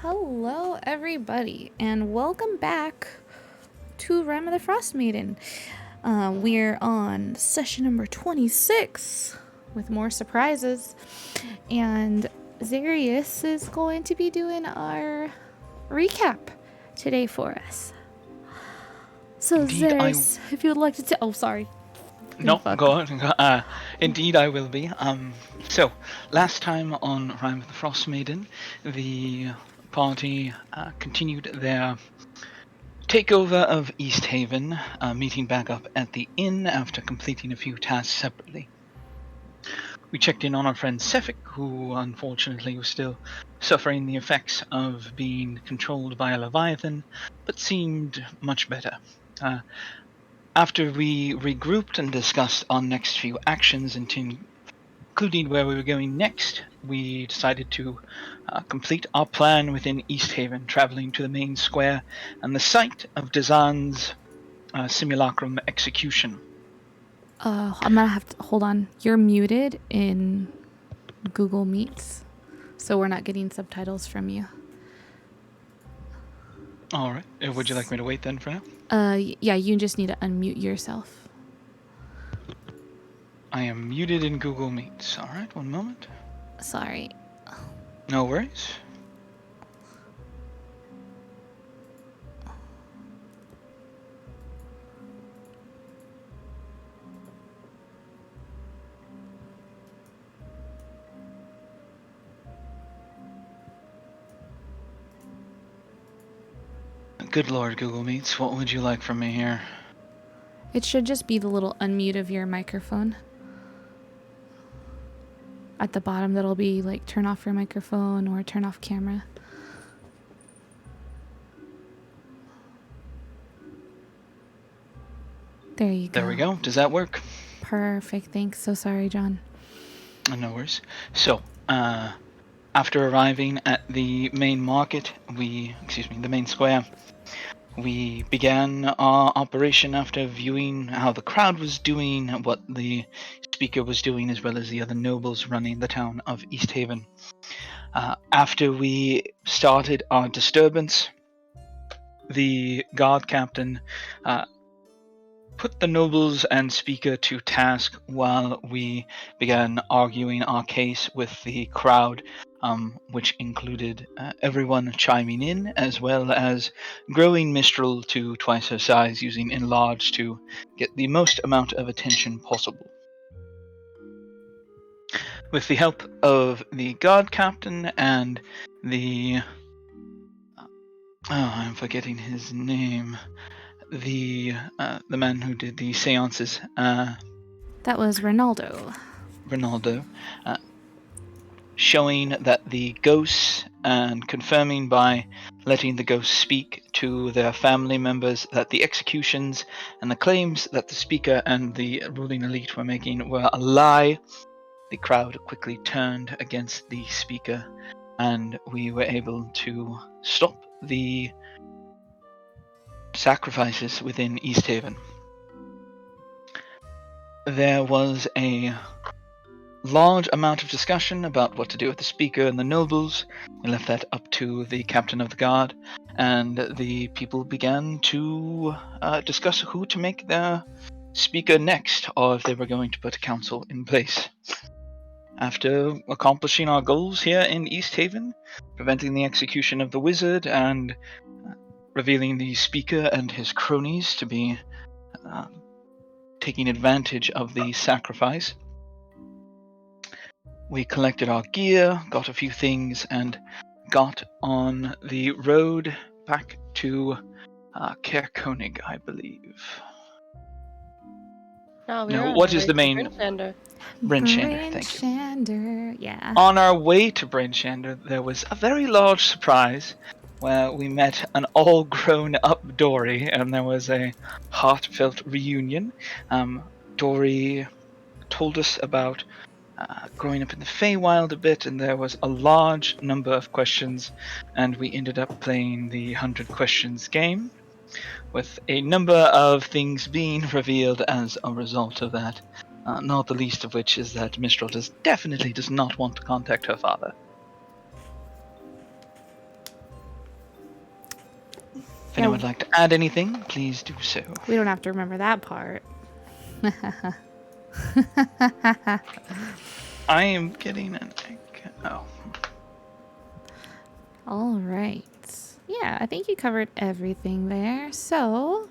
Hello, everybody, and welcome back to Rime of the Frostmaiden. We're on session number 26 with more surprises, and Zarius is going to be doing our recap today for us. So, Indeed, Zarius, if you would like to tell. Oh, sorry. No, go on. Indeed, I will be. So, last time on Rime of the Frostmaiden, the party continued their takeover of East Haven, meeting back up at the inn after completing a few tasks separately. We checked in on our friend Sefik, who unfortunately was still suffering the effects of being controlled by a Leviathan, but seemed much better. After we regrouped and discussed our next few actions, including where we were going next, we decided to complete our plan within East Haven, traveling to the main square and the site of Dazan's simulacrum execution. I'm gonna have to hold on. You're muted in Google Meets, so we're not getting subtitles from you. All right. Would you like me to wait then for now? Yeah, you just need to unmute yourself. I am muted in Google Meets. All right, one moment. Sorry. No worries. Good Lord, Google Meets, what would you like from me here? It should just be the little unmute of your microphone. At the bottom, that'll be like turn off your microphone or turn off camera. There you go. There we go. Does that work? Perfect. Thanks. So sorry, John. No worries. So, after arriving at the main market, the main square, we began our operation after viewing how the crowd was doing, what the speaker was doing, as well as the other nobles running the town of East Haven. After we started our disturbance, the guard captain put the nobles and speaker to task while we began arguing our case with the crowd, which included everyone chiming in, as well as growing Mistral to twice her size using Enlarge to get the most amount of attention possible. With the help of the guard captain and the... I'm forgetting his name. The man who did the seances. That was Ronaldo. Showing that the ghosts and confirming by letting the ghosts speak to their family members that the executions and the claims that the speaker and the ruling elite were making were a lie. The crowd quickly turned against the speaker, and we were able to stop the sacrifices within East Haven. There was a large amount of discussion about what to do with the speaker and the nobles. We left that up to the captain of the guard, and the people began to discuss who to make their speaker next, or if they were going to put a council in place. After accomplishing our goals here in East Haven, preventing the execution of the wizard and revealing the speaker and his cronies to be taking advantage of the sacrifice, we collected our gear, got a few things, and got on the road back to Kerkonig, I believe. No, what is the main... Brinchander. Brinchander, thank you. Brinchander, yeah. On our way to Brinchander, there was a very large surprise where we met an all grown up Dory, and there was a heartfelt reunion. Dory told us about growing up in the Feywild a bit, and there was a large number of questions, and we ended up playing the 100 questions game, with a number of things being revealed as a result of that, not the least of which is that Mistral definitely does not want to contact her father. If anyone would like to add anything, please do so. We don't have to remember that part. I am getting an egg. Oh. All right. Yeah, I think you covered everything there. So,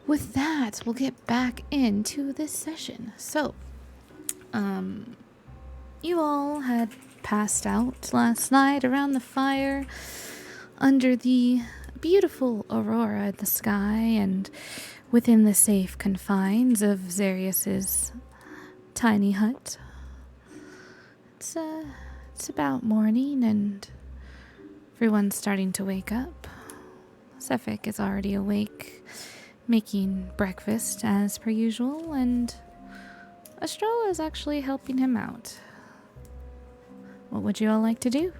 with that, we'll get back into this session. So, you all had passed out last night around the fire under the beautiful aurora in the sky and within the safe confines of Xerius's tiny hut. It's about morning and everyone's starting to wake up. Sefik is already awake, making breakfast as per usual, and Estrella is actually helping him out. What would you all like to do?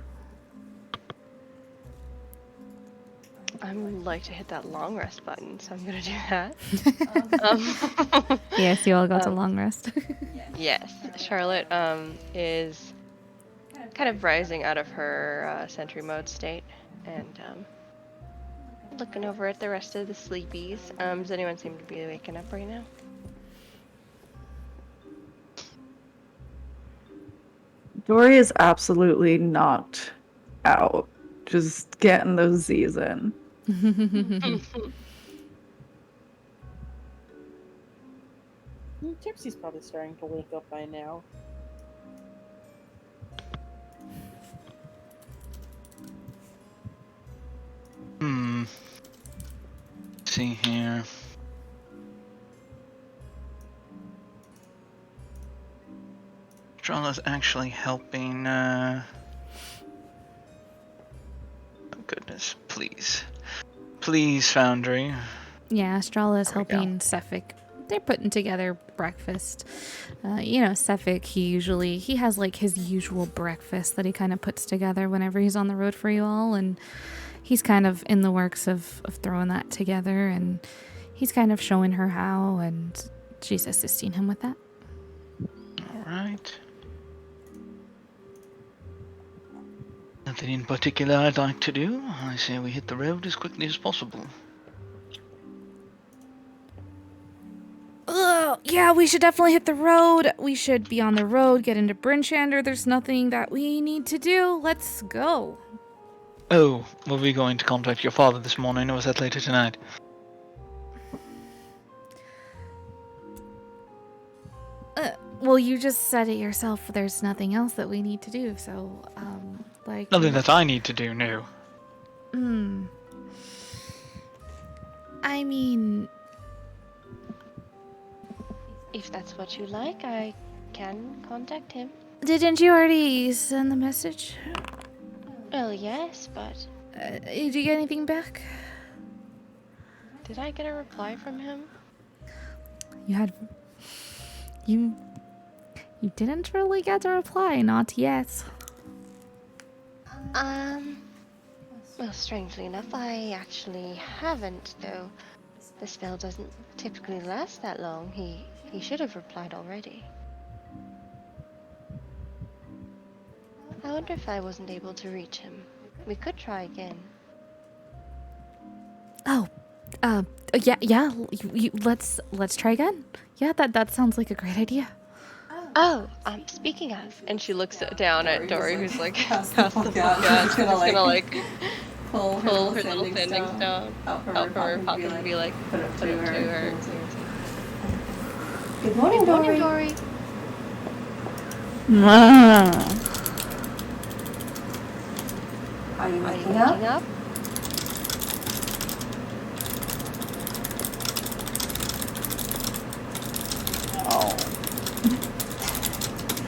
I would like to hit that long rest button, so I'm gonna do that. Yes, you all got a long rest. Yes, Charlotte is kind of rising out of her sentry mode state and looking over at the rest of the sleepies. Does anyone seem to be waking up right now? Dory is absolutely knocked out. Just getting those Z's in. Tipsy's probably starting to wake up by now. Let's see here. Estrela's actually helping, oh goodness, please. Please, Foundry. Yeah, Estrella is There we go. helping Sefik. They're putting together breakfast. Sefik, he has like his usual breakfast that he kind of puts together whenever he's on the road for you all, and he's kind of in the works of throwing that together, and he's kind of showing her how, and she's assisting him with that. Alright. Nothing in particular I'd like to do. I say we hit the road as quickly as possible. Yeah, we should definitely hit the road. We should be on the road, get into Brinchander. There's nothing that we need to do. Let's go. Oh, were we going to contact your father this morning, or was that later tonight? Well, you just said it yourself. There's nothing else that we need to do, so, Nothing that I need to do, no. I mean... If that's what you like, I can contact him. Didn't you already send the message? Well, yes, but Did you get anything back? did I get a reply from him? You didn't really get a reply, not yet. Well, strangely enough, I actually haven't, though. The spell doesn't typically last that long. He should have replied already. I wonder if I wasn't able to reach him. We could try again. Yeah, let's try again. Yeah, that sounds like a great idea. Oh, speaking of, and she looks down at Dory, who's like past the book. Yeah, She's gonna like pull pull her little standing stone out out from her pocket and be like, put it to her. Good morning, Good morning, Dory. Are you Are you waking waking up? up?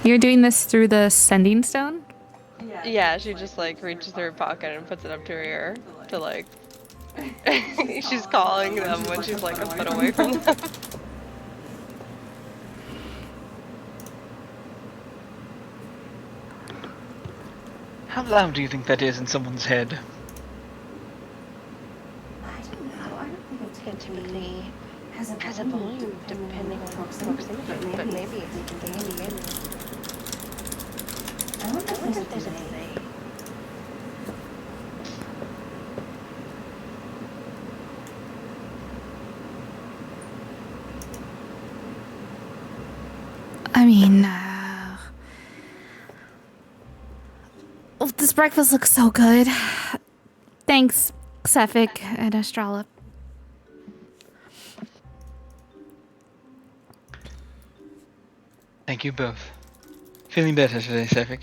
You're doing this through the sending stone? Yeah, she just like reaches through her pocket and puts it up to her ear to like. She's calling them when she's like a foot away from them. How loud do you think that is in someone's head? I don't know. I don't think It typically has has a volume depending on proximity, but maybe it's the in. I wonder I wonder if there's a delay. I mean, oh, this breakfast looks so good. Thanks, Sefik and Estrella. Thank you both. Feeling better today, Sefik.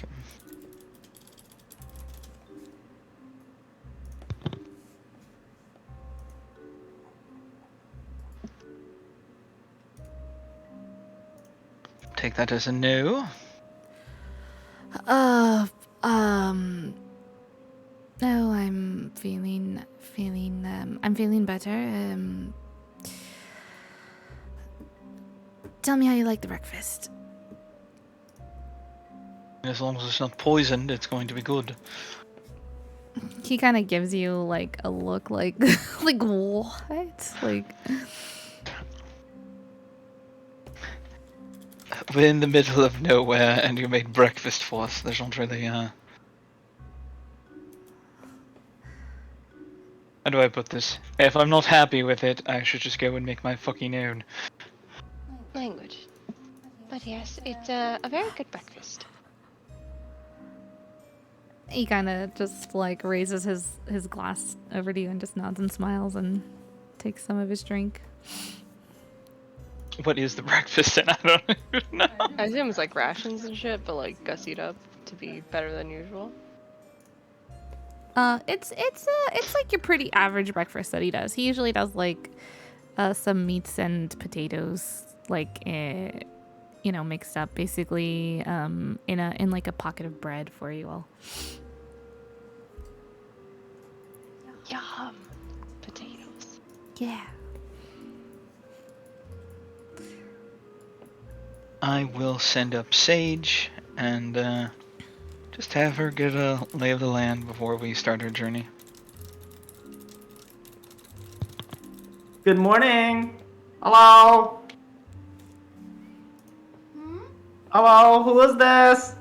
Take that as a no. No, I'm feeling better. Tell me how you like the breakfast. As long as it's not poisoned, it's going to be good. He kind of gives you like a look like, like what? Like, We're in the middle of nowhere, and you made breakfast for us. There's not really, How do I put this? If I'm not happy with it, I should just go and make my fucking own. Language. But yes, it's a very good breakfast. he kind of just like raises his glass over to you and just nods and smiles and takes some of his drink. What is the breakfast? And I don't even know. I assume it's like rations and shit, but like gussied up to be better than usual. It's like your pretty average breakfast that he does. He usually does like some meats and potatoes, like mixed up basically in like a pocket of bread for you all. Yum. Potatoes. Yeah. I will send up Sage and just have her get a lay of the land before we start our journey. Good morning. Hello. Hello. Who is this?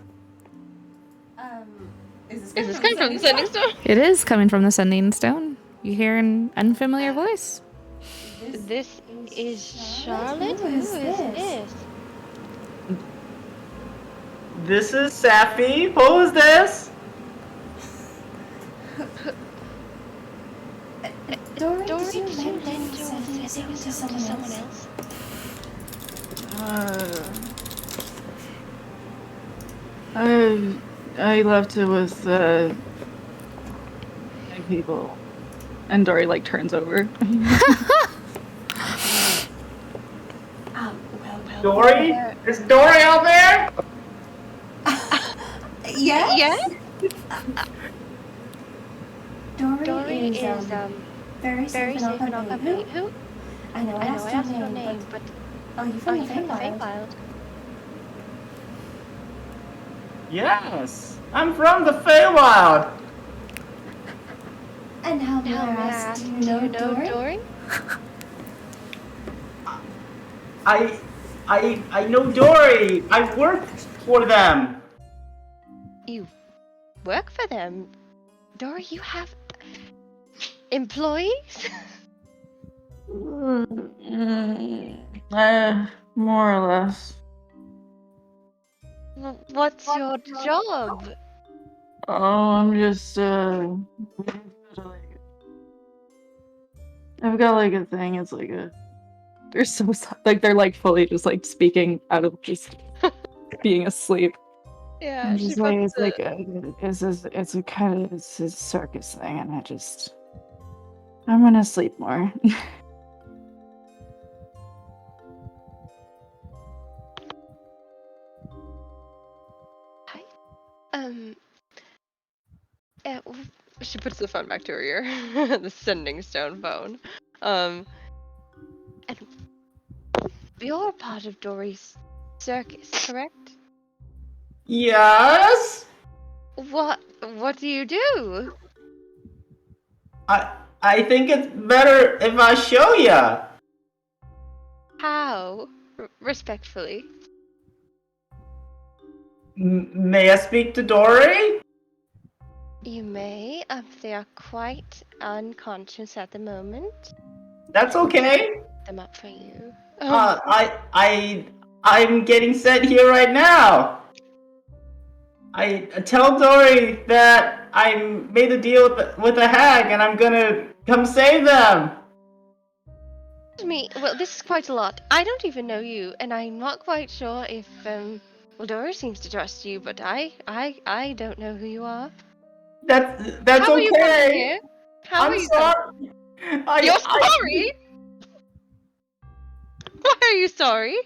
Is Is this coming from the sending stone? It is coming from the Sending Stone. You hear an unfamiliar voice. This is Charlotte? Who is this? This is Safi. Who is this? Dory, Dory, did did you you lend lend your your sending sending stone stone to to someone someone else? I left it with my people. And Dory like turns over. Well, Dory? Is Dory out there? yes? Yes? Dory is, very very safe and safe and all all company. company. Who? I know, I I know I asked asked your name, but are you are from you the from the Feywild? Feywild? Yes. I'm from the Feywild. And how may Now I may I ask, ask, do you know Dory? Dory? I know Dory. I work for them. You work for them? Dory, you have employees? More or less. What's your job? Oh, I'm just I've got like a thing. It's like a. They're so like they're like fully just like speaking out of just being asleep. Yeah, I'm she just like puts it's like it's a kind of it's a circus thing, and I'm gonna sleep more. Hi. Yeah, she puts the phone back to her ear. The sending stone phone. And you're part of Dory's circus, correct? Yes. What do you do? I think it's better if I show ya. How? Respectfully. May I speak to Dory? You may. They are quite unconscious at the moment. That's okay. Them up for you. I I'm getting sent here right now. I tell Dory that I made a deal with a hag and I'm gonna come save them. Me, well, this is quite a lot. I don't even know you, and I'm not quite sure if well, Dora seems to trust you, but I don't know who you are. That's How are you coming okay. here? How I'm are you coming? sorry. You're sorry? Why are you sorry?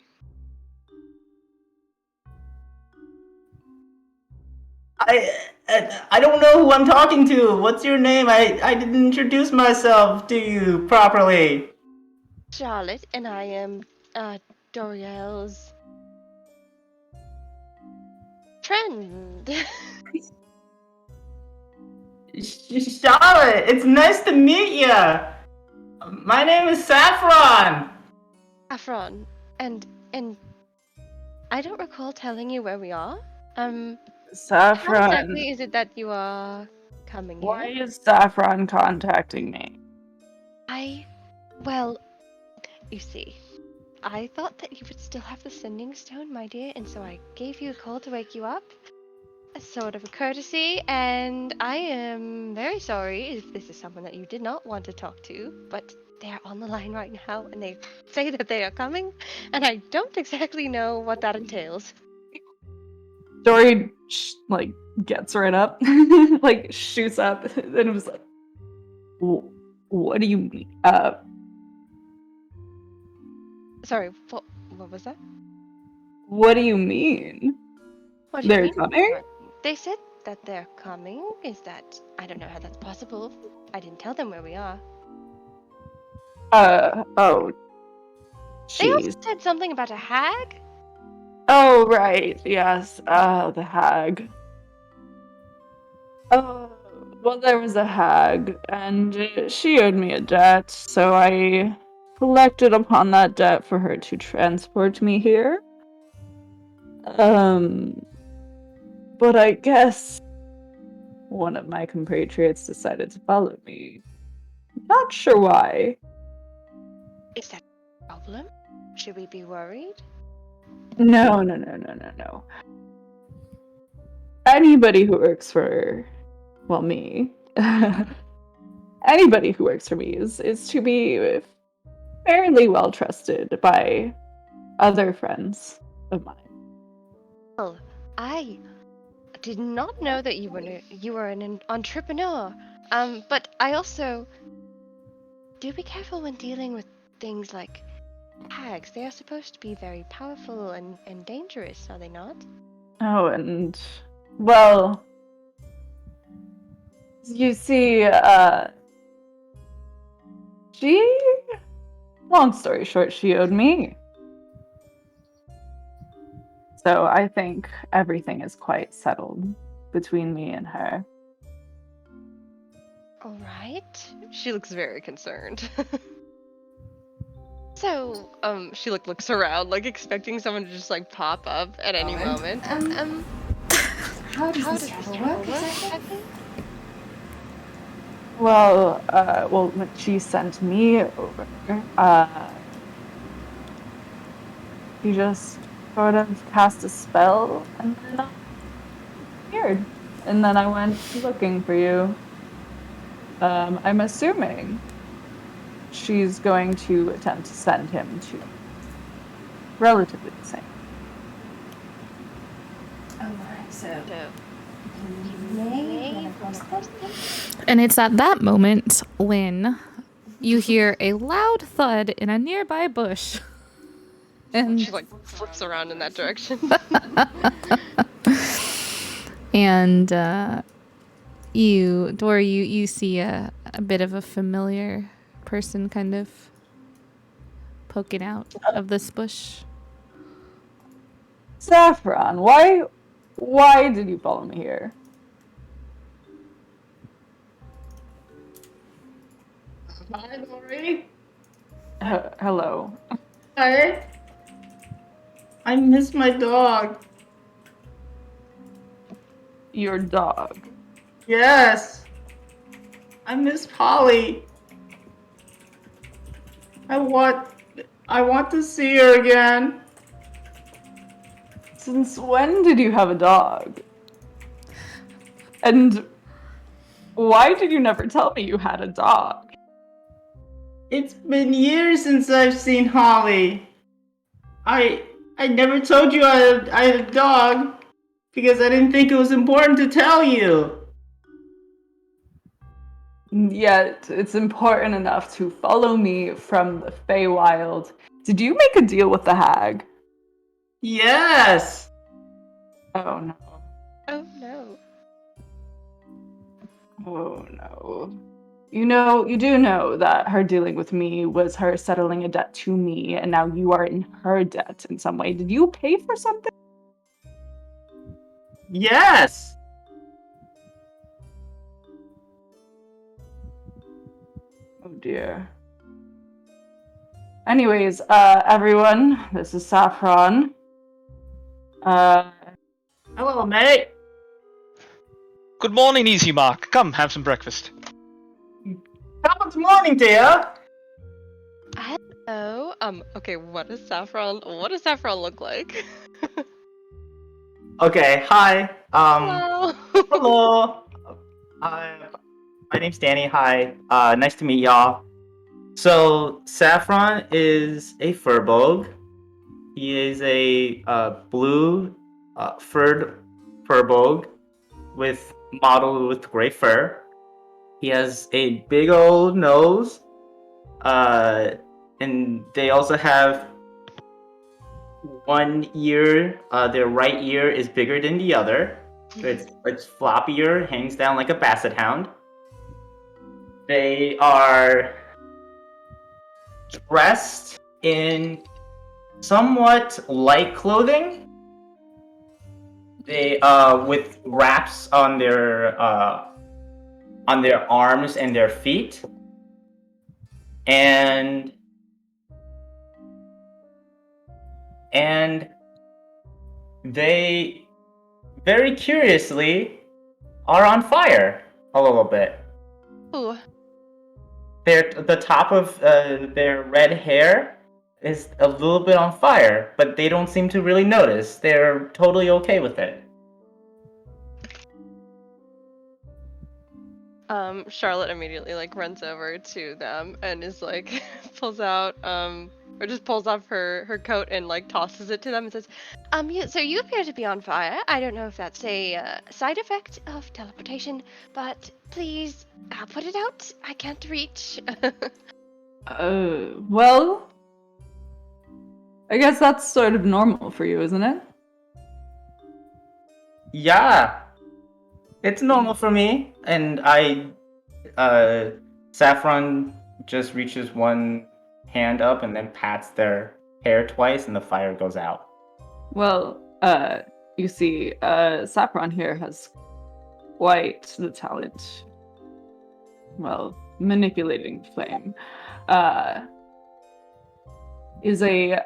I don't know who I'm talking to. What's your name? I didn't introduce myself to you properly. Charlotte, and I am Doriel's friend. Charlotte, it's nice to meet you. My name is Saffron. Saffron, and I don't recall telling you where we are. How Saffron, exactly is it that you are coming why here? is Saffron contacting me? Well, you see, I thought that you would still have the sending stone, my dear, and so I gave you a call to wake you up. A sort of a courtesy, and I am very sorry if this is someone that you did not want to talk to, but they are on the line right now, and they say that they are coming, and I don't exactly know what that entails. Dory like gets right up, like shoots up, and it was like, "What do you mean?" Sorry, what was that? What do you mean? What do you They're mean? coming? They said that they're coming. Is that... I don't know how that's possible. I didn't tell them where we are. Oh, They also jeez. said something about a hag? Oh, right, yes, the hag. Oh, well, there was a hag, and she owed me a debt, so I collected upon that debt for her to transport me here. But I guess one of my compatriots decided to follow me. Not sure why. Is that a problem? Should we be worried? No, no, no, no, no, no. Anybody who works for, well, me, anybody who works for me is to be fairly well trusted by other friends of mine. Well, I did not know that you were an entrepreneur. But I also do be careful when dealing with things like hags. They are supposed to be very powerful and dangerous, are they not? Oh, and well, you see, she, long story short, she owed me. So I think everything is quite settled between me and her. All right. She looks very concerned. So, she looks around, like expecting someone to just like pop up at any moment. How does How this does travel this work travel work exactly? exactly? Well, when she sent me over, she just sort of cast a spell and then appeared. And then I went looking for you. I'm assuming she's going to attempt to send him to relatively the same. Oh my, so So, you may run across them? And it's at that moment when you hear a loud thud in a nearby bush. And she like flips around in that direction. and Dory, you see a bit of a familiar person kind of poking out of this bush. Saffron, why did you follow me here? Hi, Dory. Hello. Hi. I miss my dog. Your dog. Yes. I miss Polly. I want to see her again. Since when did you have a dog? And why did you never tell me you had a dog? It's been years since I've seen Holly. I never told you I had a dog because I didn't think it was important to tell you. Yet it's important enough to follow me from the Feywild. Did you make a deal with the hag? Yes. Oh no. Oh no. Oh no. You do know that her dealing with me was her settling a debt to me, and now you are in her debt in some way. Did you pay for something? Yes. Oh dear. Anyways, everyone, this is Saffron. Hello, mate. Good morning, Easy Mark. Come, have some breakfast. Top morning, dear. Hello. Okay, what does Saffron look like? Okay. Hi. Hello. Hello. My name's Danny. Hi. Nice to meet y'all. So Saffron is a furbolg. He is a blue furred furbolg with mottled with gray fur. He has a big old nose, and they also have one ear. Their right ear is bigger than the other. It's floppier, hangs down like a basset hound. They are dressed in somewhat light clothing. They with wraps on their arms and their feet, and they very curiously are on fire a little bit. Ooh. The top of their red hair is a little bit on fire, but they don't seem to really notice. They're totally okay with it. Charlotte immediately like runs over to them and is like pulls out or just pulls off her coat and like tosses it to them and says, so you appear to be on fire. I don't know if that's a side effect of teleportation, but please put it out. I can't reach. Well, I guess that's sort of normal for you, isn't it? Yeah, it's normal for me. And Saffron just reaches one hand up and then pats their hair twice, and the fire goes out. Well, you see, Saffron here has quite the talent. Well, manipulating flame. Is a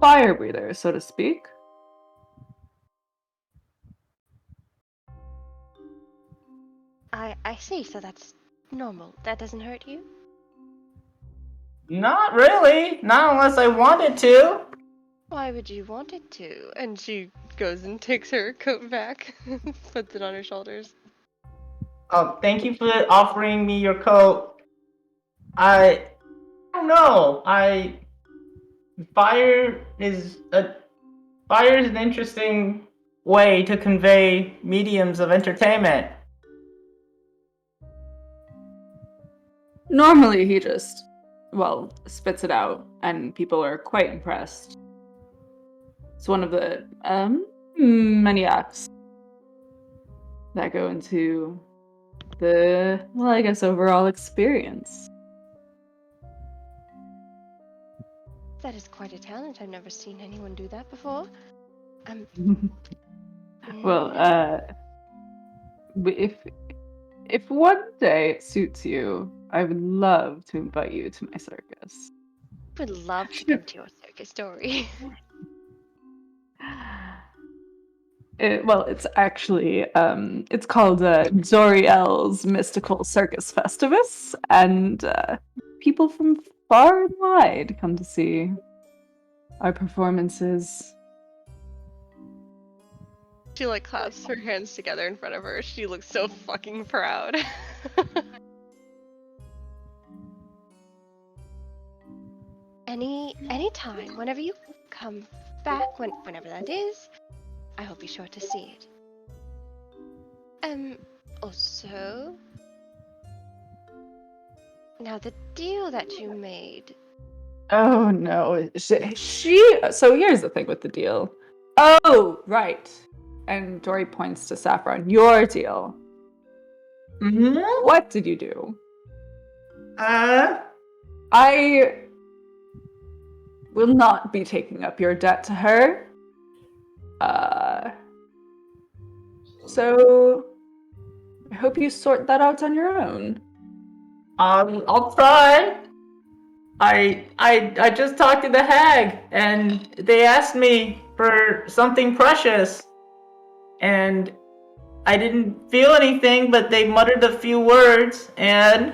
fire breather, so to speak. I see. So that's normal. That doesn't hurt you. Not really. Not unless I wanted to. Why would you want it to? And she goes and takes her coat back, puts it on her shoulders. Oh, thank you for offering me your coat. I don't know. Fire is an interesting way to convey mediums of entertainment. Normally, he just, well, spits it out, and people are quite impressed. It's one of the many acts that go into the, well, I guess, overall experience. That is quite a talent. I've never seen anyone do that before. Well, if one day it suits you, I would love to invite you to my circus. Would love to come to your circus story. It's actually it's called Zoriel's Mystical Circus Festivus, and people from far and wide come to see our performances. She like clasps her hands together in front of her. She looks so fucking proud. Any time, whenever you come back, whenever that is, I will be sure to see it. Also, now the deal that you made. Oh no. So here's the thing with the deal. Oh, right. And Dory points to Saffron. Your deal. Mm-hmm. What did you do? I will not be taking up your debt to her. So I hope you sort that out on your own. I'll try. I just talked to the hag, and they asked me for something precious, and I didn't feel anything, but they muttered a few words, and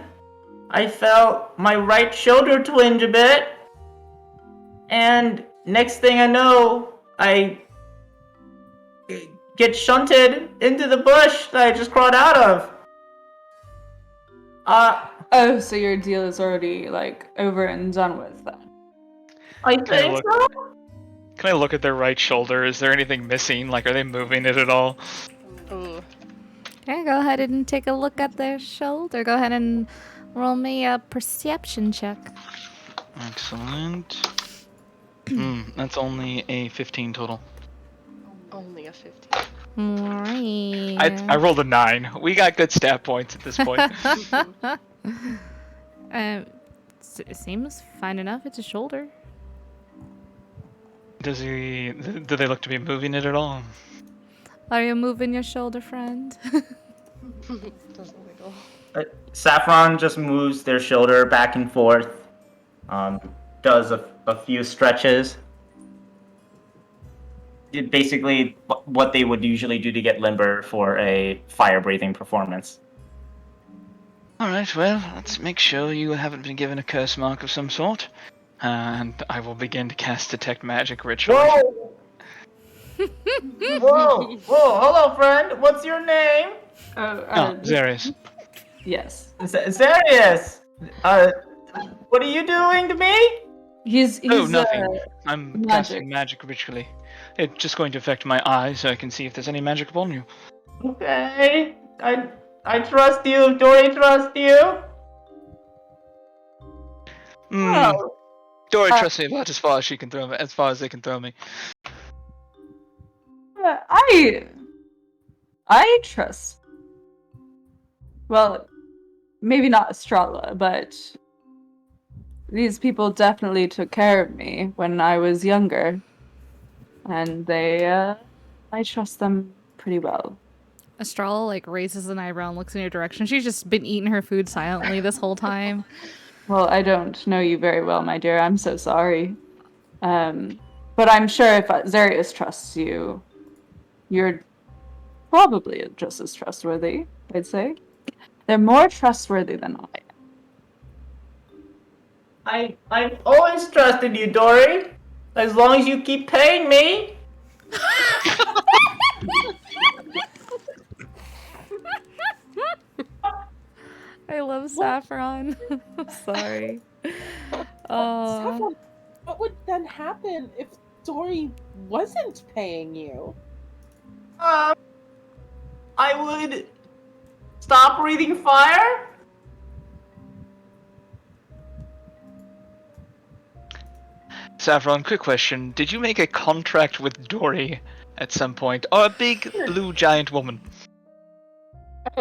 I felt my right shoulder twinge a bit, and next thing I know, I get shunted into the bush that I just crawled out of. Oh, so your deal is already like over and done with then. I think so. Can I look at their right shoulder? Is there anything missing? Like, are they moving it at all? Ooh. Okay, go ahead and take a look at their shoulder. Go ahead and roll me a perception check. Excellent. That's only a 15 total. Only a 15. Alright. I rolled a 9. We got good stat points at this point. It seems fine enough. It's a shoulder. Do they look to be moving it at all? Are you moving your shoulder, friend? Doesn't wiggle. Saffron just moves their shoulder back and forth, does a few stretches. Basically, what they would usually do to get limber for a fire-breathing performance. Alright, well, let's make sure you haven't been given a curse mark of some sort. And I will begin to cast Detect Magic Ritual. Whoa! Whoa! Hello, friend. What's your name? Zarius. Yes. Zarius. What are you doing to me? He's nothing. I'm magic. casting magic ritually. It's just going to affect my eyes so I can see if there's any magic upon you. Okay. I trust you. Dory trusts you. Oh. Dory trusts me about as far as she can throw me, as far as they can throw me. I trust. Well, maybe not Estrella, but these people definitely took care of me when I was younger, and I trust them pretty well. Estrella like raises an eyebrow and looks in your direction. She's just been eating her food silently this whole time. Well, I don't know you very well, my dear. I'm so sorry. But I'm sure if Zarius trusts you, you're probably just as trustworthy, I'd say. They're more trustworthy than I am. I've always trusted you, Dory. As long as you keep paying me. I love Saffron. Sorry. Saffron, what would then happen if Dory wasn't paying you? I would stop breathing fire. Saffron, quick question. Did you make a contract with Dory at some point? Or a big blue giant woman?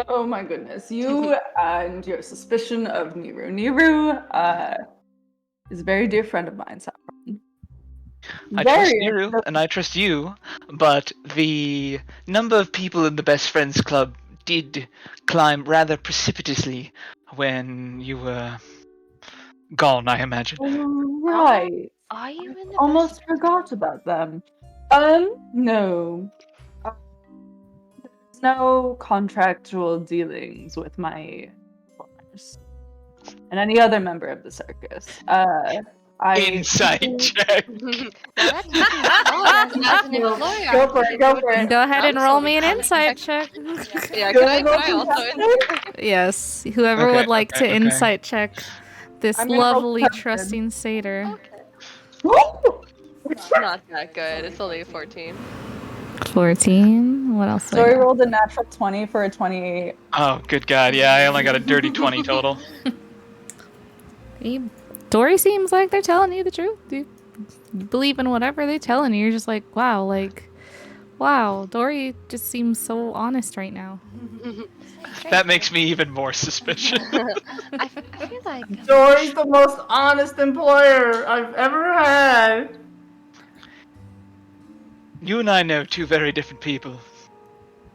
Oh my goodness. You and your suspicion of Niru. Niru is a very dear friend of mine, Saffron. I trust Niru, and I trust you, but the number of people in the Best Friends Club did climb rather precipitously when you were gone, I imagine. Right. Are you in the Almost best forgot about them. No. There's no contractual dealings with my performers and any other member of the circus. Insight check. Now that's looking forward as an employer. Go for it, go for it. Go ahead and roll me an Absolutely. insight check. Yeah, Can can I I, roll can I also contested? Yes, whoever Okay, would like okay, to okay. insight check this I'm gonna roll lovely, contested. trusting satyr. Not that good. It's only a 14. 14. What else do I Dory got? rolled a natural 20 for a 28. Oh, good God. Yeah, I only got a dirty 20 total. Dory seems like they're telling you the truth. You believe in whatever they're telling you. You're just like, wow, Dory just seems so honest right now. That makes me even more suspicious. I feel like Dory's the most honest employer I've ever had. You and I know two very different people.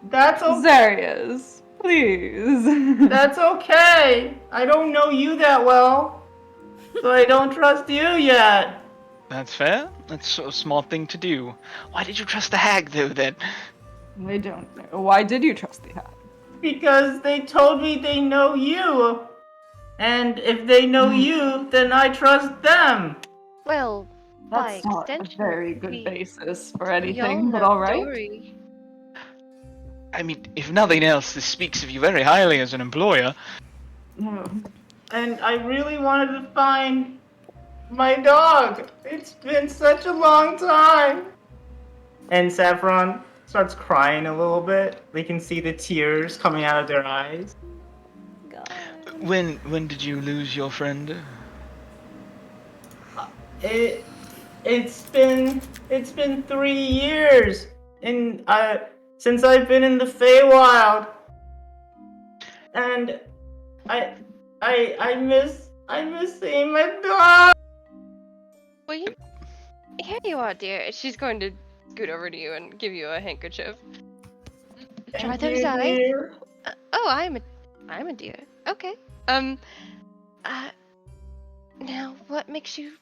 That's okay. Zarius, please. That's okay. I don't know you that well, so I don't trust you yet. That's fair. That's a small thing to do. Why did you trust the hag, though, then? I don't know. Why did you trust the hat? Because they told me they know you. And if they know you, then I trust them. well, That's by not a extension, very good we- basis for we all anything, but know alright. Dory. I mean, if nothing else, this speaks of you very highly as an employer. No. And I really wanted to find my dog. It's been such a long time. And Saffron starts crying a little bit. We can see the tears coming out of their eyes. When did you lose your friend? It's been 3 years, and since I've been in the Feywild, and I miss seeing my dog. Well, here you are, dear. She's going to scoot over to you and give you a handkerchief. Try Thank those you, eyes. dear. Oh, I'm a dear. Okay. Now, what makes you?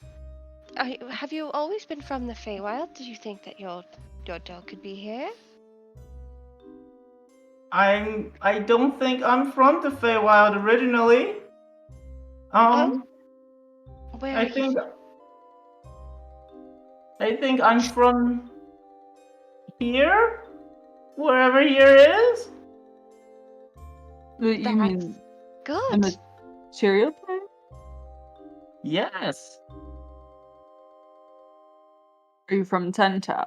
Have you always been from the Feywild? Did you think that your dog could be here? I don't think I'm from the Feywild originally. Where? I think I'm from here, wherever here is. You That's mean good. a material plane? Yes. Are you from Ten Town?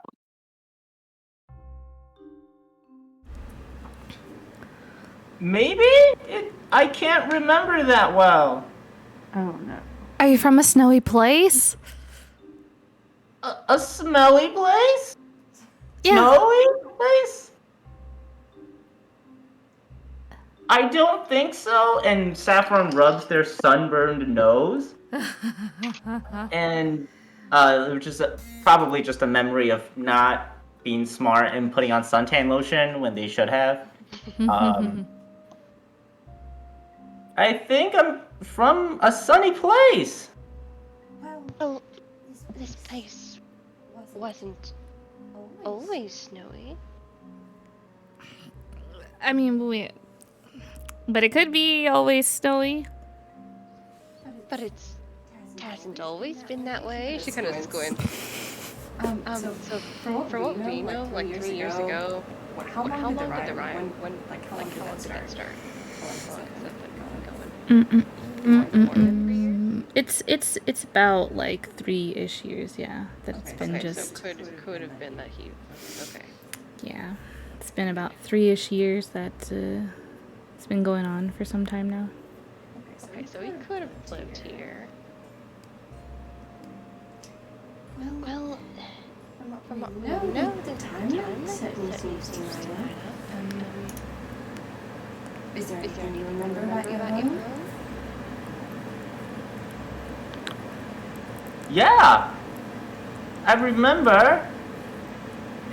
Maybe? I can't remember that well. Oh no. Are you from a snowy place? A smelly place? Yeah. Snowy place? I don't think so. And Saffron rubs their sunburned nose. And which is probably just a memory of not being smart and putting on suntan lotion when they should have. I think I'm from a sunny place. Well, this place wasn't always snowy. I mean, but it could be always snowy. But it hasn't always been that way. She kind of squints. So from what we know, like 3 years ago, how long did the rhyme? When how long did that start? How long has that been going? It's about like 3-ish years, yeah. That it's been Okay, just so could have been that he. Okay. yeah. It's been about 3-ish years that it's been going on for some time now. Okay, so he could have lived here. Well, from what we know, the time that seems to line up. Is there Is there anything you anything remember about your your home? home? Yeah. I remember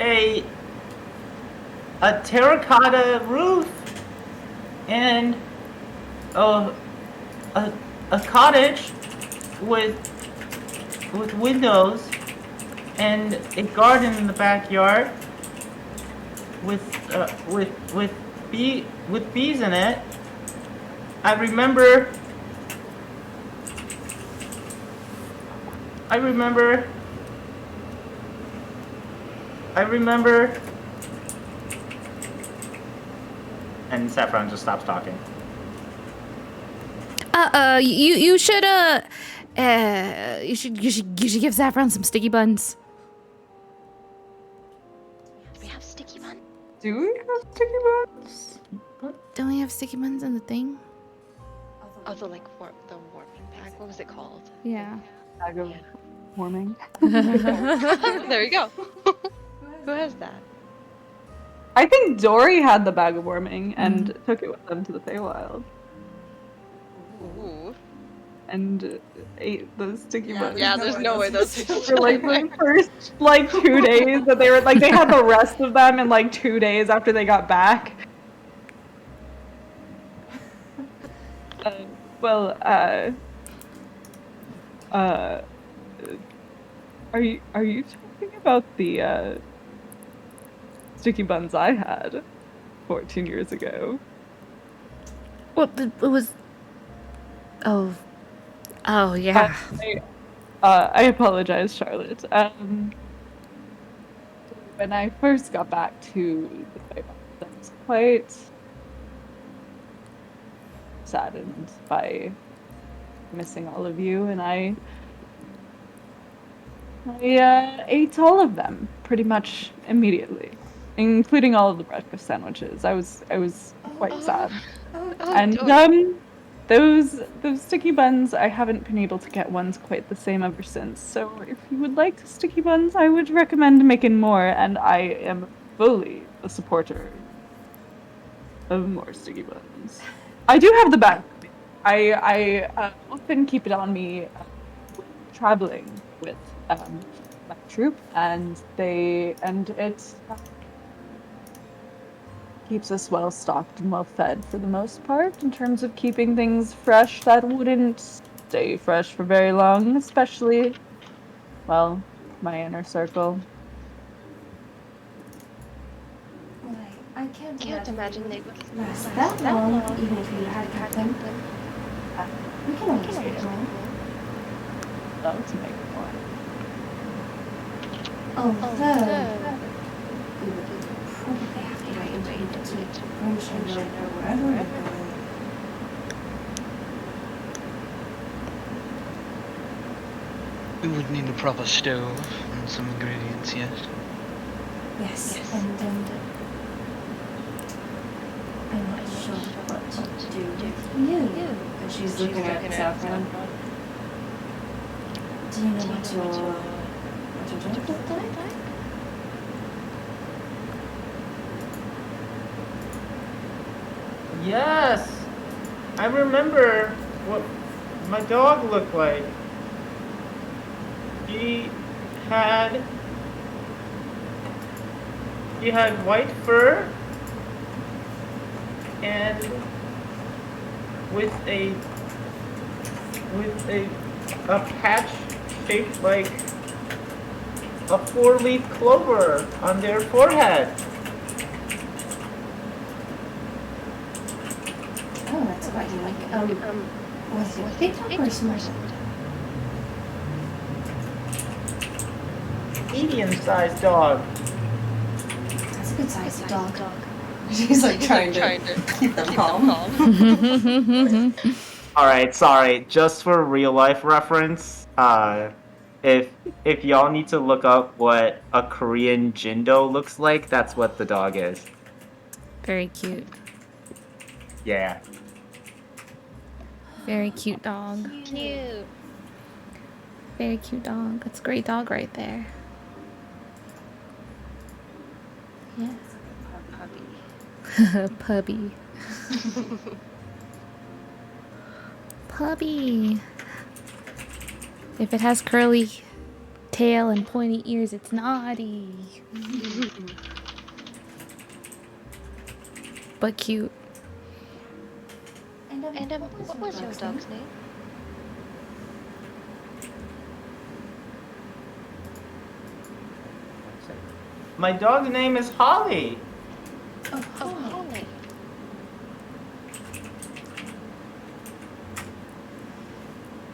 a terracotta roof and a cottage with windows and a garden in the backyard with bees in it. I remember. I remember. And Saffron just stops talking. You should you should give Saffron some sticky buns. Do we have sticky bun? Do we have sticky buns? Don't we have sticky buns in the thing? Oh, the the warming bag. What was it called? Yeah. Bag of warming. There you go. Who has that? I think Dory had the bag of warming and took it with them to the Feywild Ooh. and ate those sticky buns. Yeah, there's no way those For like the first 2 days that they were like they had the rest of them in like 2 days after they got back. Are you talking about the sticky buns I had 14 years ago? Well, it was. Oh. Oh yeah. I apologize, Charlotte. When I first got back to the Feywild, I was quite saddened by missing all of you, and I ate all of them pretty much immediately, including all of the breakfast sandwiches. I was quite sad. And those sticky buns, I haven't been able to get ones quite the same ever since. So if you would like sticky buns, I would recommend making more, and I am fully a supporter of more sticky buns. I do have the bag. I often keep it on me traveling with my troop, and it keeps us well stocked and well fed for the most part in terms of keeping things fresh that wouldn't stay fresh for very long, especially, well, my inner circle. I can't imagine they would last that long, even if you had kept them. We can always make more. Love to make more. Although, we would probably have to wait until you get to Grimshaw or wherever we're going. We would need a proper stove and some ingredients, yes. Yes, and I'm not sure what to do with you. And she's looking at Saffron. Do you know what your job looked like? Yes! I remember what my dog looked like. He had white fur and with a patch shaped like a 4-leaf clover on their forehead. Oh, that's quite unique. Was it big dog or small? Medium-sized dog. That's a good sized dog. She's like trying to keep them calm. Alright, sorry. Just for real life reference, if y'all need to look up what a Korean Jindo looks like, that's what the dog is. Very cute. Yeah. Very cute dog. Cute. Very cute dog. That's a great dog right there. Yes. Puppy. Puppy. If it has curly tail and pointy ears, it's naughty. But cute. And what was your dog's name? My dog's name is Holly. Oh, Holly.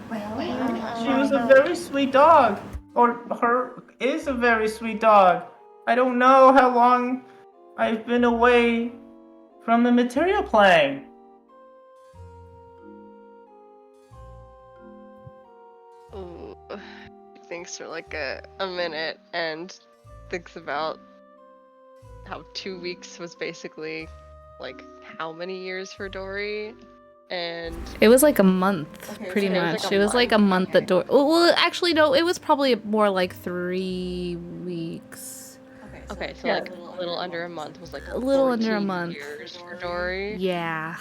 Well, She was a very sweet dog. Or her is a very sweet dog. I don't know how long I've been away from the material plane. Ooh. He thinks for like a minute and thinks about how 2 weeks was basically like how many years for Dory, and It was like a month, Okay, pretty so much. It was like a month Okay. that Dory. Well, actually, no. It was probably more like 3 weeks. okay, so Yeah. like a little under a month was like A little under a 14 month. years for Dory. Yeah.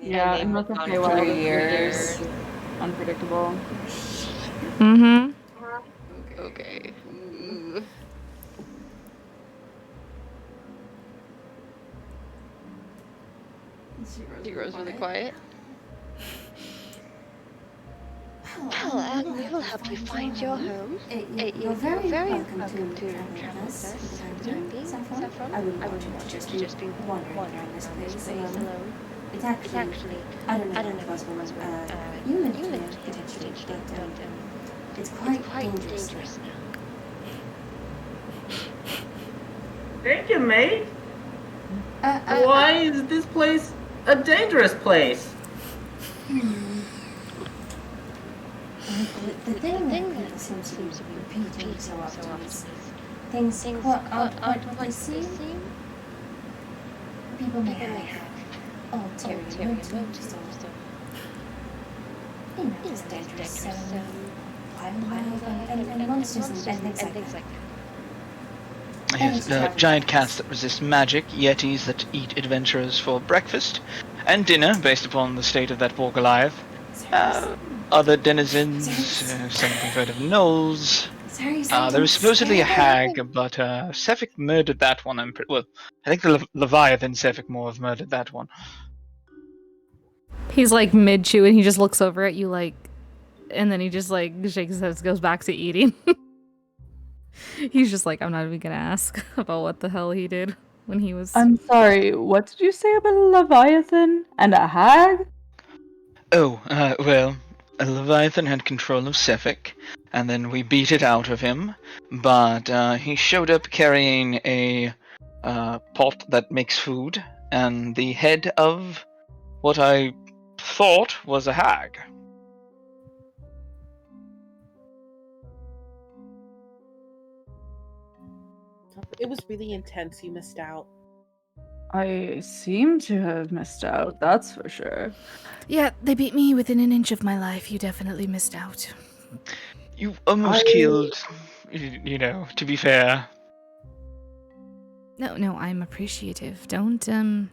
Yeah, And and they with the moved on Feywild, 3 years. years. Unpredictable. Mm-hmm. Okay. Ooh. She grows really quiet. Well, we will help you find your home. You're You're very very welcome welcome to to travel with us for for the time being, Saffron. Saffron. I wouldn't I want you wouldn't want to you to just be wandering wandering around around this this place place alone. alone. It's It's actually, actually, I don't know I don't if know, Roswell, Roswell, you lived you here lived here potentially, potentially, but it's it's quite quite dangerous. dangerous now. Thank you, mate. Uh, Why is this place a dangerous place? The thing that people seem to be repeating so often is things aren't quite what they seem. People may have ulterior motives or, there's dangerous wildlife and monsters and things like that. Yes, giant cats that resist magic, yetis that eat adventurers for breakfast and dinner, based upon the state of that poor Goliath. Other denizens, some of you've heard of gnolls. There was supposedly a hag, but Sefik murdered that one. Well, I think the Leviathan Sefik more have murdered that one. He's like mid chew and he just looks over at you like, and then he just like shakes his head, goes back to eating. He's just like, I'm not even gonna ask about what the hell he did when he was. I'm sorry, what did you say about a Leviathan and a hag? Oh, well, a Leviathan had control of Sefik, and then we beat it out of him, but he showed up carrying a pot that makes food, and the head of what I thought was a hag. It was really intense. You missed out. I seem to have missed out, that's for sure. Yeah, they beat me within an inch of my life. You definitely missed out. You almost killed, you know, to be fair. No, I'm appreciative. Don't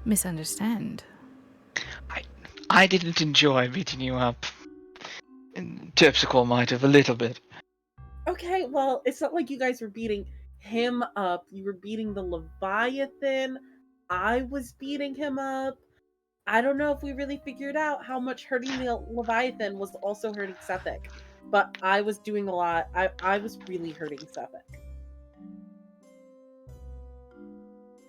misunderstand. I didn't enjoy beating you up. Terpsichore might have a little bit. Okay, well, it's not like you guys were beating him up. You were beating the Leviathan. I was beating him up. I don't know if we really figured out how much hurting the Leviathan was also hurting Suffolk. But I was doing a lot. I was really hurting Suffolk.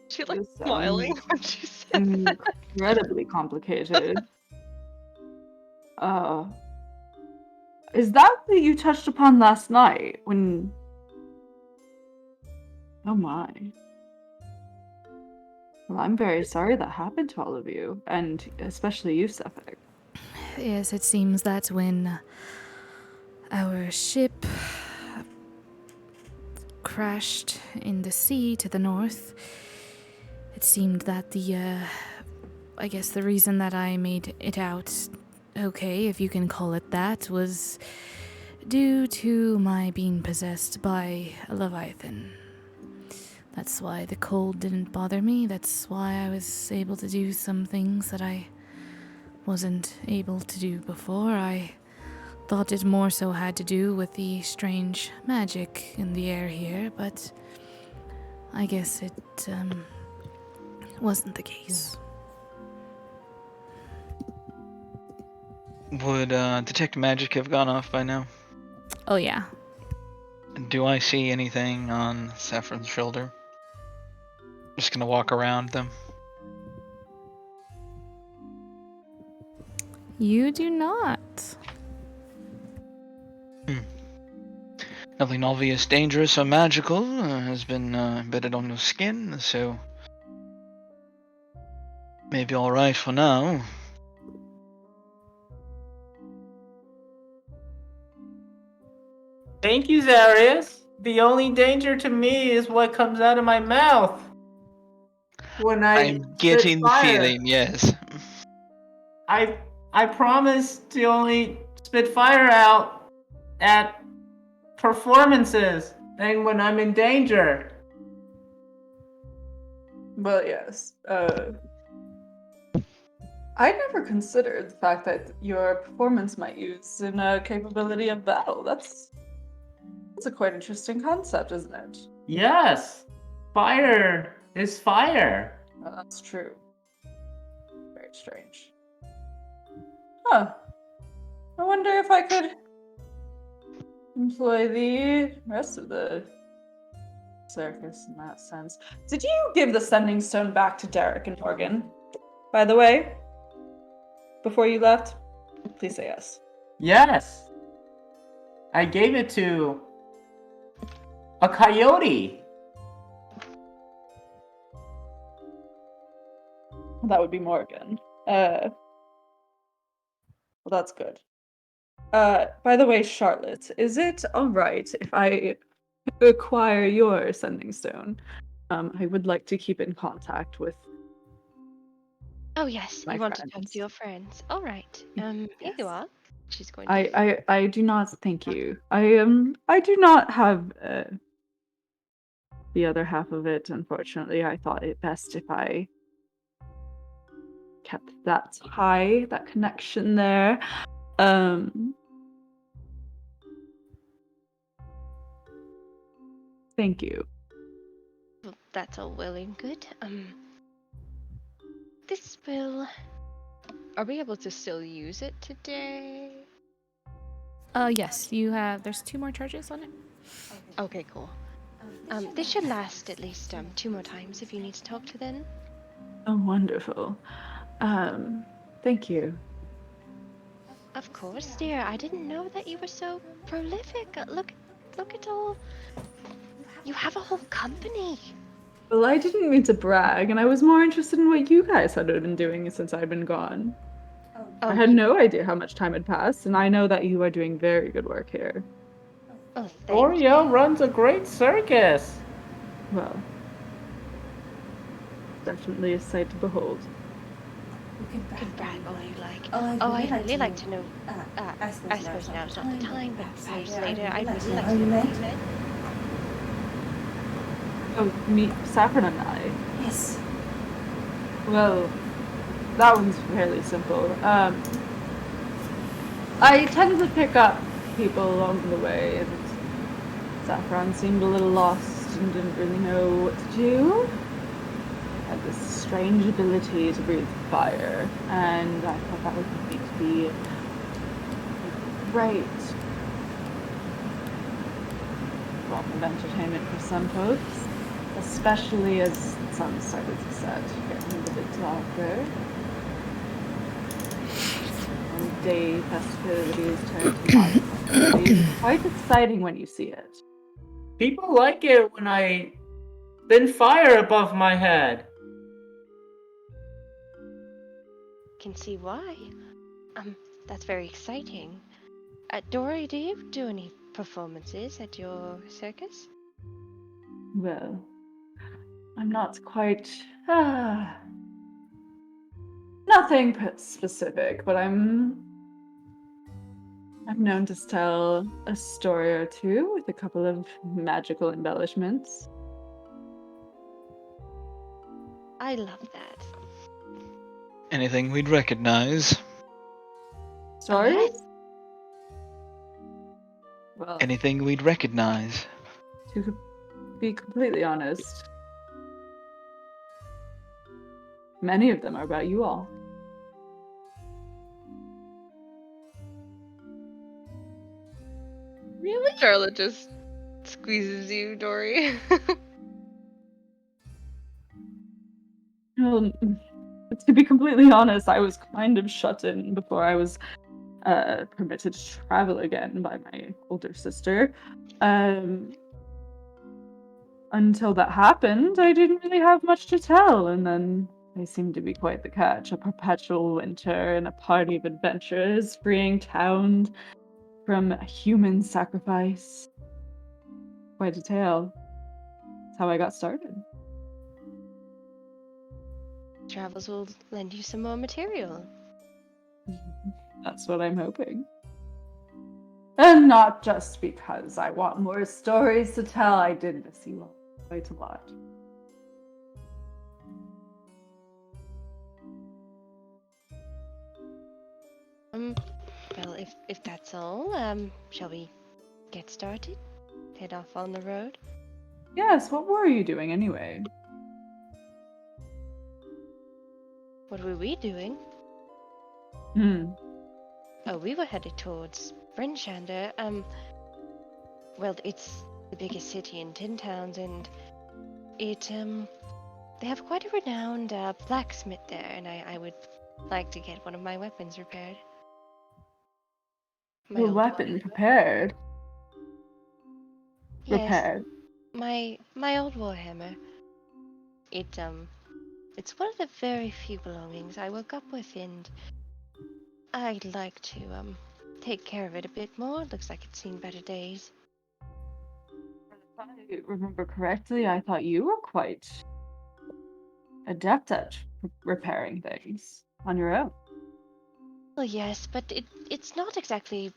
She like This smiling sounds when she said that. incredibly complicated. Is that what you touched upon last night when... Oh my. Well, I'm very sorry that happened to all of you, and especially you, Sefik. Yes, it seems that when our ship crashed in the sea to the north, it seemed that I guess the reason that I made it out okay, if you can call it that, was due to my being possessed by a Leviathan. That's why the cold didn't bother me. That's why I was able to do some things that I wasn't able to do before. I thought it more so had to do with the strange magic in the air here, but I guess it wasn't the case. Would detect magic have gone off by now? Oh yeah. Do I see anything on Saffron's shoulder? Just gonna walk around them. You do not. nothing obvious, dangerous, or magical has been embedded on your skin, so maybe all right for now. Thank you, Zarius. The only danger to me is what comes out of my mouth when I I'm spit getting the fire. feeling, yes. I promise to only spit fire out at performances and when I'm in danger. Well, yes. I never considered the fact that your performance might use in a capability of battle. That's a quite interesting concept, isn't it? Yes, fire is fire. That's true. Very strange. Huh. I wonder if I could employ the rest of the circus in that sense. Did you give the sending stone back to Derek and Morgan? By the way, before you left, please say yes. Yes, I gave it to a coyote. That would be Morgan. Well, that's good. By the way, Charlotte, is it alright if I acquire your sending stone? I would like to keep in contact with. Oh yes, My you want to talk friends. to your friends. All right. Here Yes. you are. She's going to. I do not thank you. I do not have the other half of it, unfortunately. I thought it best if I kept that tie, that connection there. Thank you. Well, that's all well and good. This will. Are we able to still use it today? Yes, you have. There's 2 more charges on it. Okay, cool. This should last at least 2 more times if you need to talk to them. Oh, wonderful. Thank you. Of course, dear. I didn't know that you were so prolific. Look at all. You have a whole company. Well, I didn't mean to brag, and I was more interested in what you guys had been doing since I've been gone. Oh, I had no idea how much time had passed, and I know that you are doing very good work here. Oh, thank you. Oreo runs a great circus. Well, definitely a sight to behold. You You can brag all you like. Oh, I'd really like to know. I suppose now's not the time, but perhaps later. I'd really like to know what you meant. Oh, meet Saffron and I. Yes. Well, that one's fairly simple. I tend to pick up people along the way, and Saffron seemed a little lost and didn't really know what to do. Had this strange ability to breathe fire, and I thought that would be great form of entertainment for some folks, especially as the sun started to set, getting a bit darker. And day festivities turn to night festivities. Quite exciting when you see it. People like it when I spin fire above my head. Can see why. That's very exciting. Dory, do you do any performances at your circus? Well, I'm not quite. Nothing specific, but I'm known to tell a story or two with a couple of magical embellishments. I love that. Anything we'd recognize? Stories? yes. Well, Anything we'd recognize? to be completely honest, many of them are about you all. Really? Charlotte just squeezes you, Dory. Well, to be completely honest, I was kind of shut in before I was permitted to travel again by my older sister. Until that happened, I didn't really have much to tell, and then they seemed to be quite the catch. A perpetual winter and a party of adventurers, freeing towns from human sacrifice. Quite a tale. That's how I got started. Travels will lend you some more material. That's what I'm hoping. And not just because I want more stories to tell. I did miss you all quite a lot. Well, if that's all, shall we get started? Head off on the road? Yes, what were you doing anyway? What were we doing? Hmm. Oh, we were headed towards Brinshander. Well, it's the biggest city in Tin Towns, and they have quite a renowned blacksmith there, and I would like to get one of my weapons repaired. My Your old weapon one. prepared. Yes, Repaired. my old warhammer. It's one of the very few belongings I woke up with, and I'd like to take care of it a bit more. It looks like it's seen better days. If I remember correctly, I thought you were quite adept at repairing things on your own. Well, yes, but it's not exactly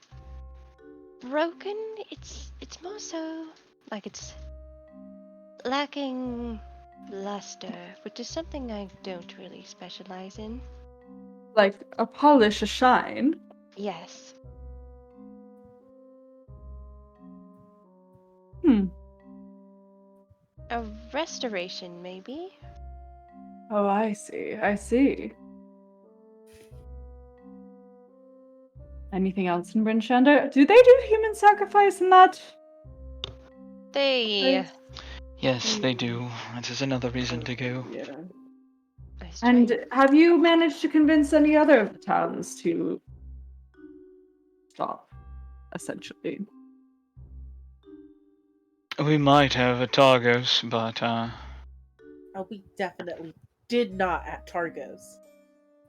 broken. It's more so like it's lacking luster, which is something I don't really specialize in. Like a polish, a shine. Yes. Hmm. A restoration, maybe? Oh, I see. I see. Anything else in Brinshander? Do they do human sacrifice in that? They. place? Yes, they do. That is another reason to go. Yeah. That's And true. have you managed to convince any other of the towns to stop, essentially? We might have at Targos, but We definitely did not at Targos.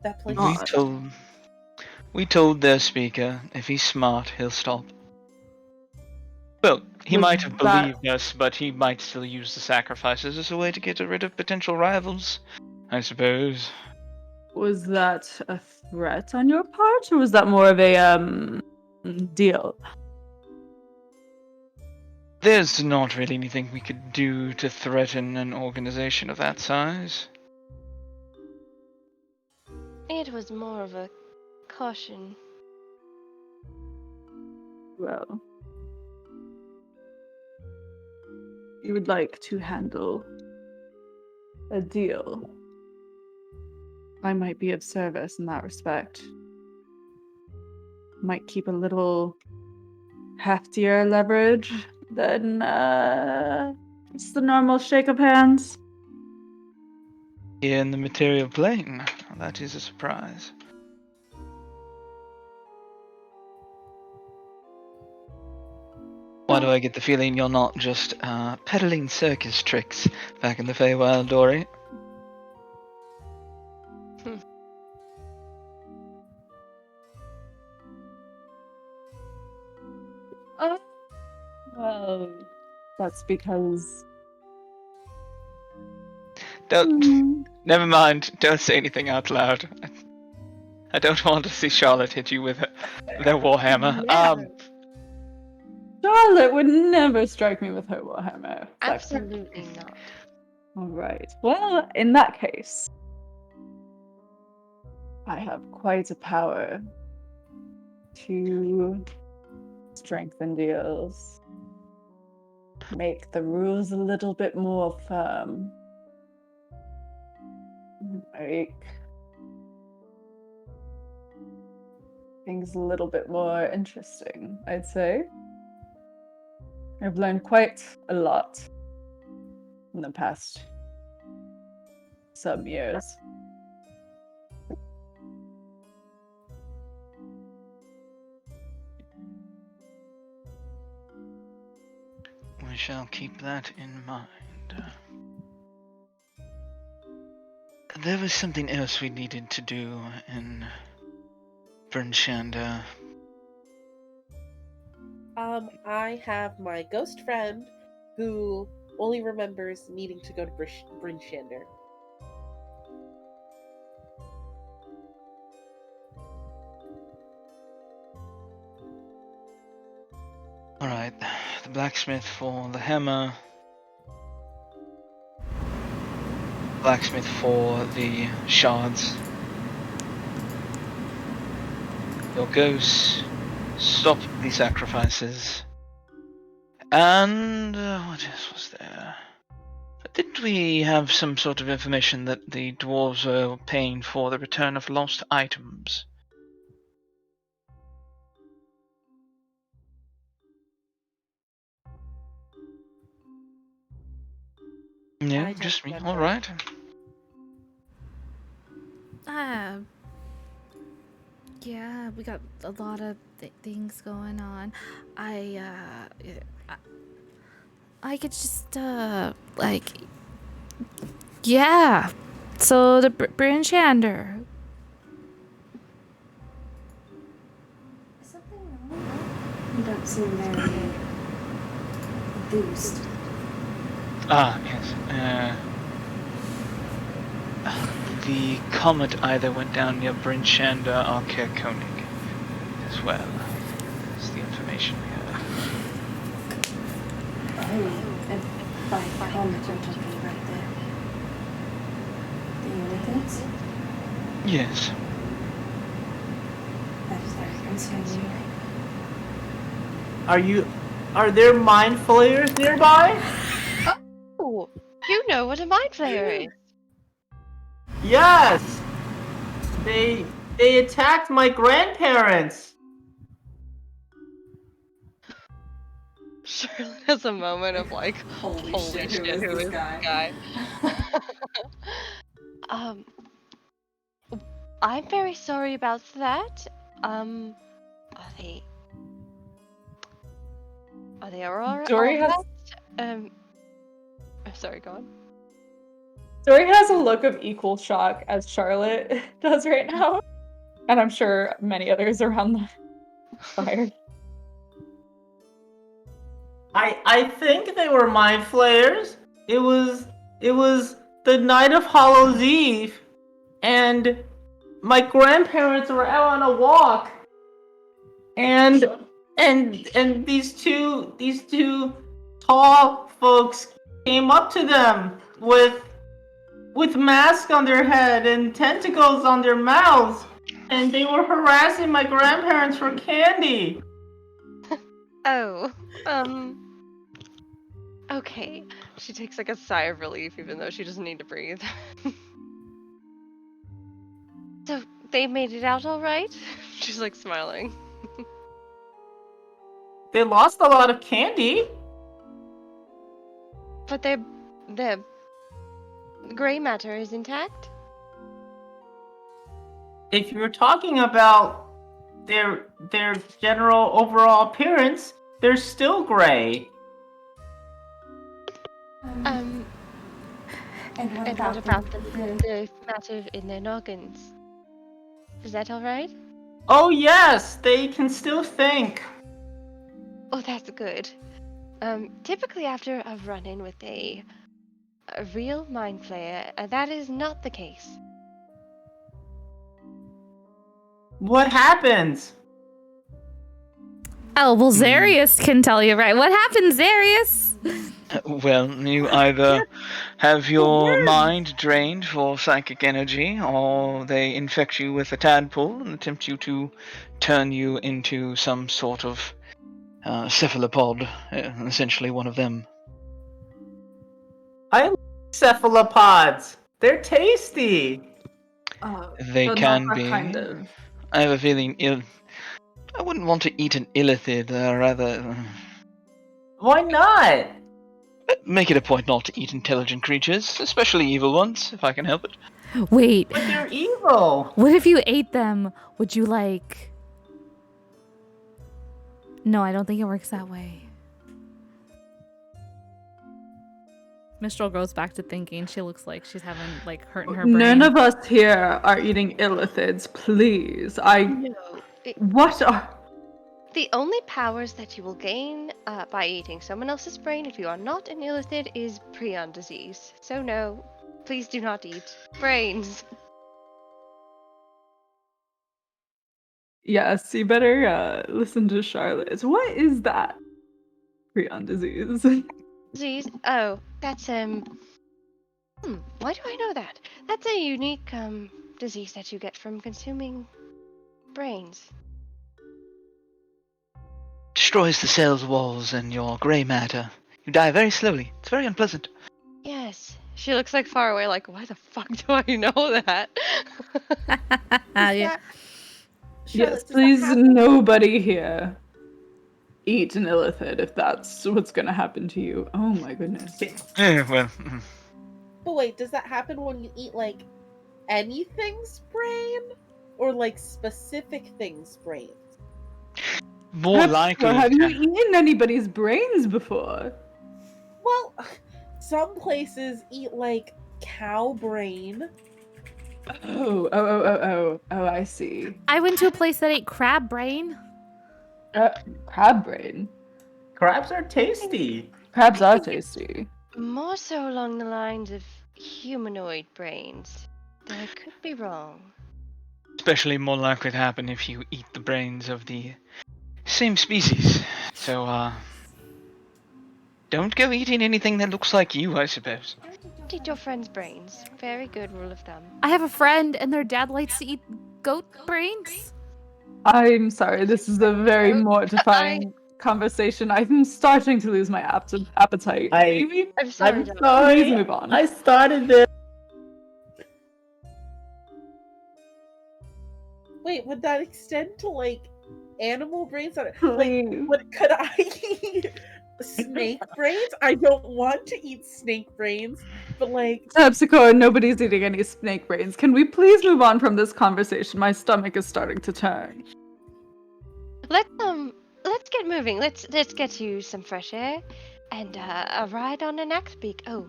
That place we Not. sucked. told their speaker if he's smart, he'll stop. Well, he Was might have that believed us, but he might still use the sacrifices as a way to get rid of potential rivals, I suppose. was that a threat on your part, or was that more of a deal? There's not really anything we could do to threaten an organization of that size. It was more of a caution. Well, you would like to handle a deal. I might be of service in that respect. Might keep a little heftier leverage than just the normal shake of hands. In the material plane, that is a surprise. Why do I get the feeling you're not just peddling circus tricks back in the Feywild, Dory? Well, that's because. Don't. Never mind. Don't say anything out loud. I don't want to see Charlotte hit you with their warhammer. Charlotte would never strike me with her warhammer. Absolutely not. All right. Well, in that case, I have quite a power to strengthen deals, make the rules a little bit more firm, make things a little bit more interesting, I'd say. I've learned quite a lot in the past some years. We shall keep that in mind. There was something else we needed to do in Brynshanda. I have my ghost friend who only remembers needing to go to Brynshander. Alright, the blacksmith for the hammer. Blacksmith for the shards. Your ghosts, stop the sacrifices. And what else was there? Didn't we have some sort of information that the dwarves were paying for the return of lost items? No, I don't just me. remember. Alright. Yeah, we got a lot of things going on. I could just, like, yeah. So the Brynshander. Is something wrong? You don't seem very enthused. Ah, yes. The comet either went down near Brynshanda or Kerkonig as well. That's the information we have. Oh, and by comet you're talking about the unicorns? Yes. That is very concerning. Are there mind flayers nearby? Oh, you know what a mind flayer is. Yes. They attacked my grandparents. Charlotte has a moment of like, Holy holy shit, who is this guy? um, I'm very sorry about that. Are they all Dory has right? I'm sorry, go on. Dory has a look of equal shock as Charlotte does right now, and I'm sure many others around the fire. I think they were mind flayers. It was the night of Hallows Eve, and my grandparents were out on a walk, and these two tall folks came up to them with masks on their head and tentacles on their mouths, and they were harassing my grandparents for candy. Oh, okay. She takes like a sigh of relief even though she doesn't need to breathe. So, they made it out all right? She's like smiling. They lost a lot of candy. But their gray matter is intact? If you're talking about their general overall appearance, they're still gray. And what about the matter in their noggins? Is that all right? Oh yes, they can still think. Oh, that's good. Typically after a run-in with a real mind flayer, that is not the case. What happens? Oh, well, Zarius can tell you, right? What happened, Zarius? Well, you either have your mind drained for psychic energy, or they infect you with a tadpole and attempt to turn you into some sort of cephalopod, essentially one of them. I like cephalopods. They're tasty. They But can not that be. kind of. I have a feeling I wouldn't want to eat an illithid, rather. Why not? Make it a point not to eat intelligent creatures, especially evil ones, if I can help it. Wait, But they're evil. what if you ate them? Would you like... No, I don't think it works that way. Mistral goes back to thinking. She looks like she's having like hurting her None brain. of us here are eating illithids, please. No. What are... The only powers that you will gain by eating someone else's brain if you are not an illithid is prion disease. So no, please do not eat brains. Yes, you better listen to Charlotte. What is that? Prion disease. Disease? Oh, that's why do I know that? That's a unique disease that you get from consuming brains. Destroys the cell's walls and your grey matter. You die very slowly. It's very unpleasant. Yes. She looks like far away, like, why the fuck do I know that? Yeah. Charlotte, Yes, does that please, happen? nobody here eat an illithid if that's what's gonna happen to you. Oh my goodness. Well, But wait, does that happen when you eat like anything's brain, or like specific things' brains? more likely. Well, have you eaten anybody's brains before? Well, some places eat like cow brain. Oh, I see. I went to a place that ate crab brain. Crab brain. Crabs are tasty. Crabs I are think it's- tasty. More so along the lines of humanoid brains. Though I could be wrong. Especially more likely to happen if you eat the brains of the same species. So, don't go eating anything that looks like you, I suppose. Eat your friend's brains. Very good rule of thumb. I have a friend, and their dad likes to eat goat brains. I'm sorry, this is a very mortifying conversation. I'm starting to lose my appetite. Maybe I'm sorry, I'm Doc. sorry. Please move on. I started this. Wait, would that extend to like animal brains? Like, Please. could I eat snake brains? I don't want to eat snake brains, but like, Pepsico, nobody's eating any snake brains. Can we please move on from this conversation? My stomach is starting to turn. Let's get moving. Let's get you some fresh air and a ride on an axe beak. Oh,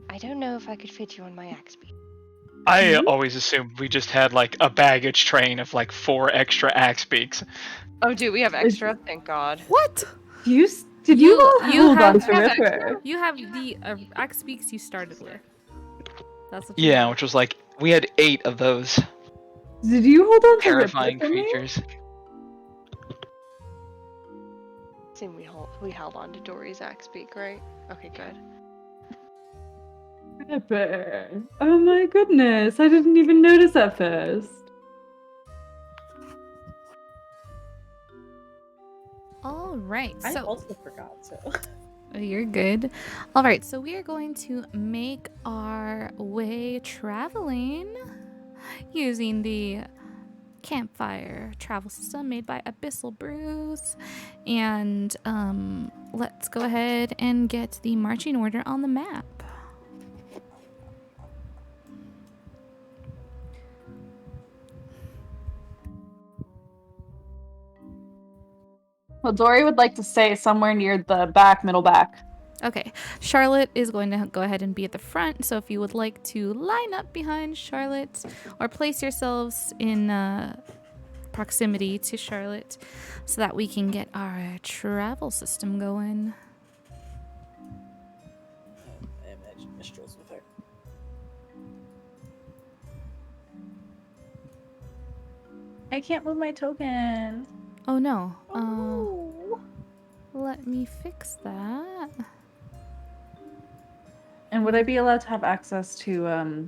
I don't know if I could fit you on my axe beak. I always assumed we just had like a baggage train of like 4 extra axe beaks. Oh, do we have extra? Thank God. What? Did you all hold on to have Ripper? You have the axe beaks you started with. That's what. Yeah, which was like we had 8 of those Did you hold on to terrifying Ripper for me? creatures. Seem we held on to Dory's axe beak, right? Okay, good. Ripper. Oh my goodness, I didn't even notice at first. All right. I So also forgot. So you're good. All right. So we are going to make our way traveling using the campfire travel system made by Abyssal Brews, and let's go ahead and get the marching order on the map. Well, Dory would like to stay somewhere near the middle back. Okay, Charlotte is going to go ahead and be at the front, so if you would like to line up behind Charlotte or place yourselves in proximity to Charlotte so that we can get our travel system going. I imagine Mistral's with her. I can't move my token. Oh no. Oh. Let me fix that. And would I be allowed to have access to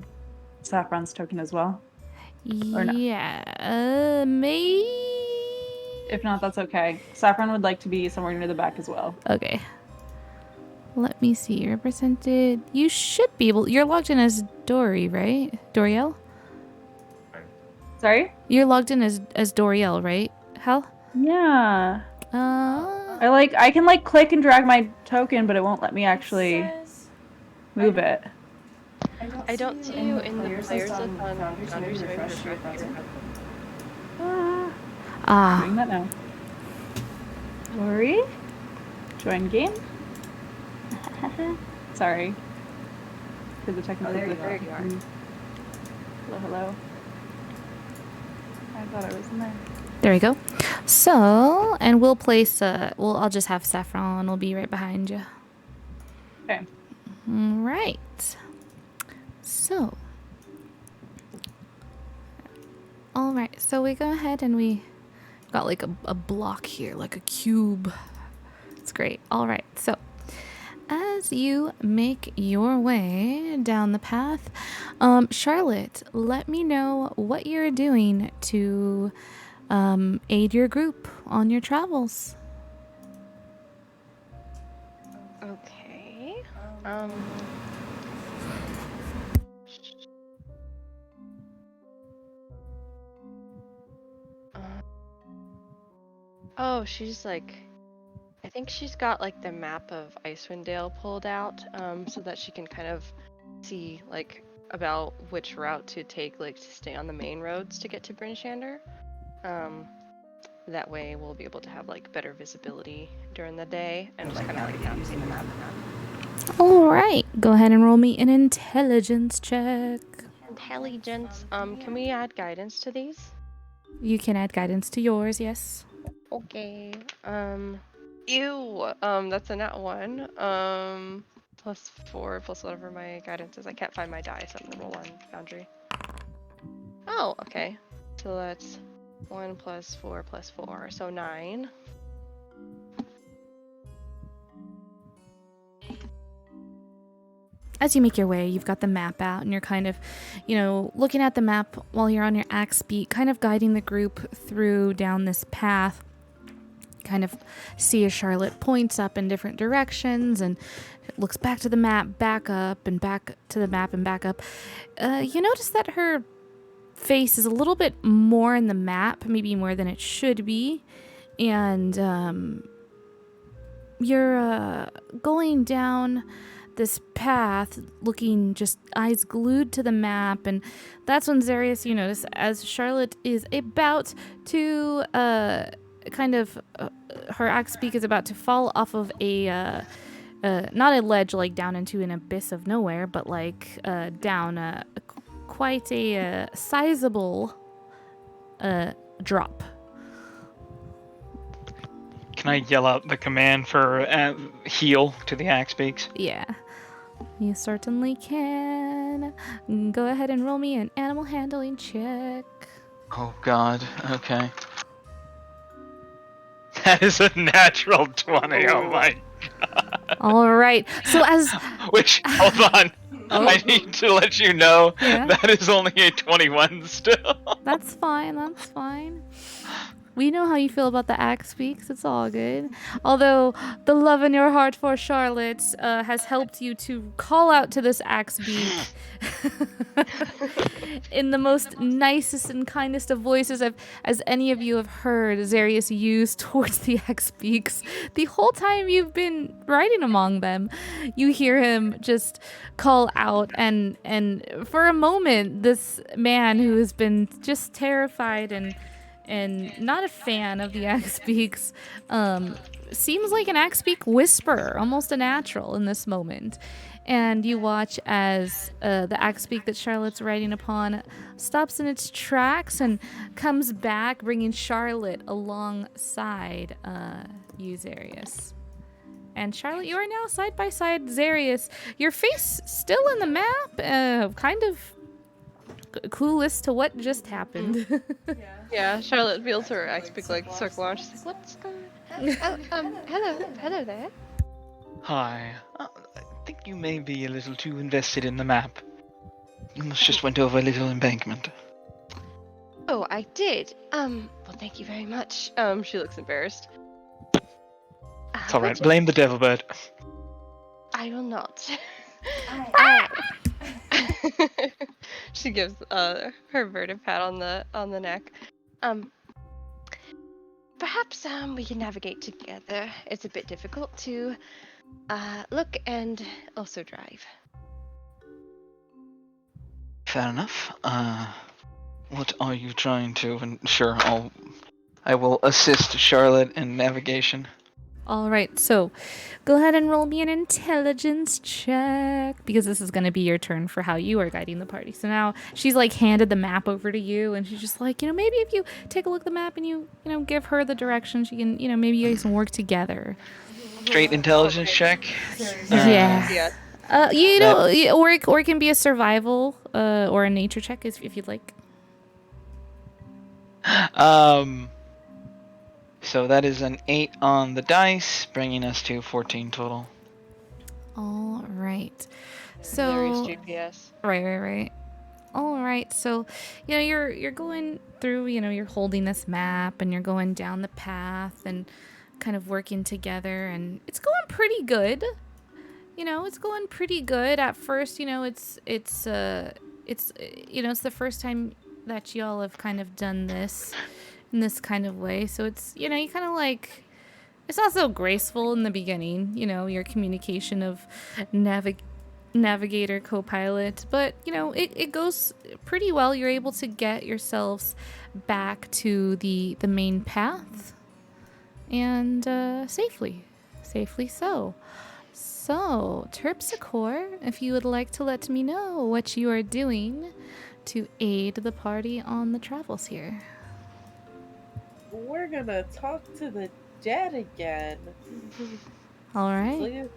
Saffron's token as well? Or no? Yeah, maybe. If not, that's okay. Saffron would like to be somewhere near the back as well. Okay. Let me see. You're represented. You should be able. You're logged in as Dory, right? Doriel? Sorry? You're logged in as Doriel, right? Hal? Yeah. Uh, I can click and drag my token, but it won't let me actually move it. I don't see you in the players list on Foundry, so maybe refresh your browser. Doing that now. Dory? Join game? Sorry. For the technical there you difficulties. are. Hello, hello. I thought I was in there. There we go. So, and we'll place, I'll just have Saffron. We'll be right behind you. Okay. Right. So. All right. So we go ahead and we got like a block here, like a cube. It's great. All right. So as you make your way down the path, Charlotte, let me know what you're doing to aid your group on your travels. Okay. Oh, she's like, I think she's got like the map of Icewind Dale pulled out, so that she can kind of see like about which route to take, like to stay on the main roads to get to Bryn Shander. That way we'll be able to have like better visibility during the day and just kind of like navigate the map. All right. Go ahead and roll me an intelligence check. Intelligence. Can we add guidance to these? You can add guidance to yours, yes. Okay. Ew. That's a nat 1. +4 plus whatever my guidance is. I can't find my die, so I'm gonna roll on Foundry. Oh, okay. So that's 1 plus 4 plus 4, so 9. As you make your way, you've got the map out and you're kind of, looking at the map while you're on your axe beat, kind of guiding the group through down this path. Kind of see as Charlotte points up in different directions and looks back to the map, back up, and back to the map and back up. You notice that her face is a little bit more in the map, maybe more than it should be. And you're going down this path, looking just eyes glued to the map, and that's when Zarius, you notice, as Charlotte is about to her axe beak is about to fall off of a not a ledge, like down into an abyss of nowhere, but like down quite a sizable drop. Can I yell out the command for heal to the axe beaks? Yeah, you certainly can. Go ahead and roll me an animal handling check. Oh god, okay. That is a natural 20, oh my god. All right, so as... Which, hold on. Oh. I need to let you know Yeah. that is only a 21 still. That's fine, that's fine. We know how you feel about the axe beaks. It's all good. Although the love in your heart for Charlotte has helped you to call out to this axe beak in the most nicest and kindest of voices as any of you have heard Zarius use towards the axe beaks. The whole time you've been riding among them, you hear him just call out, and for a moment, this man who has been just terrified and not a fan of the axe beaks, seems like an axe beak whisperer, almost a natural in this moment. And you watch as the axe beak that Charlotte's riding upon stops in its tracks and comes back, bringing Charlotte alongside you, Zarius. And Charlotte, you are now side by side Zarius. Your face still in the map, kind of clueless to what just happened. Yeah, Charlotte feels her axe beak like circle around. She's like, "What's going on?" Hello there. Hi. I think you may be a little too invested in the map. You must just went over a little embankment. Oh, I did. Well, thank you very much. She looks embarrassed. It's alright, blame the devil bird. I will not. I She gives her bird a pat on the neck. Perhaps we can navigate together. It's a bit difficult to look and also drive. Fair enough. What are you trying to? And sure, I will assist Charlotte in navigation. All right, so go ahead and roll me an intelligence check because this is going to be your turn for how you are guiding the party. So now she's like handed the map over to you, and she's just like, maybe if you take a look at the map and you give her the direction, she can, maybe you guys can work together. Straight intelligence check. Yeah. Yeah. You know, or it can be a survival or a nature check if you'd like. So that is an 8 on the dice, bringing us to 14 total. All right. Larry's So GPS. right. All right. So, you're going through, you're holding this map and you're going down the path and kind of working together, and it's going pretty good. It's going pretty good. At first, it's the first time that y'all have kind of done this in this kind of way. So it's, you kind of like, it's not so graceful in the beginning, your communication of navigator, co-pilot, but it goes pretty well. You're able to get yourselves back to the main path and safely so. So, Terpsichore, if you would like to let me know what you are doing to aid the party on the travels here. We're gonna talk to the dead again. All right. Look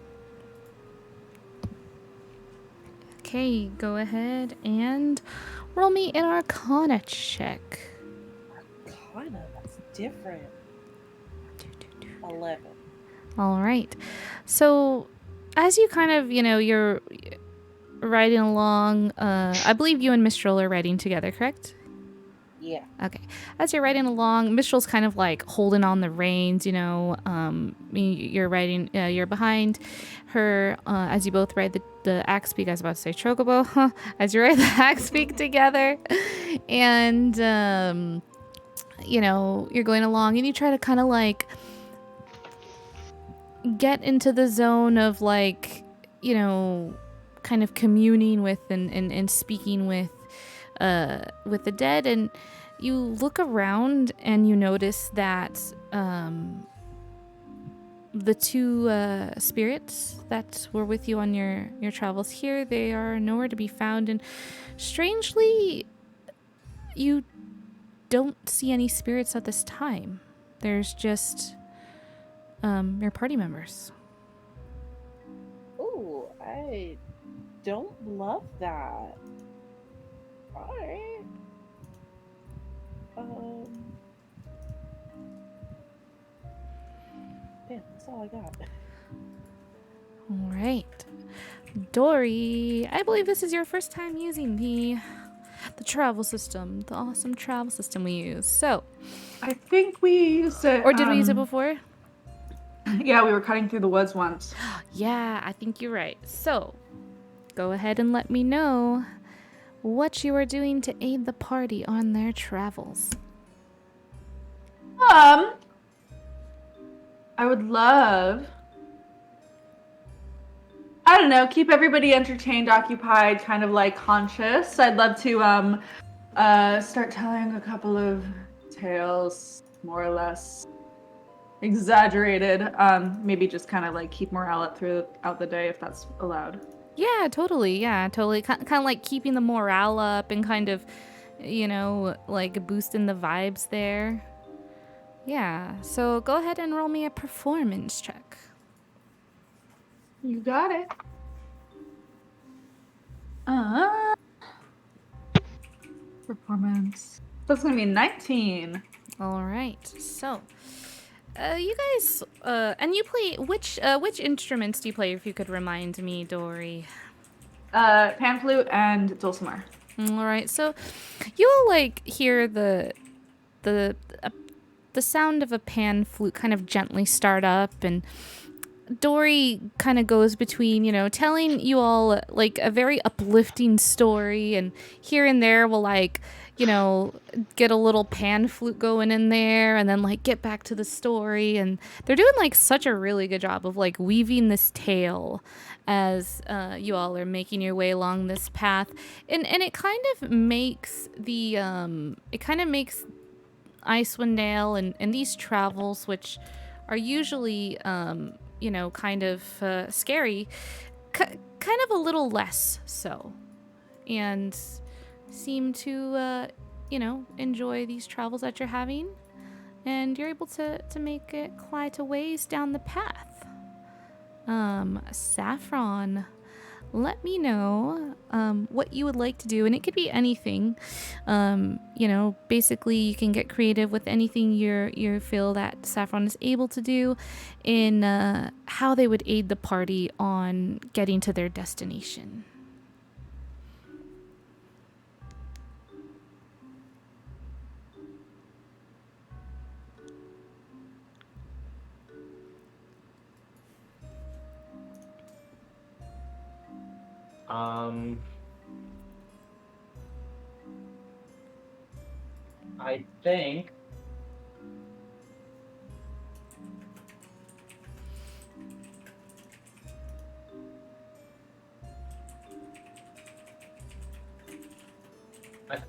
Okay, go ahead and roll me an Arcana check. at Arcana, that's different. 11. All right. So, as you kind of, you're riding along, I believe you and Mistral are riding together, correct? Yeah. Okay. As you're riding along, Mistral's kind of like holding on the reins, you're riding, you're behind her as you both ride the axe peak. I was about to say chocobo, as you ride the axe peak together. And, you're going along and you try to kind of like get into the zone of like, kind of communing with and speaking with the dead, and you look around and you notice that the two spirits that were with you on your travels here, they are nowhere to be found, and strangely you don't see any spirits at this time. There's just your party members. Ooh, I don't love that. Alright. Damn, that's all I got. All right. Dory, I believe this is your first time using the travel system, the awesome travel system we use. So, I think we used it. or did we use it before? Yeah, we were cutting through the woods once. Yeah, I think you're right. So, go ahead and let me know what you are doing to aid the party on their travels. I would love, I don't know, keep everybody entertained, occupied, kind of like conscious. I'd love to start telling a couple of tales, more or less exaggerated. Maybe just kind of like keep morale up throughout the day if that's allowed. Yeah, totally. Kind of like keeping the morale up and kind of, like boosting the vibes there. Yeah, so go ahead and roll me a performance check. You got it. Performance. That's gonna be 19. All right, so you guys, and you play which instruments do you play? If you could remind me, Dory. Pan flute and dulcimer. All right, so you'll like hear the sound of a pan flute kind of gently start up, and Dory kind of goes between, telling you all like a very uplifting story, and here and there will like, get a little pan flute going in there and then like get back to the story. And they're doing like such a really good job of like weaving this tale as you all are making your way along this path. And it kind of makes Icewind Dale and these travels, which are usually, kind of scary, kind of a little less so, and seem to, enjoy these travels that you're having, and you're able to make it quite a ways down the path. Saffron, let me know what you would like to do, and it could be anything. Basically you can get creative with anything you feel that Saffron is able to do in how they would aid the party on getting to their destination. I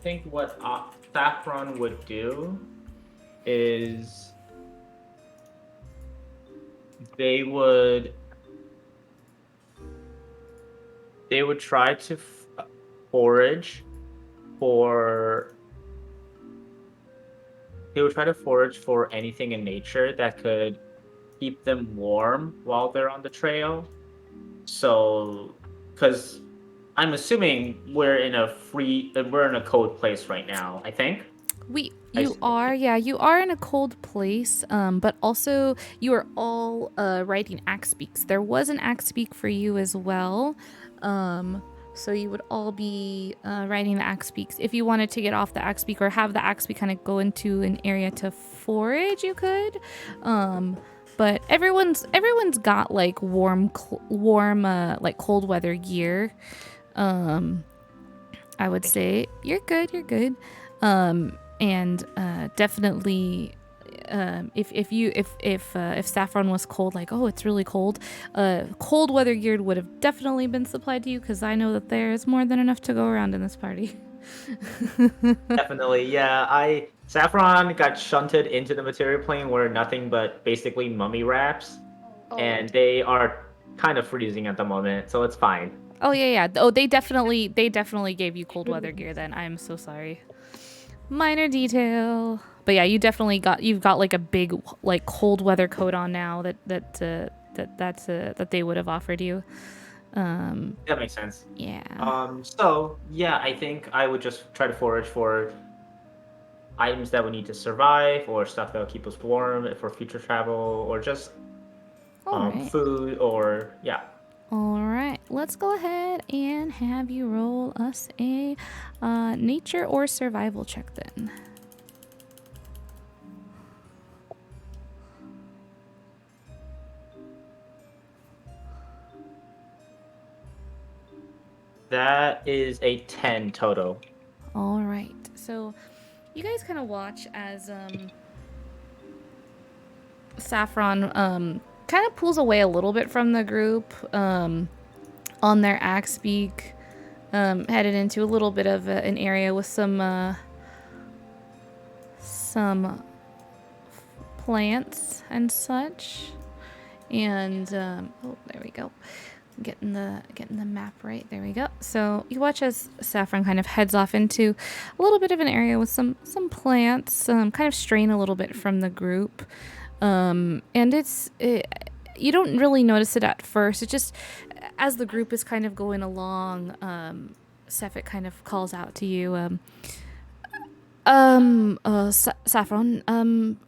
think what Saffron would do is they would try to forage for anything in nature that could keep them warm while they're on the trail. So, because I'm assuming we're in a cold place right now, I think. You are in a cold place, but also you are all writing axe beaks. There was an axe beak for you as well, so you would all be writing the axe beaks. If you wanted to get off the axe beak or have the axe beak kind of go into an area to forage, you could. But everyone's got like warm like cold weather gear. I would say you're good. And definitely, if Saffron was cold, like, oh, it's really cold, cold weather gear would have definitely been supplied to you, because I know that there is more than enough to go around in this party. Definitely, yeah. Saffron got shunted into the material plane where nothing but basically mummy wraps, and they are kind of freezing at the moment, so it's fine. Oh yeah. Oh, they definitely gave you cold weather gear then. I'm so sorry. Minor detail. But yeah, you've got like a big like cold weather coat on now that they would have offered you. That makes sense. Yeah. So yeah, I think I would just try to forage for items that we need to survive, or stuff that will keep us warm for future travel, or just food, or yeah. All right, let's go ahead and have you roll us a nature or survival check then. That is a 10 total. All right, so you guys kind of watch as Saffron kind of pulls away a little bit from the group on their axe beak, headed into a little bit of an area with some plants and such. And oh, there we go. Getting the map right. There we go. So you watch as Saffron kind of heads off into a little bit of an area with some plants, kind of straying a little bit from the group. And you don't really notice it at first. It just, as the group is kind of going along, Sapphic kind of calls out to you, Saffron,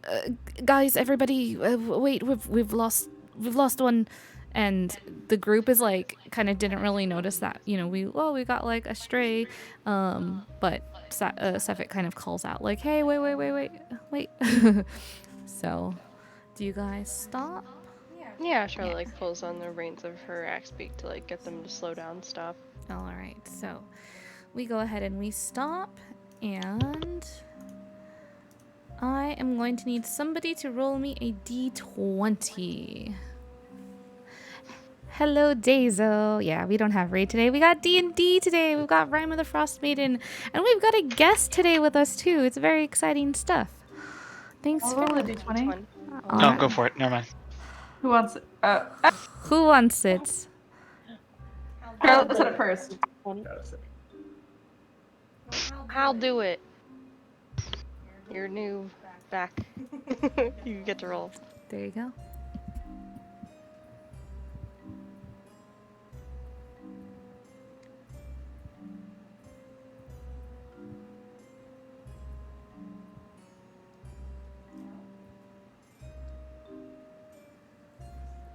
guys, everybody, wait, we've lost one. And the group is like, kind of didn't really notice that, we got like a stray, but Sapphic kind of calls out like, hey, wait. So, do you guys stop? Yeah, Charlotte like pulls on the reins of her axe beak to like get them to slow down, stop. All right, so we go ahead and we stop, and I am going to need somebody to roll me a d20. Hello, Dazo. Yeah, we don't have Ray today. We got D&D today. We've got Rime of the Frostmaiden, and we've got a guest today with us too. It's very exciting stuff. Thanks I'll for roll a d20. No, go for it. Never mind. Who wants it? Who wants it? Charlotte said it first. I'll do it. You're new back. You get to roll. There you go.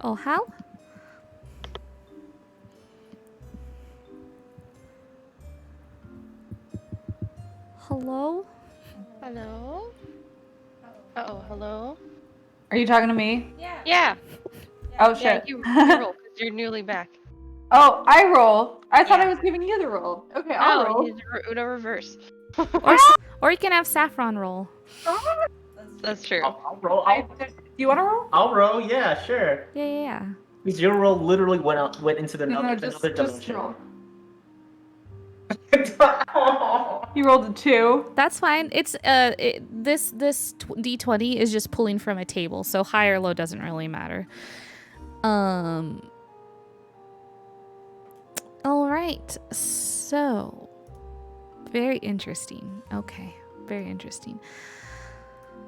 Oh, Hal? Hello? Hello? Uh-oh, hello? Are you talking to me? Yeah! Oh Yeah, shit. you roll, because you're newly back. Oh, I roll. I thought I Yeah. was giving you the roll. Okay, I'll No, roll. you do a reverse. Or you can have Saffron roll. That's true. I'll roll. Do you want to roll? I'll roll. Yeah, sure. Yeah. Because your roll literally went into the No, another just dimension. roll. You rolled a 2. That's fine. It's this D20 is just pulling from a table, so high or low doesn't really matter. All right. So, very interesting. Okay, very interesting.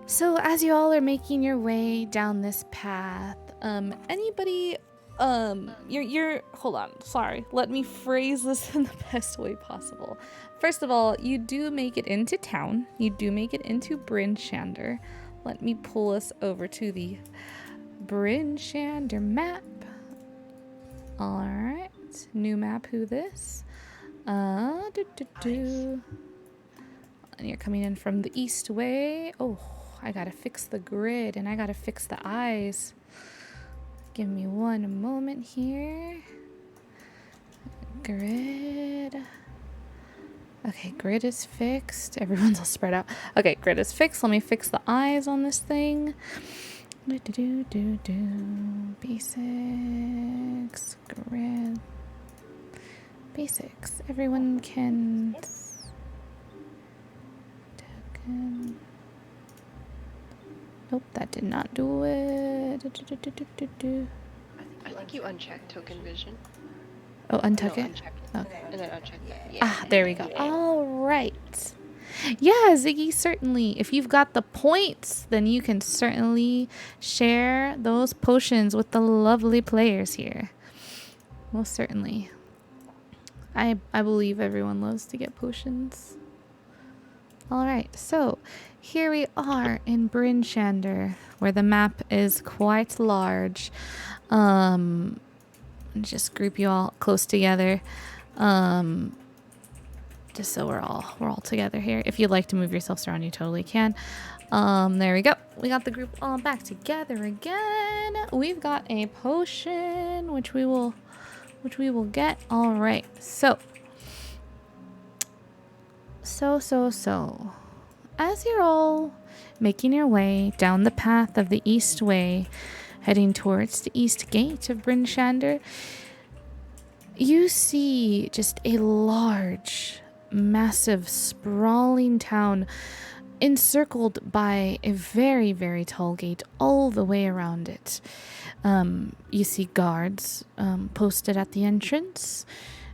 So, as you all are making your way down this path, anybody you're hold on, sorry. Let me phrase this in the best way possible. First of all, you do make it into town. You do make it into Bryn Shander. Let me pull us over to the Bryn Shander map. All right. New map, who this? And you're coming in from the east way. Oh, I gotta fix the grid and I gotta fix the eyes. Give me one moment here. Grid. Okay, grid is fixed. Everyone's all spread out. Okay, grid is fixed. Let me fix the eyes on this thing. Basics. Grid. Basics. Everyone can... Token. Nope, that did not do it. I think you unchecked token vision. Oh, untuck No, it? unchecked. Okay. And then unchecked that. Yeah. Ah, there we go. All right. Yeah, Ziggy, certainly. If you've got the points, then you can certainly share those potions with the lovely players here. Most certainly. I believe everyone loves to get potions. All right, so here we are in Bryn Shander, where the map is quite large. Just group you all close together. Just so we're all together here. If you'd like to move yourselves around, you totally can. There we go. We got the group all back together again. We've got a potion, which we will get. All right. So. As you're all making your way down the path of the East Way, heading towards the East Gate of Bryn Shander, you see just a large, massive, sprawling town encircled by a very, very tall gate all the way around it. You see guards posted at the entrance,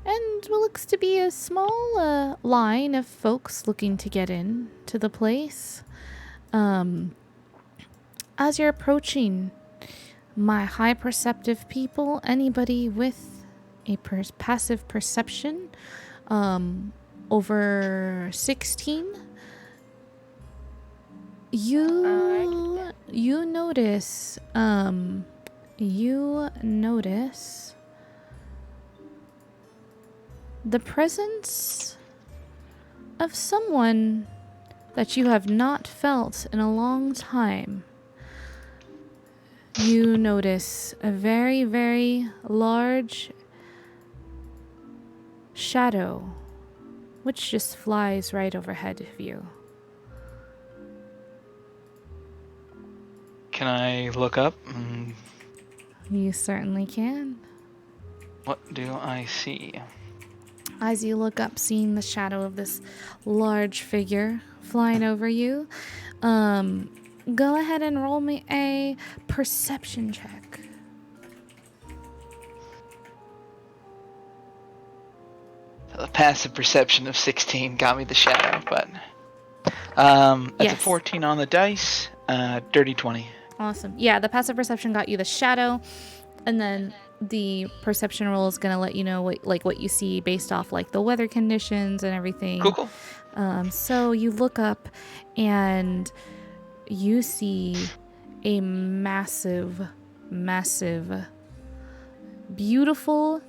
and what looks to be a small line of folks looking to get in to the place. As you're approaching, my high perceptive people, anybody with a passive perception over 16, you notice the presence of someone that you have not felt in a long time. You notice a very, very large shadow which just flies right overhead of you. Can I look up? You certainly can. What do I see? As you look up, seeing the shadow of this large figure flying over you, go ahead and roll me a perception check. The passive perception of 16 got me the shadow, but that's a Yes. 14 on the dice, dirty 20. Awesome. Yeah, the passive perception got you the shadow, and then the perception roll is gonna let you know what you see based off like the weather conditions and everything. Cool. So you look up and you see a massive, beautiful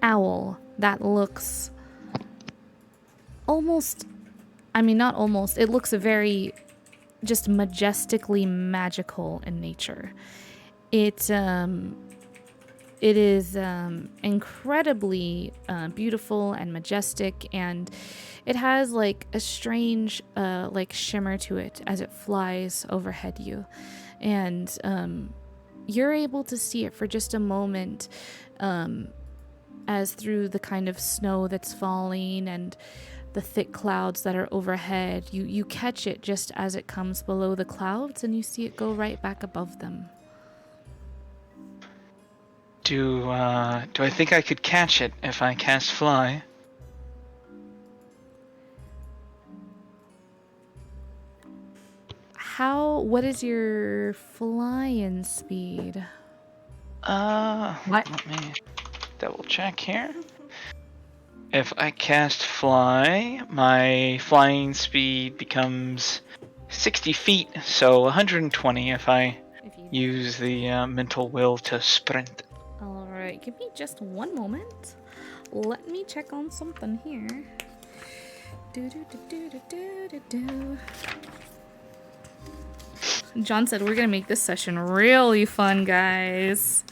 owl that looks almost, I mean, not almost, it looks very just majestically magical in nature. It is incredibly beautiful and majestic, and it has like a strange like shimmer to it as it flies overhead you, and you're able to see it for just a moment as through the kind of snow that's falling and the thick clouds that are overhead, you catch it just as it comes below the clouds, and you see it go right back above them. Do I think I could catch it if I cast fly? What is your flying speed? Let me double check here. If I cast fly, my flying speed becomes 60 feet, so 120 if I use the mental will to sprint. All right, give me just one moment. Let me check on something here. Do. John said we're gonna make this session really fun, guys.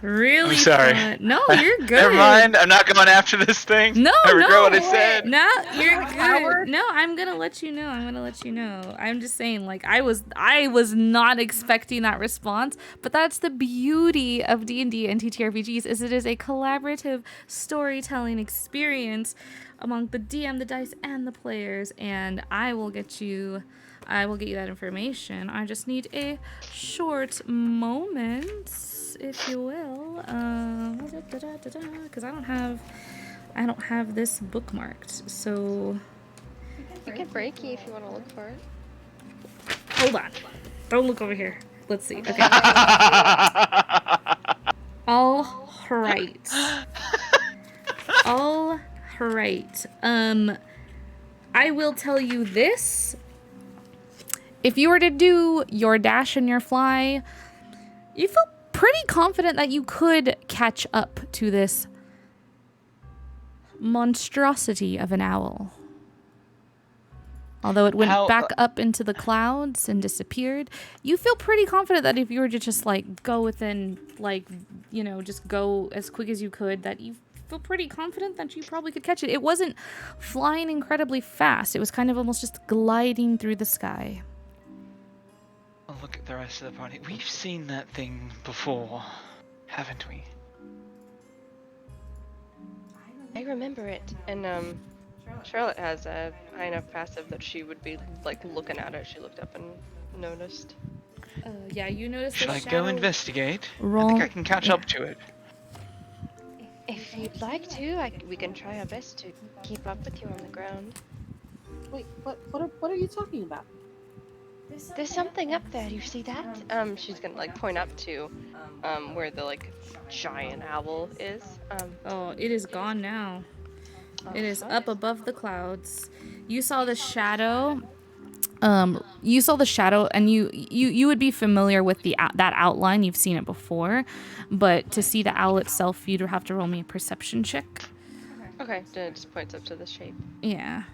Really I'm sorry. fun. No, you're good. Never mind, I'm not going after this thing. No, I regret what I no. said. No, you're good. No, I'm gonna let you know. I'm just saying, like, I was not expecting that response, but that's the beauty of D&D and TTRPGs, is it is a collaborative storytelling experience among the DM, the dice, and the players, and I will get you that information. I just need a short moment, if you will, because I don't have this bookmarked. So We can break you if you want to look for it. hold on, don't look over here. Let's see. Okay. All right. I will tell you this. If you were to do your dash and your fly, you feel pretty confident that you could catch up to this monstrosity of an owl. Although it went back up into the clouds and disappeared, you feel pretty confident that if you were to just like go within, like, you know, just go as quick as you could, that you feel pretty confident that you probably could catch it. It wasn't flying incredibly fast. It was kind of almost just gliding through the sky. Oh, look at the rest of the party. We've seen that thing before, haven't we? I remember it, and Charlotte has a high enough passive that she would be like looking at it. She looked up and noticed. Yeah, you noticed. Should I go investigate? Roll. I think I can catch up to it. If you'd like to, we can try our best to keep up with you on the ground. Wait, what are you talking about? There's something up there. Do you see that? She's gonna like point up to where the like giant owl is. Oh, it is gone now. It is up above the clouds. You saw the shadow. And you would be familiar with that outline. You've seen it before, but to see the owl itself, you'd have to roll me a perception check. Okay, so it just points up to the shape. Yeah.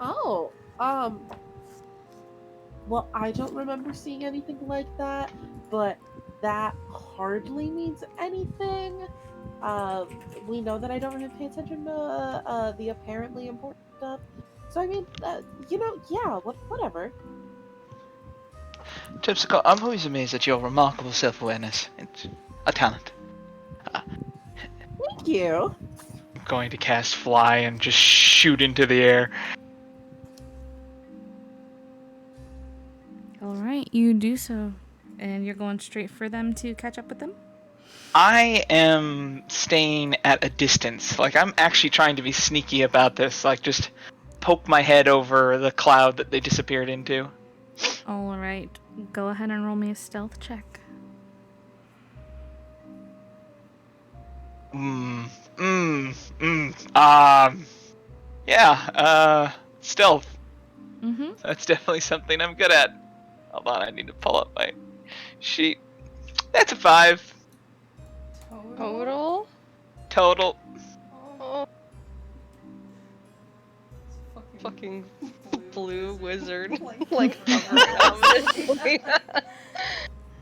Oh, well, I don't remember seeing anything like that, but that hardly means anything. We know that I don't really pay attention to the apparently important stuff. So I mean, yeah, whatever. Tipsicle, I'm always amazed at your remarkable self-awareness. It's a talent. Thank you. going to cast Fly and just shoot into the air. All right, you do so. And you're going straight for them to catch up with them? I am staying at a distance. Like, I'm actually trying to be sneaky about this. Like, just poke my head over the cloud that they disappeared into. All right, go ahead and roll me a stealth check. Stealth. Mm-hmm. That's definitely something I'm good at. Hold on, I need to pull up my sheet. That's a 5. Total? Total. Oh, fucking blue wizard. Like hovering ominously.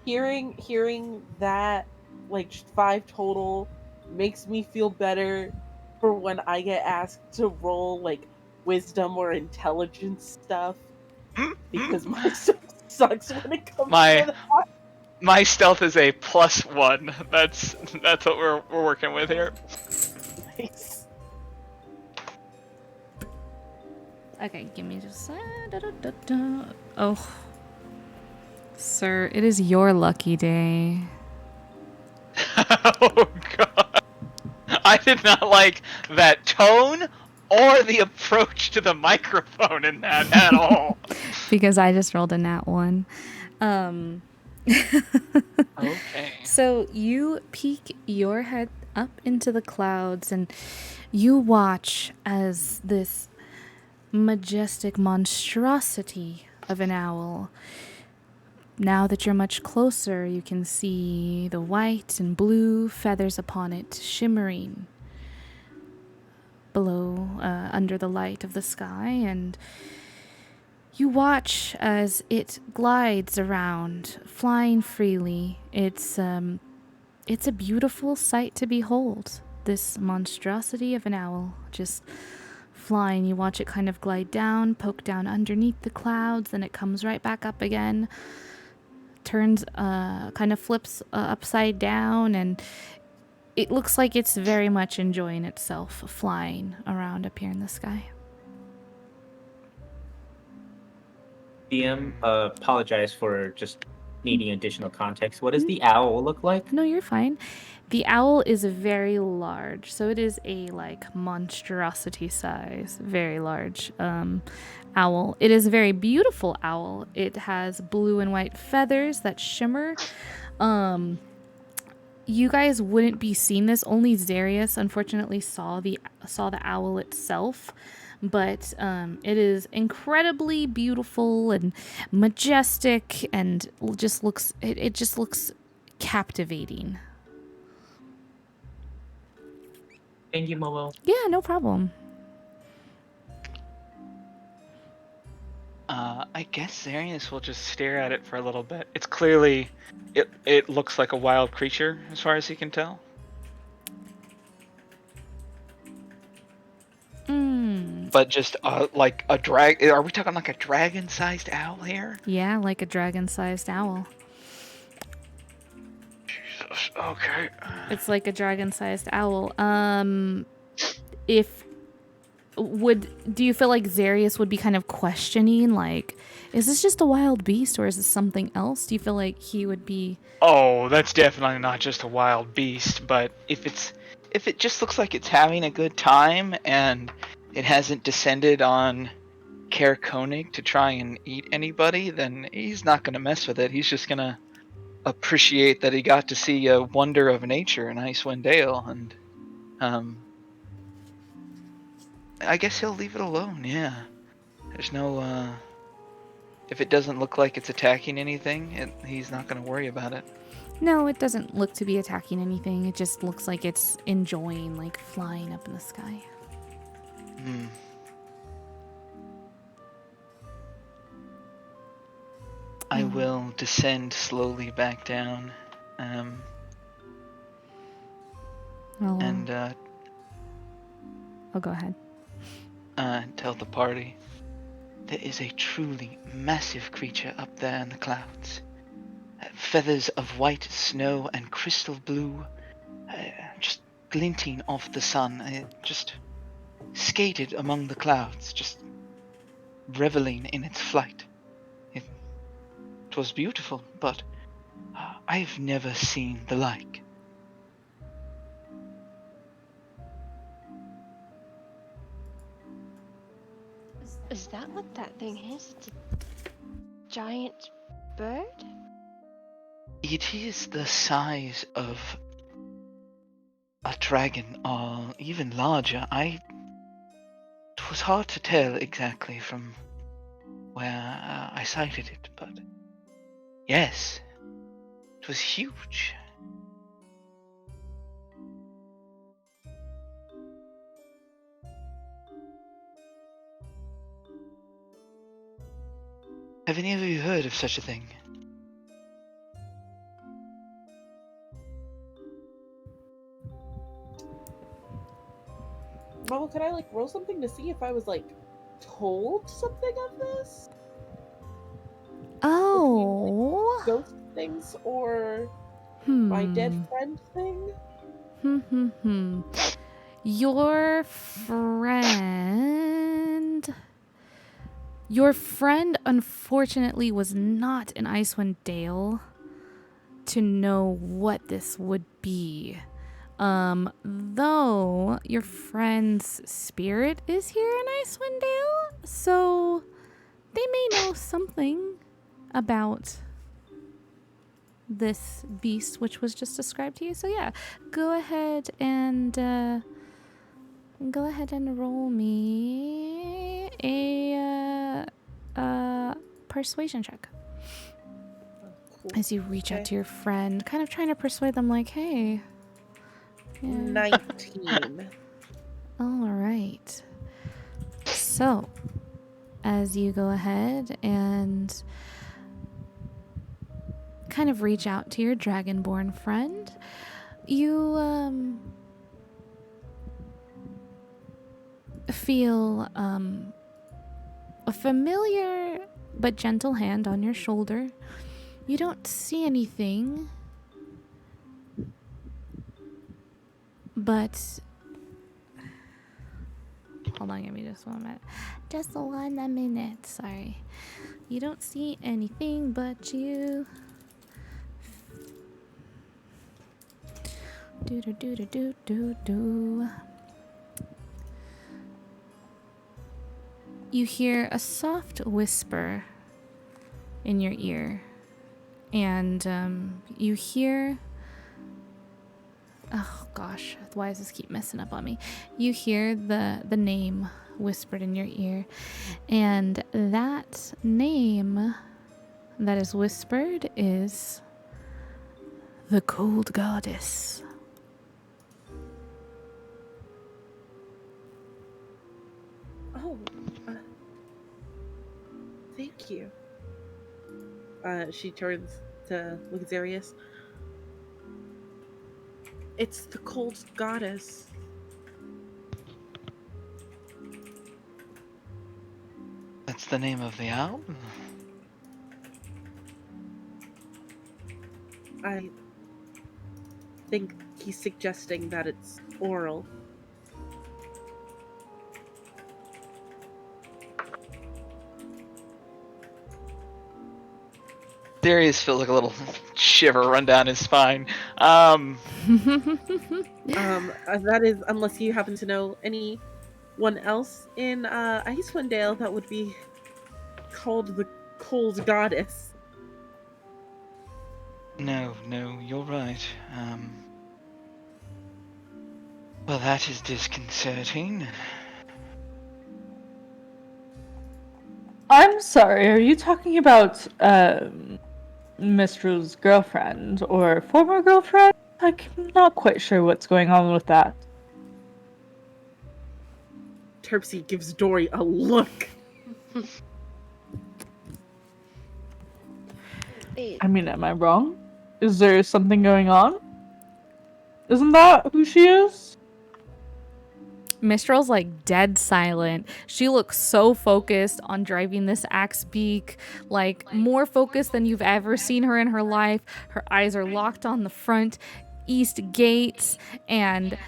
Hearing that, like 5 total, makes me feel better for when I get asked to roll like wisdom or intelligence stuff, because my stuff sucks when it comes to My stealth is a +1. That's what we're working with here. that. Nice. Okay, give me just... Oh. Sir, it is your lucky day. Oh god. I did not like that tone or the approach to the microphone in that at all. Because I just rolled a nat 1. Okay. So you peek your head up into the clouds and you watch as this majestic monstrosity of an owl. Now that you're much closer, you can see the white and blue feathers upon it shimmering below, under the light of the sky, and you watch as it glides around, flying freely. It's a beautiful sight to behold. This monstrosity of an owl just flying. You watch it kind of glide down, poke down underneath the clouds, then it comes right back up again. Turns, kind of flips upside down, and it looks like it's very much enjoying itself flying around up here in the sky. DM, apologize for just needing additional context. What does the owl look like? No, you're fine. The owl is very large, so it is a like monstrosity size, very large owl. It is a very beautiful owl. It has blue and white feathers that shimmer. You guys wouldn't be seeing this. Only Zarius, unfortunately, saw the owl itself. But it is incredibly beautiful and majestic, and just looks it just looks captivating. Thank you, Momo. Yeah, no problem. I guess Zarius will just stare at it for a little bit. It's clearly, it looks like a wild creature as far as he can tell. But just like a are we talking like a dragon-sized owl here? Yeah, like a dragon-sized owl. Jesus, okay. It's like a dragon-sized owl. Do you feel like Zarius would be kind of questioning, like, is this just a wild beast or is this something else? Do you feel like he would be... Oh, that's definitely not just a wild beast, but if it just looks like it's having a good time and it hasn't descended on Kaer Konig to try and eat anybody, then he's not going to mess with it. He's just going to appreciate that he got to see a wonder of nature in Icewind Dale, and I guess he'll leave it alone, yeah. There's no, if it doesn't look like it's attacking anything, he's not going to worry about it. No, it doesn't look to be attacking anything. It just looks like it's enjoying, like, flying up in the sky. I will descend slowly back down, and I'll go ahead. Tell the party there is a truly massive creature up there in the clouds. Feathers of white snow and crystal blue, just glinting off the sun. It just skated among the clouds, just reveling in its flight. It was beautiful, but I've never seen the like. Is that what that thing is? It's a giant bird? It is the size of a dragon, or even larger. It was hard to tell exactly from where I sighted it, but yes, it was huge. Have any of you heard of such a thing? Mama, could I like roll something to see if I was like told something of this? Oh. Ghost things or Hmm. my dead friend thing? Your friend unfortunately was not in Icewind Dale to know what this would be. Though your friend's spirit is here in Icewind Dale, so they may know something about this beast which was just described to you. So yeah, go ahead and roll me a persuasion check Cool. as you reach out Okay. to your friend, kind of trying to persuade them like, hey. Yeah. 19. All right. So, as you go ahead and kind of reach out to your dragonborn friend, you feel a familiar but gentle hand on your shoulder. You don't see anything, but hold on, give me just 1 minute. Just 1 minute, sorry. You don't see anything, but you do. You hear a soft whisper in your ear, and you hear, oh gosh, why does this keep messing up on me? You hear the name whispered in your ear, and that name that is whispered is the Cold Goddess. Oh, thank you. She turns to Luxarius. It's the cold goddess. That's the name of the album? I think he's suggesting that it's oral. Darius feels like a little shiver run down his spine. That is, unless you happen to know anyone else in Icewind Dale that would be called the Cold Goddess. No, you're right. Well, that is disconcerting. I'm sorry, are you talking about Mistral's girlfriend or former girlfriend? I'm not quite sure what's going on with that. Terpsy gives Dory a look. I mean, am I wrong? Is there something going on? Isn't that who she is? Mistral's like dead silent. She looks so focused on driving this axe beak, like more focused than you've ever seen her in her life. Her eyes are locked on the front east gates, and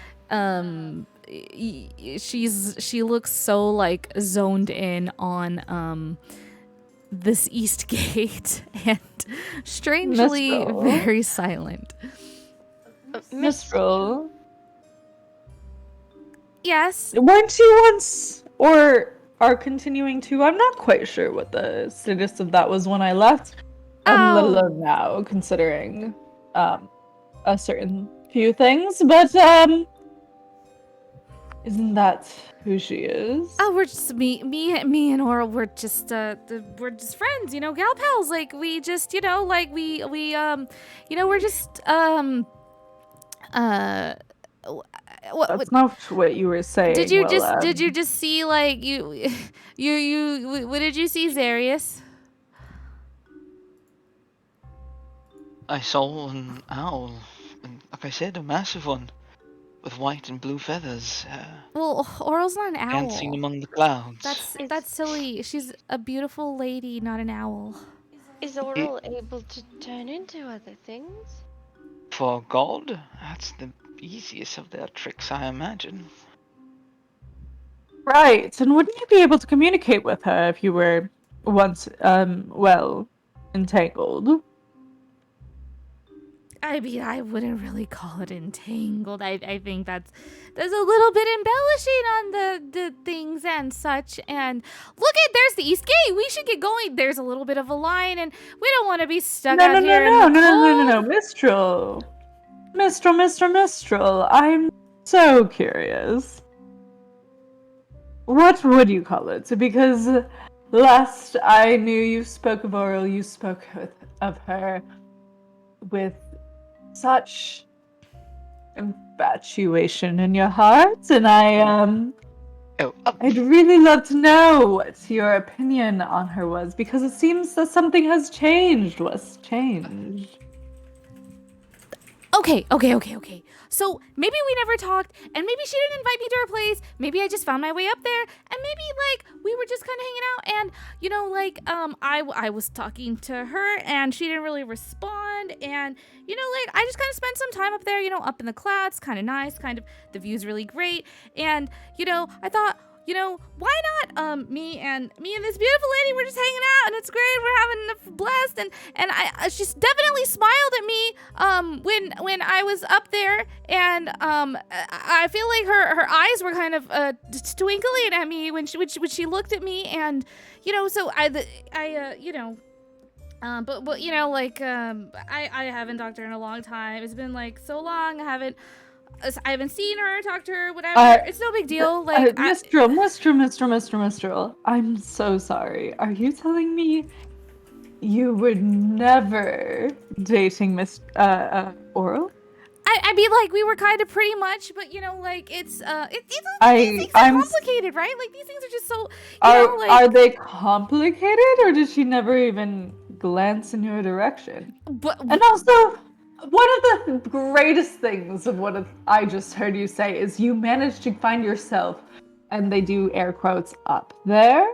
she looks so like zoned in on this east gate and strangely Mistral. very silent. Mistral, Yes. weren't you once, or are continuing to? I'm not quite sure what the status of that was when I left. Let Oh. alone now, considering a certain few things. But isn't that who she is? Oh, we're just me and Oral. We're just friends, you know, gal pals. Like we just, you know, like we you know, we're just That's not what you were saying. did you Well, just see like what did you see, Zarius? I saw an owl, and like I said, a massive one, with white and blue feathers, Well, Oral's not an owl. dancing among the clouds. That's silly. She's a beautiful lady, not an owl. Is Oral able to turn into other things? For God, that's the easiest of their tricks, I imagine. right. And wouldn't you be able to communicate with her if you were once, well, entangled? I mean, I wouldn't really call it entangled. I think there's a little bit embellishing on the things and such. And look there's the East Gate. We should get going. There's a little bit of a line, and we don't want to be stuck out here in the cold. Mistral. Mistral. I'm so curious. What would you call it? Because last I knew you spoke of Oral, you spoke of her with such infatuation in your heart, and I'd really love to know what your opinion on her was, because it seems that something has changed. What's changed? Okay. So maybe we never talked, and maybe she didn't invite me to her place. Maybe I just found my way up there, and maybe like we were just kind of hanging out, and you know, like I was talking to her, and she didn't really respond, and you know, like I just kind of spent some time up there, you know, up in the clouds, kind of nice, kind of the view's really great, and you know, I thought, you know, why not me and this beautiful lady, we're just hanging out and it's great, we're having a blast, and she's definitely smiled at me when I was up there, and I feel like her eyes were kind of twinkling at me when she looked at me, and you know, so I you know, but you know, like I haven't talked to her in a long time. It's been like so long. I haven't seen her, talked to her, whatever. It's no big deal. Like, Mistral. I'm so sorry. Are you telling me you were never dating Oral? I mean, like, we were kind of pretty much, but you know, like, these things are complicated, right? Like, these things are just so. Are they complicated, or did she never even glance in your direction? And also, one of the greatest things of what I just heard you say is you managed to find yourself, and they do air quotes, up there?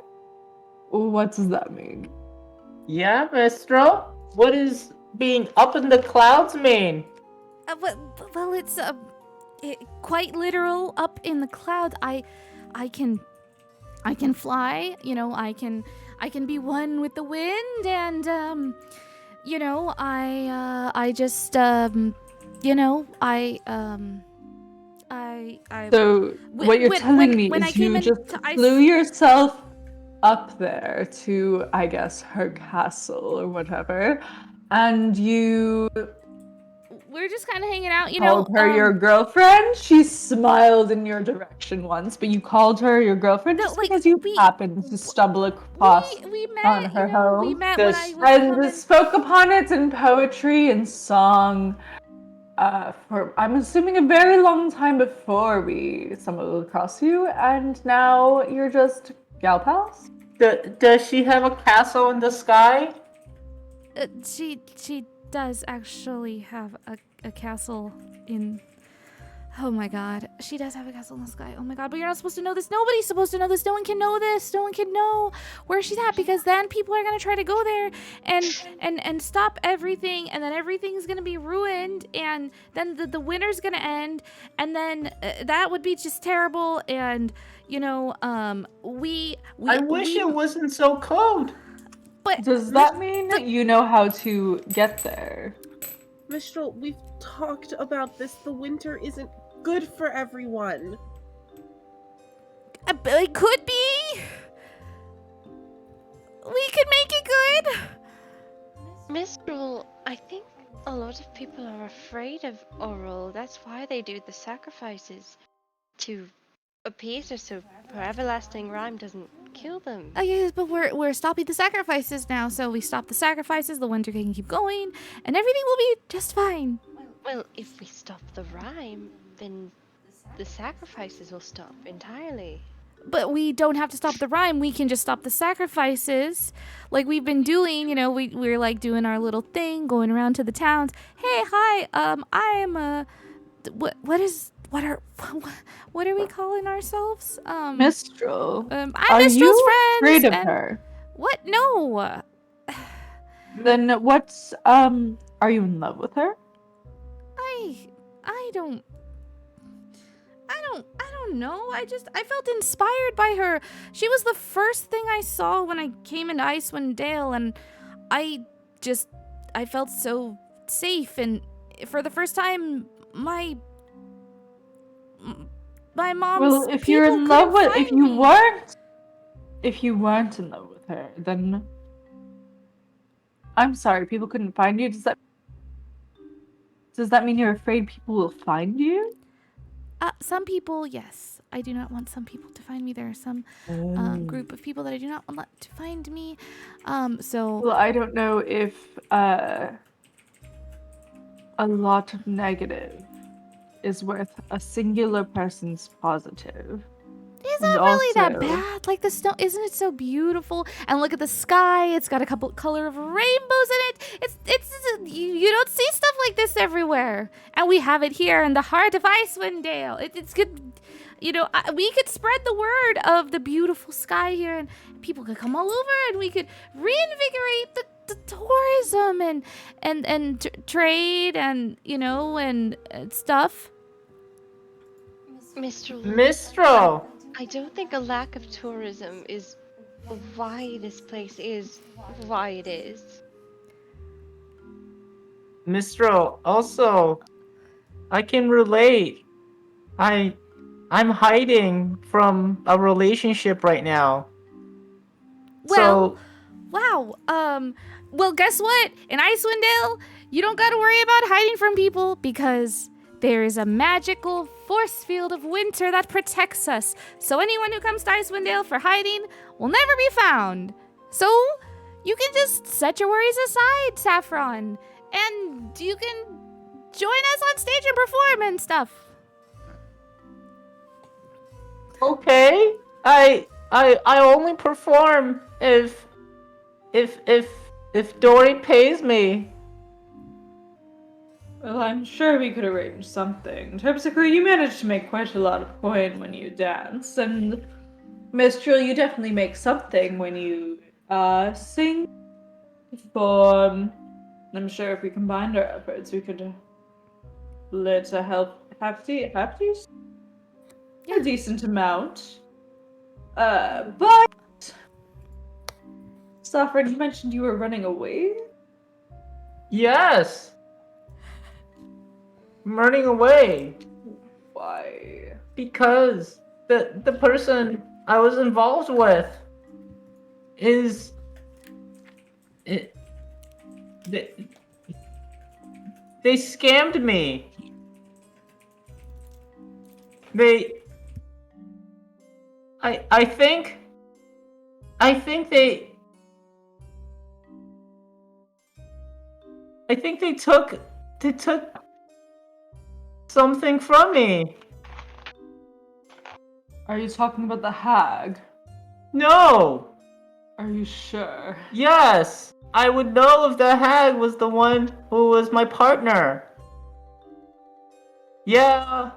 What does that mean? Yeah, Mistral? What does being up in the clouds mean? Well, it's quite literal. Up in the clouds, I can fly. You know, I can be one with the wind, and you know, I just you know, So what you're telling me is you just flew yourself up there to, I guess, her castle or whatever, and you we're just kind of hanging out, you know. Called her your girlfriend? She smiled in your direction once, but you called her your girlfriend just because you happened to stumble across we met, on her home. We met when I was and spoke upon it in poetry and song for, I'm assuming, a very long time before we stumbled across you, and now you're just gal pals? Does she have a castle in the sky? She does actually have a castle in Oh my god. She does have a castle in the sky. Oh my god, but you're not supposed to know this. Nobody's supposed to know this. No one can know this. No one can know where she's at, because then people are gonna try to go there and stop everything, and then everything's gonna be ruined, and then the winter's gonna end, and then that would be just terrible. And we I wish it wasn't so cold. but Does that mean you know how to get there? Mistral, we've talked about this. The winter isn't good for everyone. it could be. We could make it good. Mistral, I think a lot of people are afraid of Oral. That's why they do the sacrifices. To appease her so her everlasting rhyme doesn't kill them. Oh yes, but we're stopping the sacrifices now. So we stop the sacrifices, the winter can keep going, and everything will be just fine. Well, if we stop the rhyme, then the sacrifices will stop entirely. But we don't have to stop the rhyme. We can just stop the sacrifices, like we've been doing. We're like doing our little thing, going around to the towns. Hey, hi. I am what are we calling ourselves? Mistral. I'm Are Mistral's you friends. afraid of and- her? What? No. Then what's are you in love with her? I don't know. I felt inspired by her. She was the first thing I saw when I came into Icewind Dale, and I felt so safe, and for the first time my mom's Well, if you're people in love couldn't with, if find you me. weren't in love with her, then I'm sorry, people couldn't find you. Does that mean you're afraid people will find you? Some people, yes. I do not want some people to find me. There are some group of people that I do not want to find me. So Well, I don't know if a lot of negative is worth a singular person's positive. it's And not really that also- bad. Like the snow, isn't it so beautiful? And look at the sky. It's got a couple color of rainbows in it. It's you don't see stuff like this everywhere. And we have it here in the heart of Icewind Dale. It's good. We could spread the word of the beautiful sky here, and people could come all over, and we could reinvigorate the tourism and trade and and stuff. Mistral. I don't think a lack of tourism is why this place is why it is. Mistral. Also, I can relate. I'm hiding from a relationship right now. Well, So wow. Well, guess what? In Icewind Dale, you don't got to worry about hiding from people, because there is a magical force field of winter that protects us. So anyone who comes to Icewind Dale for hiding will never be found. So you can just set your worries aside, Saffron, and you can join us on stage and perform and stuff. okay. I only perform if Dory pays me. Well, I'm sure we could arrange something. Terpsichore, you managed to make quite a lot of coin when you dance, and Mistral, you definitely make something when you sing, perform. I'm sure if we combined our efforts, we could let a hefty, a decent amount. But Saffron, you mentioned you were running away. Yes. I'm running away Why? because the person I was involved with is they scammed me. I think they took something from me. Are you talking about the hag? No. Are you sure? Yes. I would know if the hag was the one who was my partner. Yeah.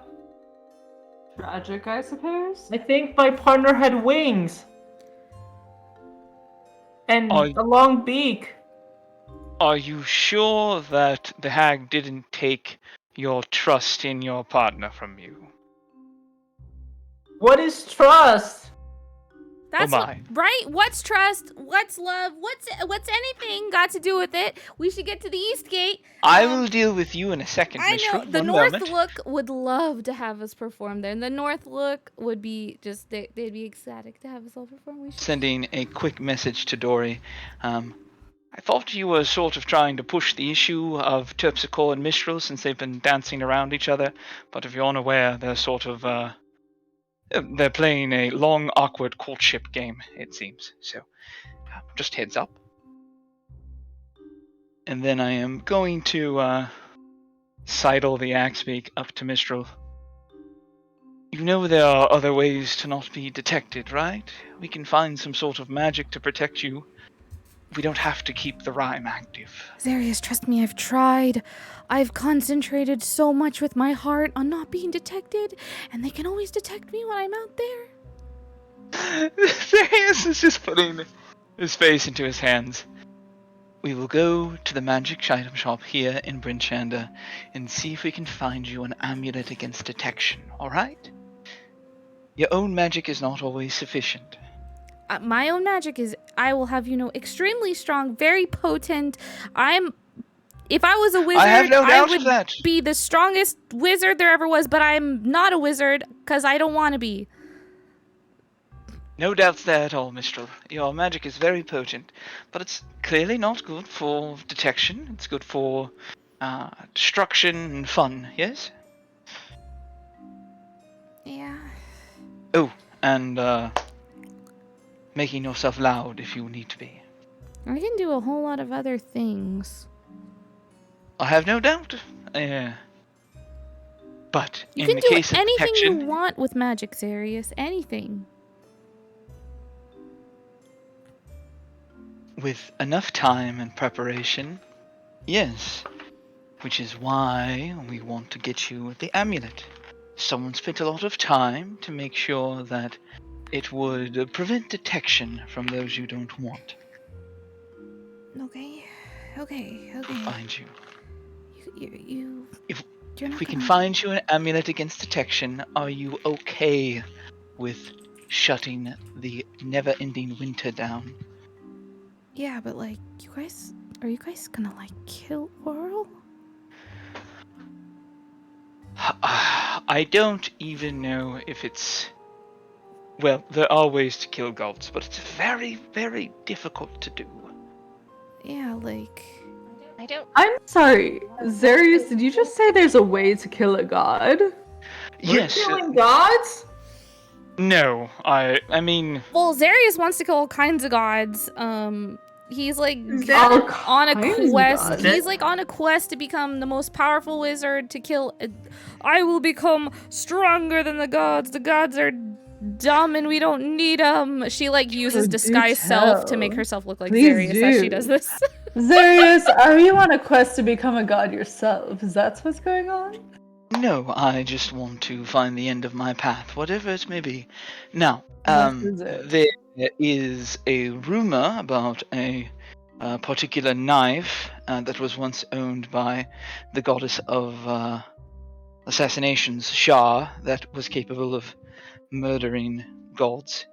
Tragic, I suppose. I think my partner had wings. And Are, a long beak. are you sure that the hag didn't take your trust in your partner from you? What is trust? That's Oh what, my. right? What's trust? What's love? What's anything got to do with it? We should get to the East Gate. I will deal with you in a second, I Minstrel. know the One North moment. Look would love to have us perform there, and the North Look would be just they'd be ecstatic to have us all perform. We should. Sending a quick message to Dory. I thought you were sort of trying to push the issue of Terpsichore and Mistral since they've been dancing around each other, but if you're unaware, they're sort of they're playing a long, awkward courtship game, it seems. So, just heads up. And then I am going to sidle the Axebeak up to Mistral. You know there are other ways to not be detected, right? We can find some sort of magic to protect you. We don't have to keep the rhyme active. Zarius, trust me, I've tried. I've concentrated so much with my heart on not being detected, and they can always detect me when I'm out there. Darius is just putting his face into his hands. We will go to the magic item shop here in Brinchanda and see if we can find you an amulet against detection, alright? Your own magic is not always sufficient. My own magic is, I will have you know, extremely strong, very potent. If I was a wizard, I have no doubt would of that. be the strongest wizard there ever was, but I'm not a wizard because I don't want to be. No doubts there at all, Mistral. Your magic is very potent, but it's clearly not good for detection. It's good for destruction and fun, yes? Yeah. Oh, and making yourself loud if you need to be. I can do a whole lot of other things. I have no doubt. But You in can the do case of anything detection, you want with magic, Zarius. Anything. with enough time and preparation, yes. Which is why we want to get you the amulet. Someone spent a lot of time to make sure that it would prevent detection from those you don't want Okay. find you. If You're not we can gonna. find you an amulet against detection, are you okay with shutting the never-ending winter down? Yeah, but like, are you guys gonna like kill Oral? I don't even know if it's... Well, there are ways to kill gods, but it's very, very difficult to do. Yeah, like. I don't. I'm sorry, Zarius, did you just say there's a way to kill a god? Yes. We're killing gods? No, I mean... Well, Zarius wants to kill all kinds of gods. He's like All on a kinds of quest. gods. He's like on a quest to become the most powerful wizard to kill. I will become stronger than the gods. The gods are dumb and we don't need them. She like uses do disguise self to make tell. herself look like Please Zarius as she do. does this. Zarius, are you on a quest to become a god yourself? Is that what's going on? No, I just want to find the end of my path, whatever it may be. Now, What is it? there is a rumor about a particular knife that was once owned by the goddess of assassinations, Shah, that was capable of murdering gods.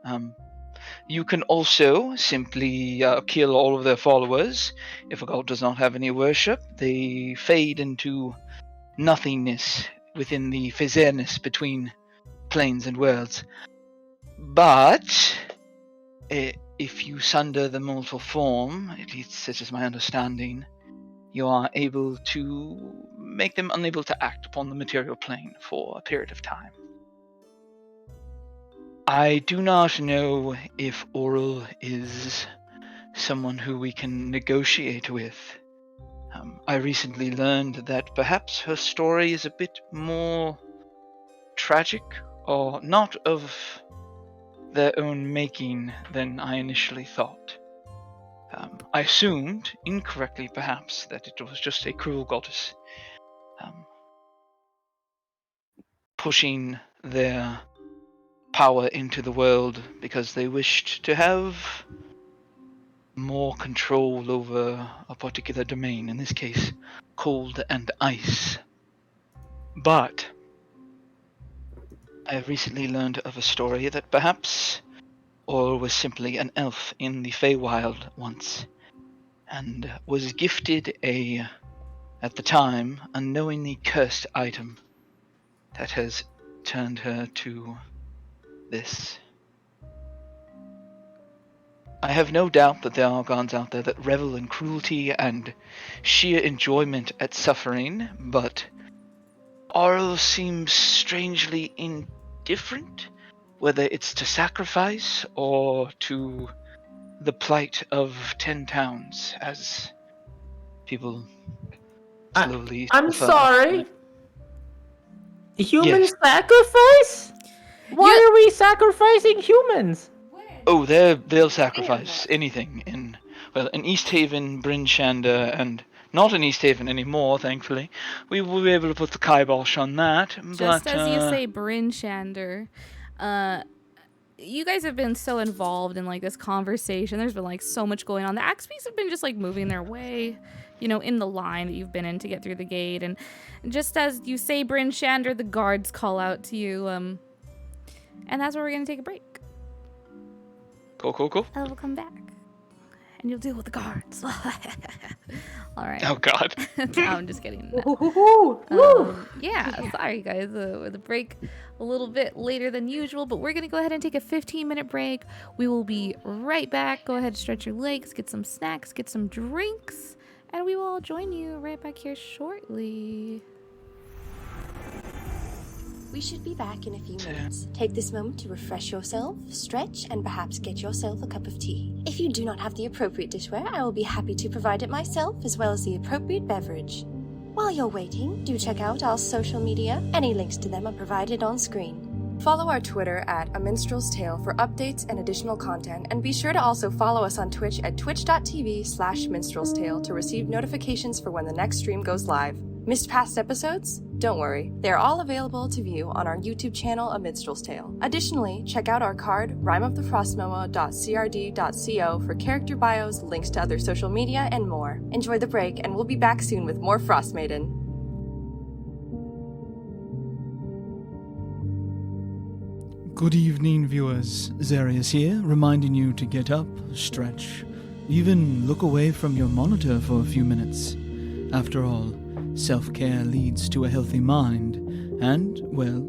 You can also simply kill all of their followers. If a god does not have any worship, they fade into nothingness within the fairness between planes and worlds. But if you sunder the mortal form, at least such is my understanding, you are able to make them unable to act upon the material plane for a period of time. I do not know if Oral is someone who we can negotiate with. I recently learned that perhaps her story is a bit more tragic, or not of their own making than I initially thought. I assumed, incorrectly perhaps, that it was just a cruel goddess pushing their power into the world because they wished to have more control over a particular domain, in this case, cold and ice. But I have recently learned of a story that perhaps Or was simply an elf in the Feywild once, and was gifted at the time, unknowingly cursed item that has turned her to this. I have no doubt that there are gods out there that revel in cruelty and sheer enjoyment at suffering, but Arl seems strangely indifferent, whether it's to sacrifice or to the plight of 10 towns as people slowly I'm suffer. sorry. Human Yes. sacrifice? Why You- are we sacrificing humans? Oh, they'll sacrifice anything in East Haven, Bryn Shander, and not in East Haven anymore, thankfully. We will be able to put the kibosh on that. Just but, as you say, Bryn Shander, you guys have been so involved in like this conversation. There's been like so much going on. The Axebees have been just like moving their way, in the line that you've been in to get through the gate. And just as you say, Bryn Shander, the guards call out to you. And that's where we're gonna take a break. Cool. And we'll come back, and you'll deal with the guards. All right. Oh, God. No, I'm just kidding. Yeah, sorry guys, the break a little bit later than usual, but we're gonna go ahead and take a 15-minute break. We will be right back. Go ahead, stretch your legs, get some snacks, get some drinks, and we will all join you right back here shortly. We should be back in a few minutes. Take this moment to refresh yourself, stretch, and perhaps get yourself a cup of tea. If you do not have the appropriate dishware, I will be happy to provide it myself, as well as the appropriate beverage. While you're waiting, do check out our social media. Any links to them are provided on screen. Follow our Twitter at A Minstrel's Tale for updates and additional content, and be sure to also follow us on Twitch at twitch.tv/minstrelstale to receive notifications for when the next stream goes live. Missed past episodes? Don't worry, they're all available to view on our YouTube channel, A Minstrel's Tale. Additionally, check out our card, rimeofthefrostmomo.crd.co for character bios, links to other social media, and more. Enjoy the break, and we'll be back soon with more Frostmaiden. Good evening, viewers. Zarius here, reminding you to get up, stretch, even look away from your monitor for a few minutes. After all, self-care leads to a healthy mind, and, well,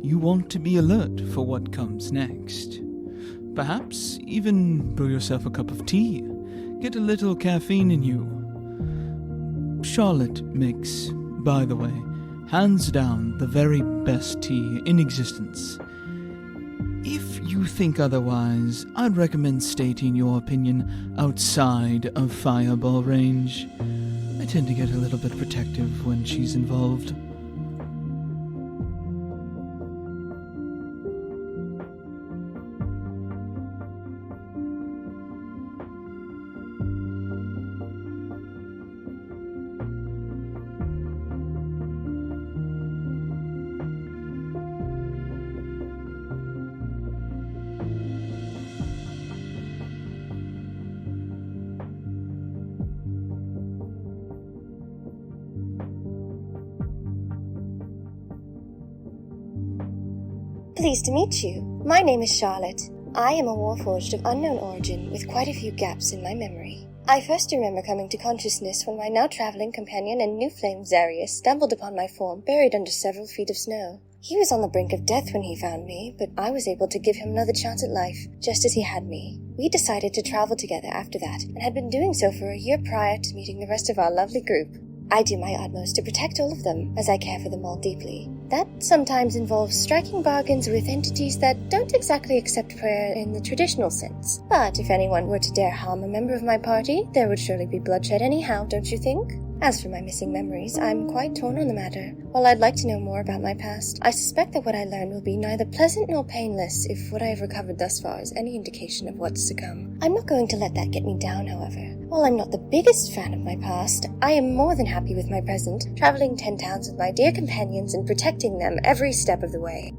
you want to be alert for what comes next. Perhaps even brew yourself a cup of tea. Get a little caffeine in you. Charlotte makes, by the way, hands down the very best tea in existence. If you think otherwise, I'd recommend stating your opinion outside of fireball range. I tend to get a little bit protective when she's involved. Pleased to meet you. My name is Charlotte. I am a warforged of unknown origin with quite a few gaps in my memory. I first remember coming to consciousness when my now traveling companion and new flame Zarius stumbled upon my form buried under several feet of snow. He was on the brink of death when he found me, but I was able to give him another chance at life, just as he had me. We decided to travel together after that, and had been doing so for a year prior to meeting the rest of our lovely group. I do my utmost to protect all of them, as I care for them all deeply. That sometimes involves striking bargains with entities that don't exactly accept prayer in the traditional sense. But if anyone were to dare harm a member of my party, there would surely be bloodshed anyhow, don't you think? As for my missing memories, I'm quite torn on the matter. While I'd like to know more about my past, I suspect that what I learned will be neither pleasant nor painless if what I have recovered thus far is any indication of what's to come. I'm not going to let that get me down, however. While I'm not the biggest fan of my past, I am more than happy with my present, traveling 10 towns with my dear companions and protecting them every step of the way.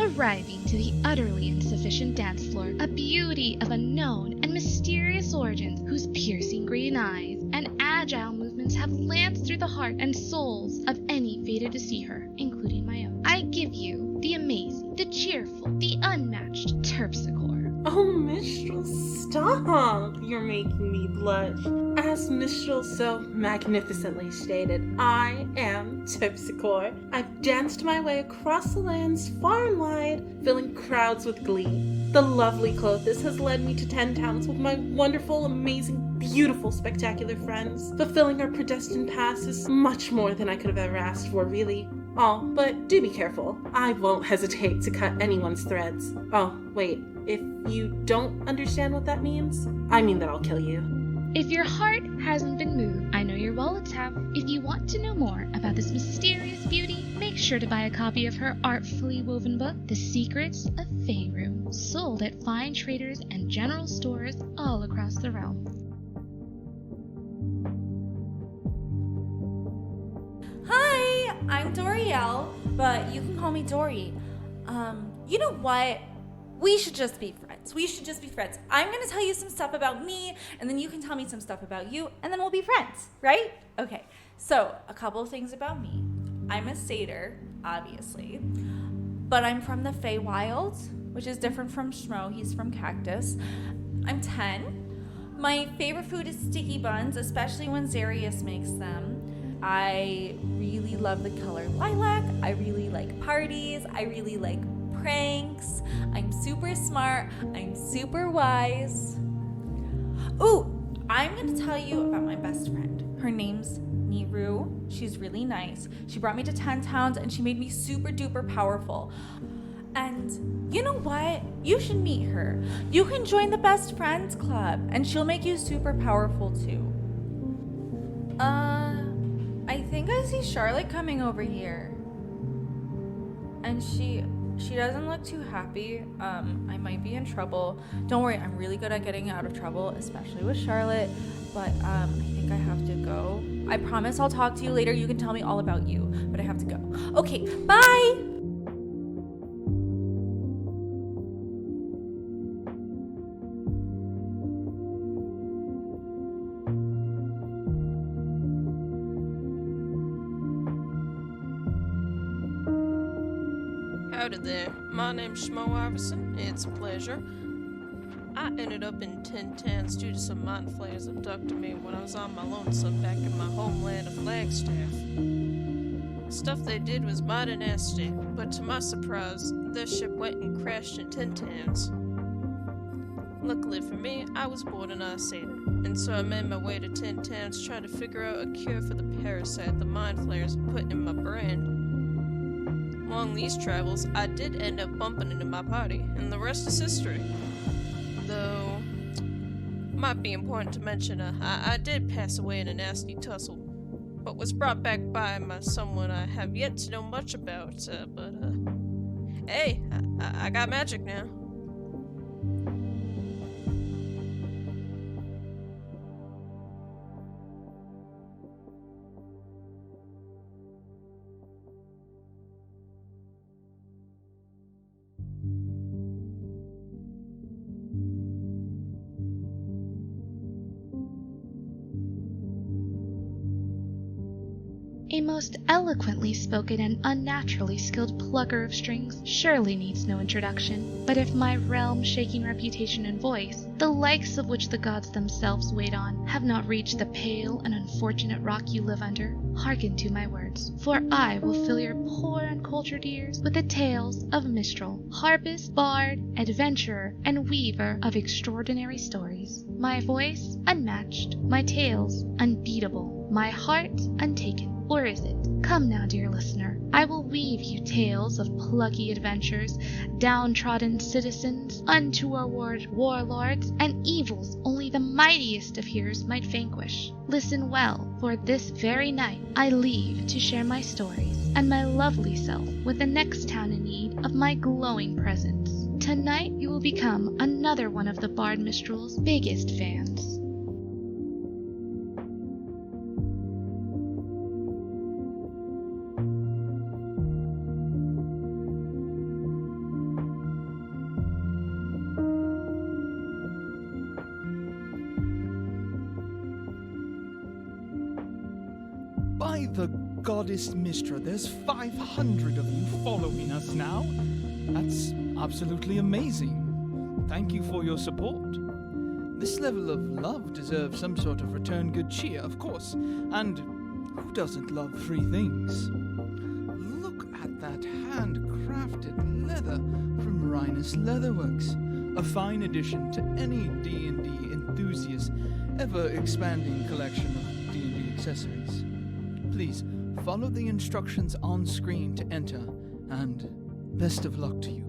Arriving to the utterly insufficient dance floor, a beauty of unknown and mysterious origins whose piercing green eyes and agile movements have lanced through the heart and souls of any fated to see her, including my own. I give you the amazing, the cheerful, the unmatched Terpsichore. Oh, Mistral, stop! You're making me blush. As Mistral so magnificently stated, I am Terpsichore. I've danced my way across the lands far and wide, filling crowds with glee. The lovely Clothis has led me to 10 towns with my wonderful, amazing, beautiful, spectacular friends. Fulfilling our predestined past is much more than I could have ever asked for, really. Oh, but do be careful. I won't hesitate to cut anyone's threads. Oh, wait. If you don't understand what that means, I mean that I'll kill you. If your heart hasn't been moved, I know your wallets have. If you want to know more about this mysterious beauty, make sure to buy a copy of her artfully woven book, The Secrets of Faerun, sold at fine traders and general stores all across the realm. Hi, I'm Dorielle, but you can call me Dory. You know what? We should just be friends. I'm gonna tell you some stuff about me, and then you can tell me some stuff about you, and then we'll be friends, right? Okay, so a couple of things about me. I'm a satyr, obviously, but I'm from the Feywild, which is different from Schmo. He's from Cactus. I'm 10. My favorite food is sticky buns, especially when Zarius makes them. I really love the color lilac. I really like parties. I really like pranks. I'm super smart. I'm super wise. Ooh, I'm gonna tell you about my best friend. Her name's Miru. She's really nice. She brought me to 10 towns and she made me super duper powerful. And you know what? You should meet her. You can join the Best Friends Club and she'll make you super powerful too. I think I see Charlotte coming over here. And she doesn't look too happy. I might be in trouble. Don't worry, I'm really good at getting out of trouble, especially with Charlotte. But I think I have to go. I promise I'll talk to you later. You can tell me all about you, but I have to go. Okay, bye! Howdy there, my name's Schmo Iverson. It's a pleasure. I ended up in 10 towns due to some mind flayers abducting me when I was on my lonesome back in my homeland of Flagstaff. Stuff they did was mighty nasty, but to my surprise, their ship went and crashed in 10 towns. Luckily for me, I was born an Satyr, and so I made my way to 10 towns trying to figure out a cure for the parasite the mind flayers put in my brain. Along these travels, I did end up bumping into my party, and the rest is history. Though, might be important to mention, I did pass away in a nasty tussle, but was brought back by someone I have yet to know much about, hey, I got magic now. A most eloquently spoken and unnaturally skilled plucker of strings surely needs no introduction. But if my realm-shaking reputation and voice, the likes of which the gods themselves wait on, have not reached the pale and unfortunate rock you live under, hearken to my words, for I will fill your poor uncultured ears with the tales of minstrel, harpist, bard, adventurer, and weaver of extraordinary stories. My voice unmatched, my tales unbeatable, my heart untaken. Or is it? Come now, dear listener, I will weave you tales of plucky adventures, downtrodden citizens, untoward warlords, and evils only the mightiest of hearers might vanquish. Listen well, for this very night I leave to share my stories and my lovely self with the next town in need of my glowing presence. Tonight you will become another one of the Bard Mistral's biggest fans. goddess Mistra, there's 500 of you following us now. That's absolutely amazing. Thank you for your support. This level of love deserves some sort of return good cheer, of course. And who doesn't love free things? Look at that handcrafted leather from Rhinus Leatherworks. A fine addition to any D&D enthusiast ever-expanding collection of D&D accessories. Please, follow the instructions on screen to enter, and best of luck to you.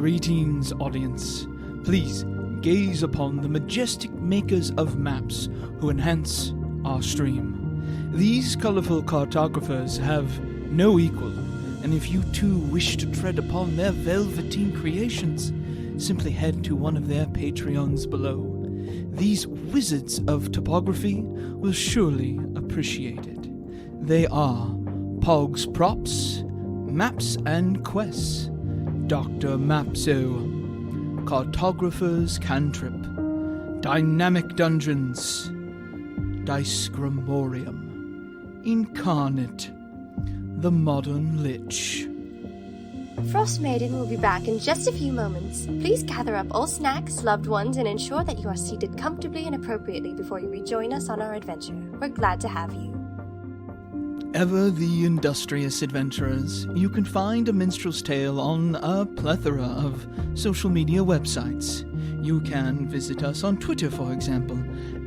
Greetings, audience. Please, gaze upon the majestic makers of maps who enhance our stream. These colorful cartographers have no equal, and if you too wish to tread upon their velveteen creations, simply head to one of their Patreons below. These wizards of topography will surely appreciate it. They are Pogs Props, Maps and Quests, Dr. Mapso, Cartographer's Cantrip, Dynamic Dungeons, Dice Grimorium, Incarnate, The Modern Lich. Frostmaiden will be back in just a few moments. Please gather up all snacks, loved ones, and ensure that you are seated comfortably and appropriately before you rejoin us on our adventure. We're glad to have you. Ever the industrious adventurers, you can find A Minstrel's Tale on a plethora of social media websites. You can visit us on Twitter, for example,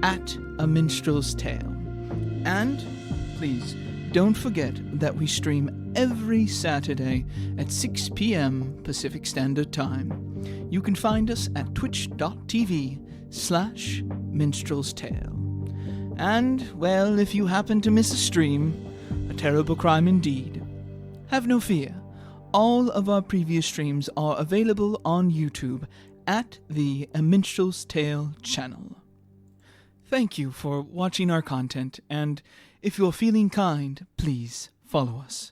at A Minstrel's Tale. And, please, don't forget that we stream every Saturday at 6 p.m. Pacific Standard Time. You can find us at twitch.tv/Minstrel's Tale. And, well, if you happen to miss a stream, a terrible crime indeed, have no fear. All of our previous streams are available on YouTube at the A Minstrel's Tale channel. Thank you for watching our content, and if you're feeling kind, please follow us.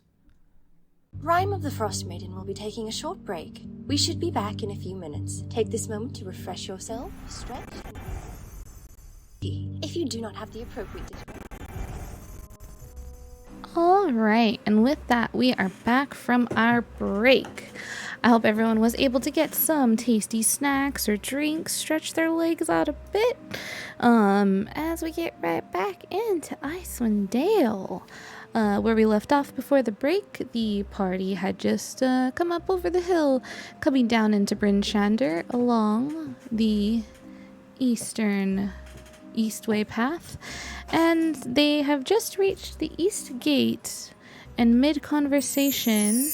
Rime of the Frostmaiden will be taking a short break. We should be back in a few minutes. Take this moment to refresh yourself, stretch, and... if you do not have the appropriate... All right, and with that, we are back from our break. I hope everyone was able to get some tasty snacks or drinks, stretch their legs out a bit, as we get right back into Icewind Dale. Where we left off before the break, the party had just come up over the hill, coming down into Bryn Shander along the Eastway path, and they have just reached the East Gate, and mid-conversation...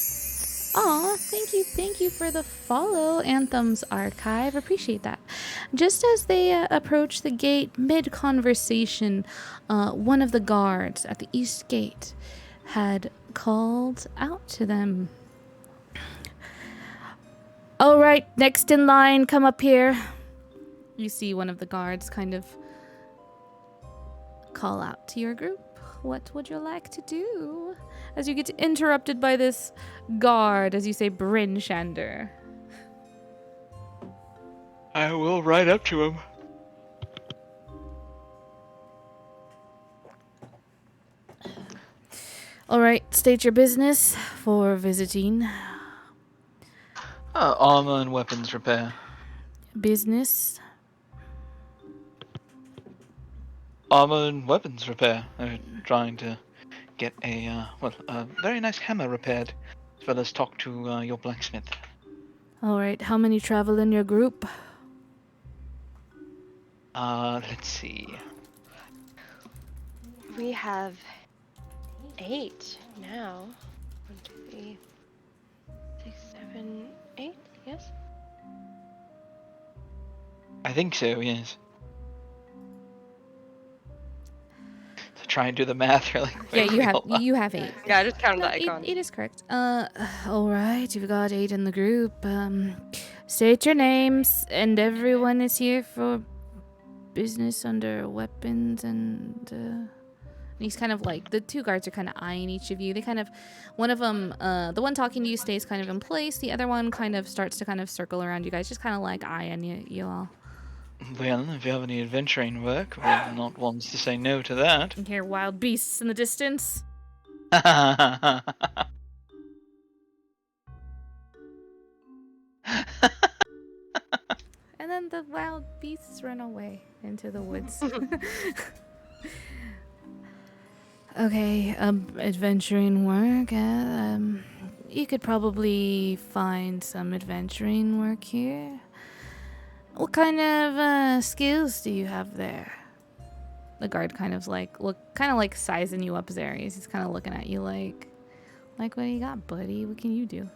Aw, thank you for the follow, Anthem's Archive. Appreciate that. Just as they approach the gate, mid-conversation, one of the guards at the East Gate had called out to them. All right, next in line, come up here. You see one of the guards kind of call out to your group. What would you like to do? As you get interrupted by this guard, as you say, Bryn Shander. I will ride up to him. Alright, state your business for visiting. Armor and weapons repair. Business. Armor and weapons repair. I'm trying to get a very nice hammer repaired, as well as talk to your blacksmith. Alright, how many travel in your group? Let's see. We have 8 now. 1, 2, 3, 6, 7, 8. Yes. I think so. Yes. So try and do the math really quickly. Yeah, you have 8. Yeah, I just counted No, the icon. 8 is correct. Alright, you've got 8 in the group. State your names, and everyone is here for business under weapons, and he's kind of like, the 2 guards are kind of eyeing each of you. They kind of, one of them, the one talking to you stays kind of in place. The other one kind of starts to kind of circle around you guys, just kind of like eyeing you all. Well, if you have any adventuring work, we're not ones to say no to that. You hear wild beasts in the distance. And then the wild beasts run away into the woods. Okay, adventuring work. You could probably find some adventuring work here. What kind of skills do you have there? The guard kind of like sizing you up, Zarius. He's kind of looking at you like what do you got, buddy? What can you do?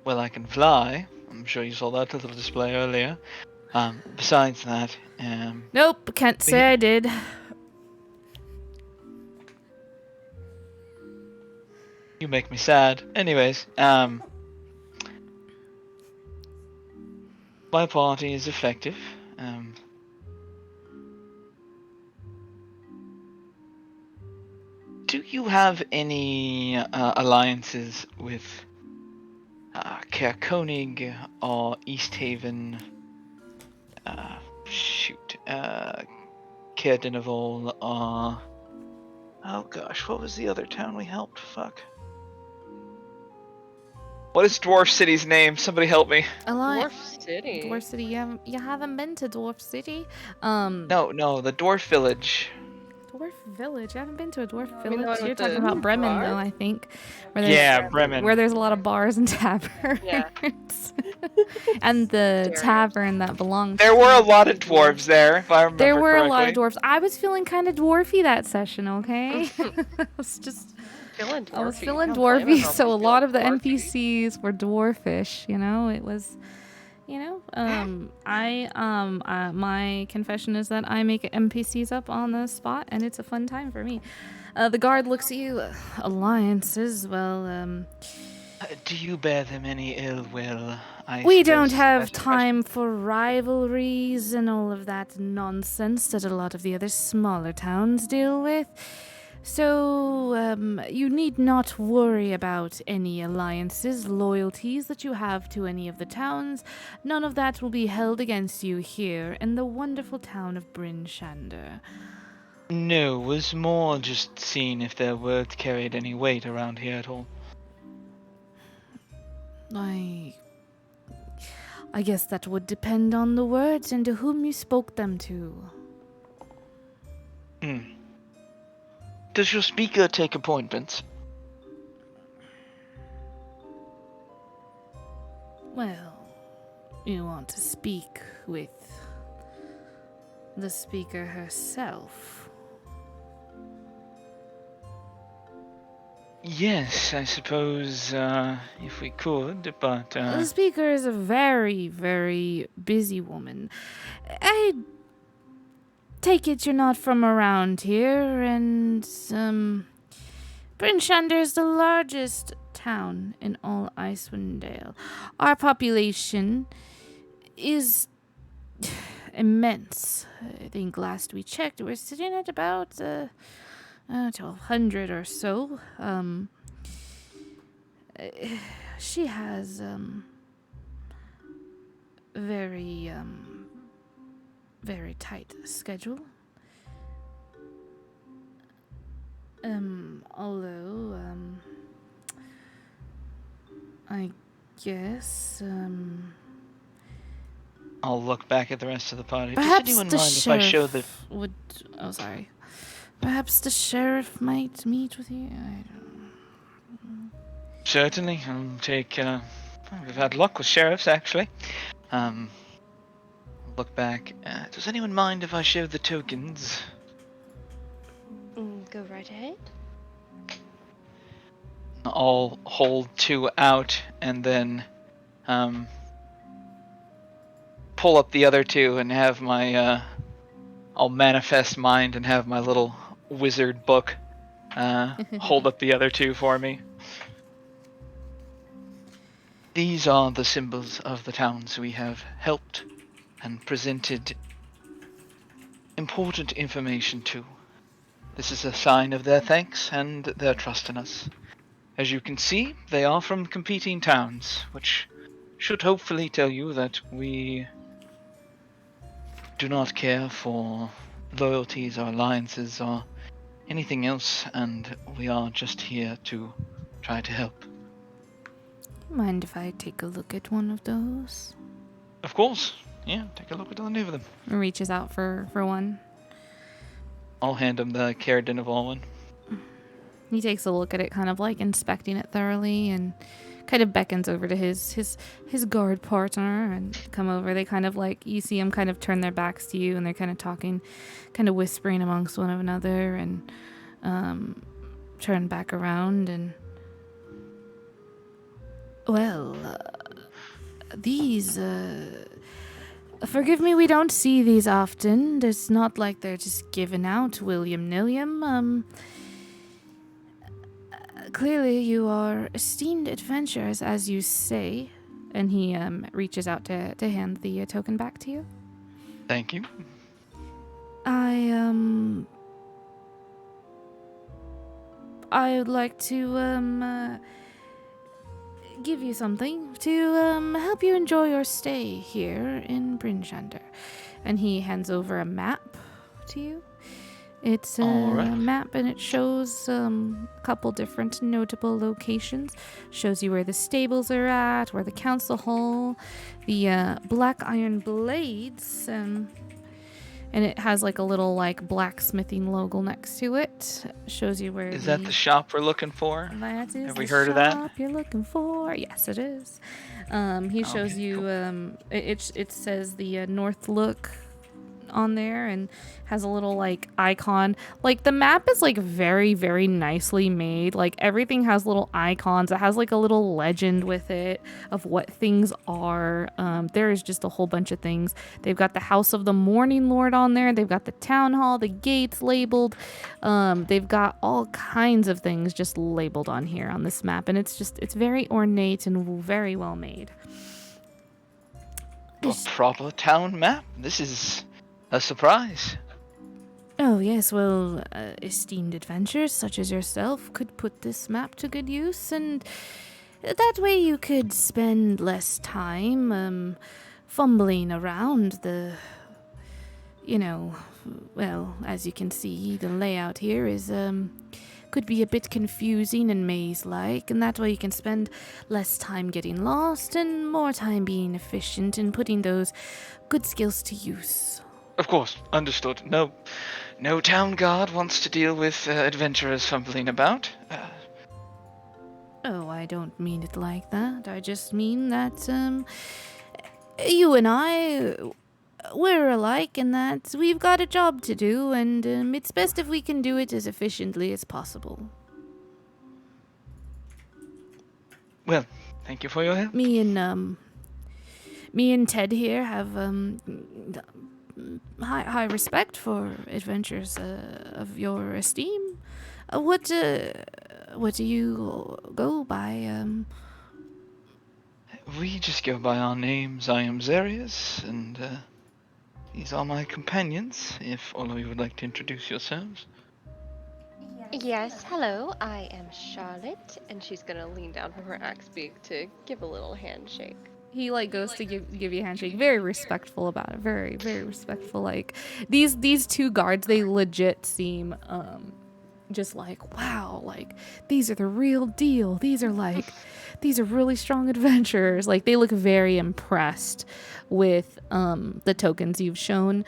well, I can fly. I'm sure you saw that little display earlier. Besides that, Nope, can't say I did. you make me sad. Anyways, my party is effective. Do you have any alliances with Caer Konig or East Haven? Caer Dineval or... Oh gosh, what was the other town we helped? Fuck. What is Dwarf City's name? Somebody help me. Dwarf City. Dwarf City. You haven't been to Dwarf City? No, the Dwarf Village. Dwarf Village. I haven't been to a dwarf You mean the village. one You're with talking the about Bremen, bar? though, I think. Bremen. Where there's a lot of bars and taverns. Yeah. And the Stereotypes. tavern that belonged There were a lot of dwarves there, if I remember There were correctly. a lot of dwarfs. I was feeling kind of dwarfy that session, okay? I was Feeling dwarfy. I was feeling Don't blame dwarfy, myself so for a lot of the feeling dwarfy. NPCs were dwarfish, you know? It was, my confession is that I make NPCs up on the spot, and it's a fun time for me. The guard looks at you. Alliances, well, Do you bear them any ill will? we don't have time for rivalries and all of that nonsense that a lot of the other smaller towns deal with. So, you need not worry about any alliances, loyalties that you have to any of the towns. None of that will be held against you here in the wonderful town of Bryn Shander. No, was more just seeing if their words carried any weight around here at all. I guess that would depend on the words and to whom you spoke them to. Does your speaker take appointments? Well, you want to speak with the speaker herself. Yes, I suppose, if we could, but, The speaker is a very, very busy woman. I take it you're not from around here, and, Bryn Shander is the largest town in all Icewind Dale. Our population is immense. I think last we checked, we're sitting at about, 1,200 or so. She has, very, very tight schedule. Although, I guess, I'll look back at the rest of the party. perhaps Does anyone the mind if I show the... sheriff would... Oh, sorry. Perhaps the sheriff might meet with you? I don't... Certainly, I'll take, we've had luck with sheriffs, actually. Look back. Does anyone mind if I show the tokens? Go right ahead. I'll hold 2 out and then pull up the other 2 and have my I'll manifest mind and have my little wizard book hold up the other 2 for me. These are the symbols of the towns we have helped and presented important information to. This is a sign of their thanks and their trust in us. As you can see, they are from competing towns, which should hopefully tell you that we do not care for loyalties or alliances or anything else, and we are just here to try to help. Mind if I take a look at one of those? Of course. Yeah, take a look at any of them. Reaches out for one. I'll hand him the Caer Dineval one. He takes a look at it, kind of like inspecting it thoroughly, and kind of beckons over to his guard partner and come over. They kind of like, you see them kind of turn their backs to you, and they're kind of talking, kind of whispering amongst one another, and turn back around and... Well, these, forgive me, we don't see these often. It's not like they're just given out william-nilliam. Clearly you are esteemed adventurers, as you say. And he reaches out to hand the token back to you. Thank you. I would like to give you something to help you enjoy your stay here in Brinchander. And he hands over a map to you. It's a Alright. map, and it shows a couple different notable locations. Shows you where the stables are at, where the council hall, the black iron blades, and it has like a little like blacksmithing logo next to it. Shows you where Is that the shop we're looking for? That is Have we the heard of that? shop you're looking for. Yes, it is. He shows Okay, you. It says the North Look on there, and has a little like icon. Like the map is like very, very nicely made. Like everything has little icons. It has like a little legend with it of what things are. There is just a whole bunch of things. They've got the House of the Morning Lord on there. They've got the town hall, the gates labeled. They've got all kinds of things just labeled on here on this map, and it's very ornate and very well made. A proper town map? This is a surprise. Oh, yes, well, esteemed adventurers such as yourself could put this map to good use, and that way you could spend less time fumbling around the, well, as you can see, the layout here is, could be a bit confusing and maze-like, and that way you can spend less time getting lost and more time being efficient and putting those good skills to use. Of course, understood. No town guard wants to deal with adventurers fumbling about. Oh, I don't mean it like that. I just mean that, you and I, we're alike in that we've got a job to do, and it's best if we can do it as efficiently as possible. Well, thank you for your help. Me and Ted here have, high respect for adventures of your esteem. What do you go by? We just go by our names. I am Zarius, and these are my companions, if all of you would like to introduce yourselves. Yes, hello, I am Charlotte, and she's gonna lean down from her axe beak to give a little handshake. He like goes to give you a handshake, very respectful about it, very, very respectful. Like these two guards, they legit seem just like, wow, like these are the real deal. These are really strong adventurers. Like they look very impressed with the tokens you've shown.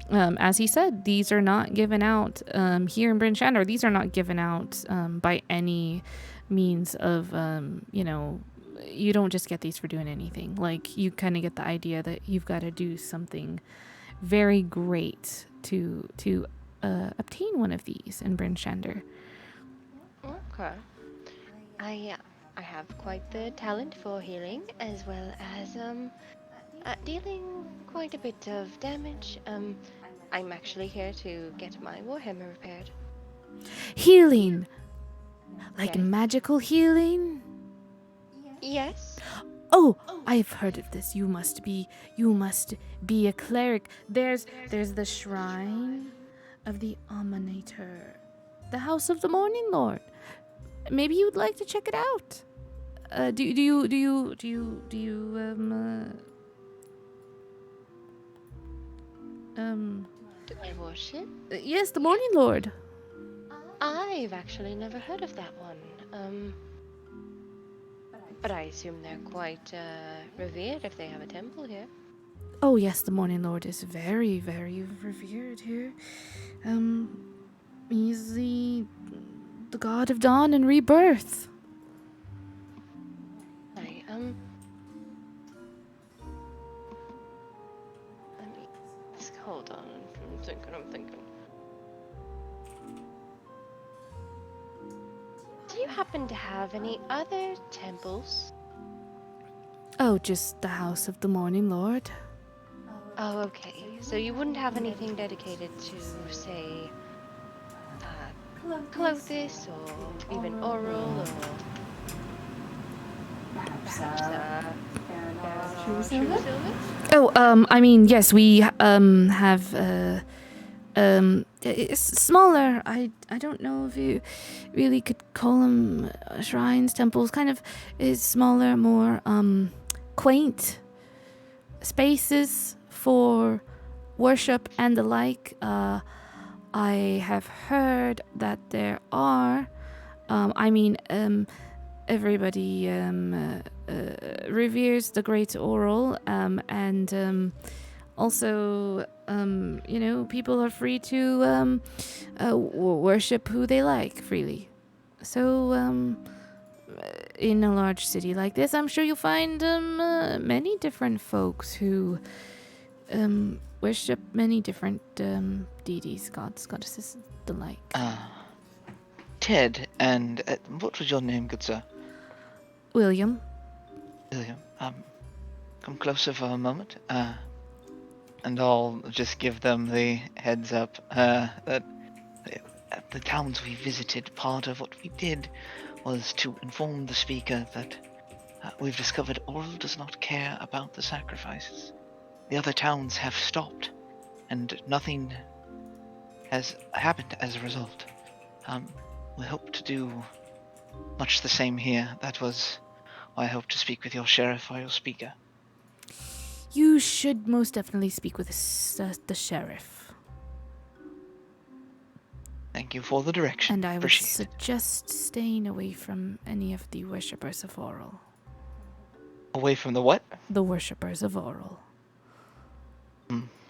As he said, these are not given out here in Bryn Shander. These are not given out by any means of you don't just get these for doing anything. Like you kind of get the idea that you've got to do something very great to obtain one of these in Bryn Shander. Okay. I have quite the talent for healing, as well as dealing quite a bit of damage. I'm actually here to get my warhammer repaired. Healing, like Yes. magical healing. Yes. Oh, I've heard of this. You must be a cleric. There's the shrine of the Ominator, the House of the Morning Lord. Maybe you'd like to check it out. Do you Do I worship? yes, the Morning Lord. I've actually never heard of that one. But I assume they're quite revered if they have a temple here. Oh yes, the Morning Lord is very, very revered here. He's the god of dawn and rebirth. Let me hold on. I'm thinking. Do you happen to have any other temples? Oh, just the House of the Morning Lord. Oh, okay. So you wouldn't have anything dedicated to, say, Clothis or even Oral or perhaps Baronar True Silver? Oh, I mean, yes, we have it's smaller. I don't know if you really could call them shrines, temples. Kind of is smaller, more quaint spaces for worship and the like. I have heard that there are. Everybody reveres the great oral, and also, people are free to worship who they like freely. So, in a large city like this, I'm sure you'll find many different folks who worship many different deities, gods, goddesses, the like. Ted, and what was your name, good sir? William. William. Come closer for a moment. And I'll just give them the heads up that at the towns we visited, part of what we did was to inform the speaker that we've discovered Oral does not care about the sacrifices. The other towns have stopped, and nothing has happened as a result. We hope to do much the same here. That was why I hope to speak with your sheriff or your speaker. You should most definitely speak with the sheriff. Thank you for the direction. And I would Appreciate suggest staying away from any of the worshippers of Oral. Away from the what? The worshippers of Oral.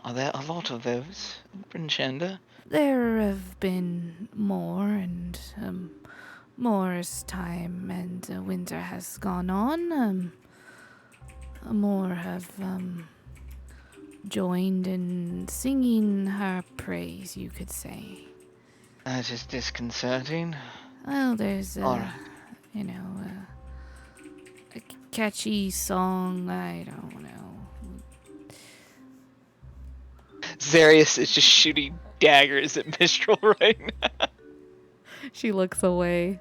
Are there a lot of those in Brinchanda? There have been more, and more as time and winter has gone on. More have joined in singing her praise, you could say. That is disconcerting. Well, there's Alright. a catchy song, I don't know. Zarius is just shooting daggers at Mistral right now. She looks away.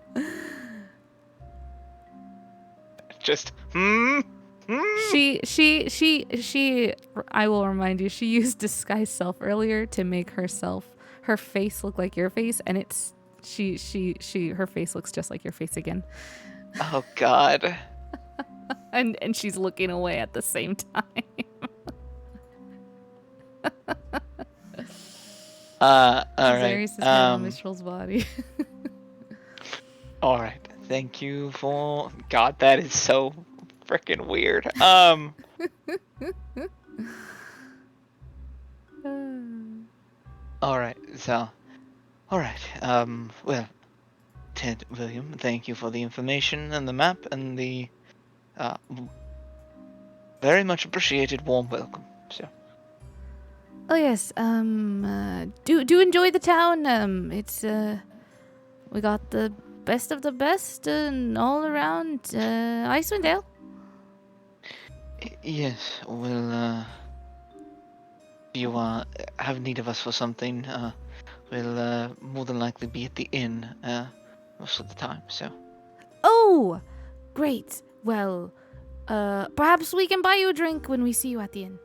Just, She I will remind you, she used disguise self earlier to make her face look like your face, and it's her face looks just like your face again. Oh god. And she's looking away at the same time. Alright. Zarius is on Mistral's body. Alright. Thank you for... God, that is so freaking weird. Alright, so... Alright, well... Ted, William, thank you for the information and the map and the... very much appreciated warm welcome, so... Oh yes, do enjoy the town. It's we got the best of the best and all around Icewind Dale. Yes, well, if you have need of us for something, we'll more than likely be at the inn most of the time, so... Oh, great. Well, perhaps we can buy you a drink when we see you at the inn.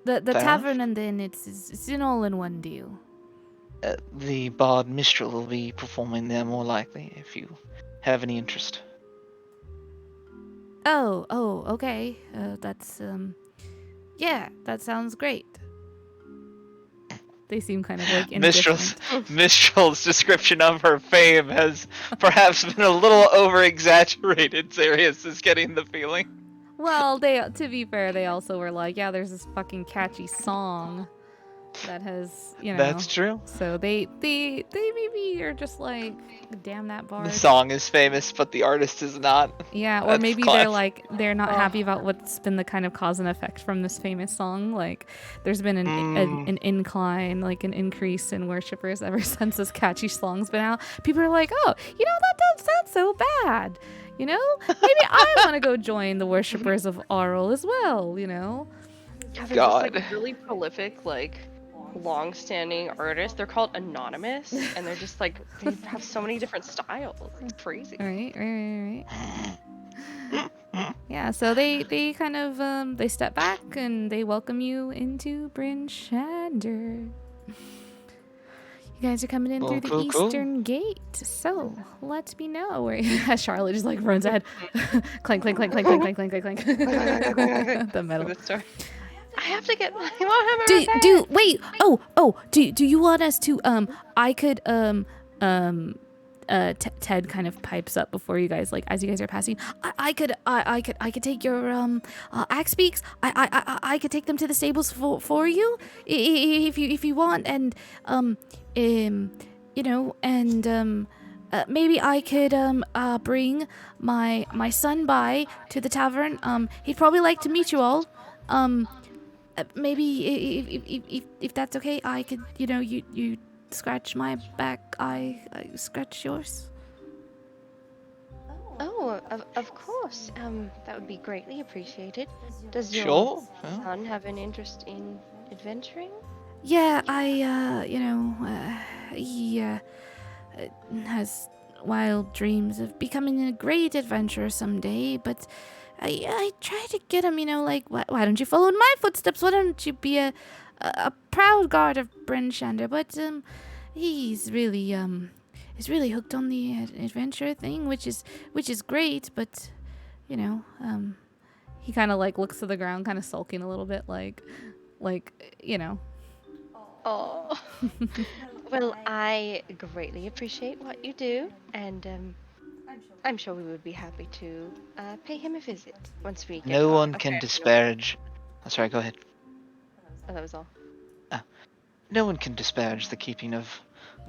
The Fair tavern enough. and the inn, it's an all-in-one deal. The bard Mistral will be performing there more likely, if you have any interest. Oh, okay. That's yeah, that sounds great. They seem kind of like indifferent. Mistral's description of her fame has perhaps been a little over-exaggerated. Zarius is getting the feeling. Well, to be fair, they also were like, yeah, there's this fucking catchy song that has, That's true. So they maybe are just like, damn that bard. The song is famous, but the artist is not. Yeah, or That's maybe classic. they're not happy about what's been the kind of cause and effect from this famous song. Like, there's been an incline, like an increase in worshippers ever since this catchy song's been out. People are like, oh, that doesn't sound so bad. You know, maybe I want to go join the worshippers of Arl as well. You know. Yeah, they're God. this like really prolific, like long-standing artists. They're called Anonymous, and they're just like they have so many different styles. It's crazy. Right. Yeah, so they kind of they step back and they welcome you into Bryn Shander. You guys are coming in through the Cool. eastern gate. So let me know where Charlotte just like runs ahead. Clank, clank, clank, clank, clank, clank, clank, clank, clank. The metal. Good story. I have to get. I won't have a Do wait. Do you want us to I could Ted kind of pipes up before you guys, like as you guys are passing. I could take your axe beaks. I could take them to the stables for you if you want, and you know, and maybe I could bring my son by to the tavern. He'd probably like to meet you all. Maybe if that's okay, I could, you know, you scratch my back, I scratch yours. Oh, of course. That would be greatly appreciated. Does your Sure. Yeah. son have an interest in adventuring? Yeah, you know, he has wild dreams of becoming a great adventurer someday, but I try to get him, you know, like, why don't you follow in my footsteps? Why don't you be a proud guard of Bryn Shander? But he's really hooked on the adventure thing, which is great. But you know, he kind of like looks to the ground, kind of sulking a little bit, like you know. Oh. Well, I greatly appreciate what you do, and I'm sure we would be happy to pay him a visit once we get No our one can affairs in disparage. Oh, sorry, go ahead. order. Oh, that was all. No one can disparage the keeping of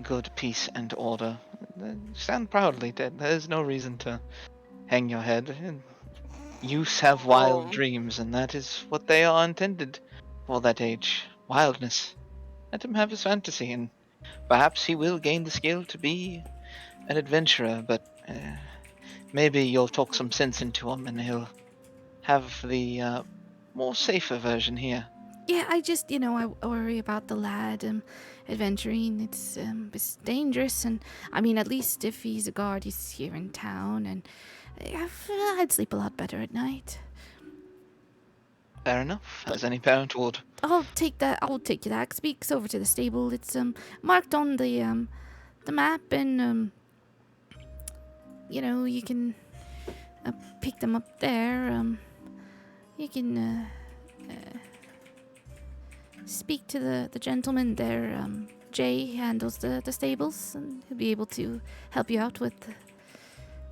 good peace and order. Stand proudly, Ted. There is no reason to hang your head. Youths have wild dreams, and that is what they are intended for that age. Wildness. Let him have his fantasy, and perhaps he will gain the skill to be an adventurer, but maybe you'll talk some sense into him and he'll have the more safer version here. Yeah, I just, you know, I worry about the lad adventuring. It's dangerous, and I mean, at least if he's a guard, he's here in town, and I'd sleep a lot better at night. Fair enough, as any parent would. I'll take the axe beaks over to the stable. It's marked on the map, and you know, you can pick them up there. You can speak to the gentleman there. Jay handles the stables, and he'll be able to help you out with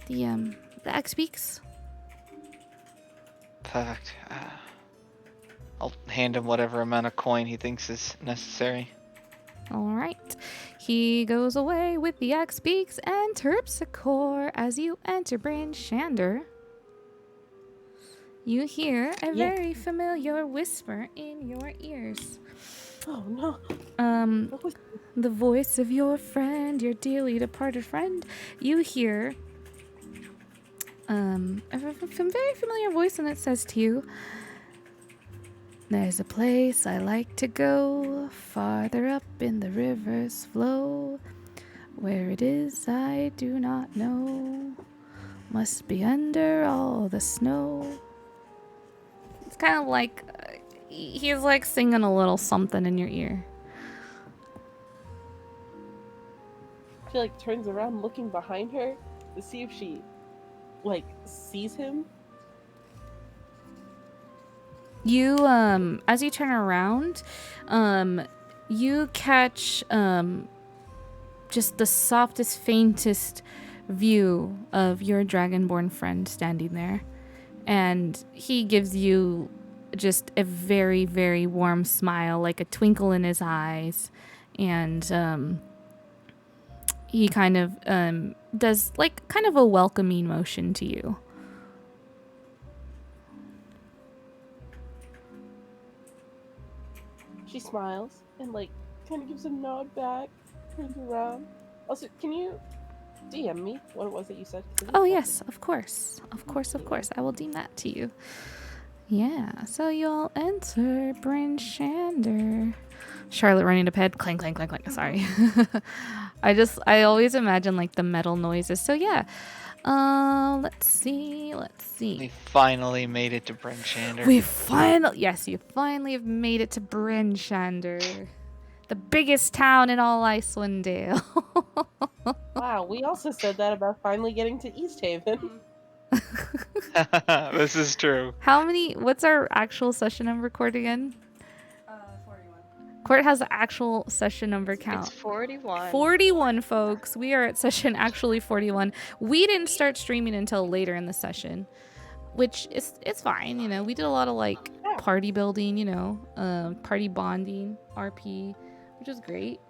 the axe beaks. Perfect. I'll hand him whatever amount of coin he thinks is necessary. All right. He goes away with the axe beaks and Terpsichore. As you enter Bryn Shander, you hear a very familiar whisper in your ears. Oh no. The voice of your friend, your dearly departed friend. You hear a very familiar voice, and it says to you, "There's a place I like to go, farther up in the river's flow. Where it is I do not know, must be under all the snow." It's kind of like he's like singing a little something in your ear. She like turns around looking behind her to see if she like sees him. You as you turn around, you catch just the softest, faintest view of your dragonborn friend standing there, and he gives you just a very, very warm smile, like a twinkle in his eyes, and he kind of does like kind of a welcoming motion to you. She smiles and like kind of gives a nod back, turns around. Also, can you DM me what it was that you said. Oh, yes, of course. Of course, of course. I will deem that to you. Yeah, so you'll enter Bryn Shander. Charlotte running to bed. Clang, clang, clang, clang. Sorry. I always imagine like the metal noises. So yeah. Let's see. We finally made it to Bryn Shander. Yes, you finally have made it to Bryn Shander. The biggest town in all Icelanddale. Wow, we also said that about finally getting to East Haven. This is true. What's our actual session number, Court, again? 41. Court has the actual session number count. It's 41. 41, folks. We are at session actually 41. We didn't start streaming until later in the session, which it's fine. You know, we did a lot of like party building, party bonding, RP, which is great.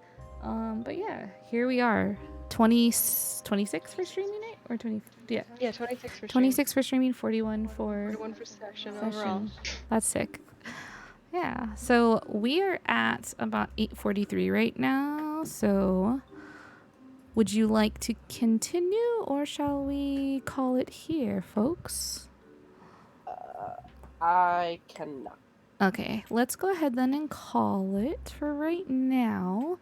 But yeah, here we are. 26 for streaming night or 20? Yeah. Yeah, 26 for 26 for streaming, 41 for 41 for session overall. That's sick. Yeah. So we are at about 8:43 right now. So would you like to continue or shall we call it here, folks? I cannot. Okay, let's go ahead then and call it for right now.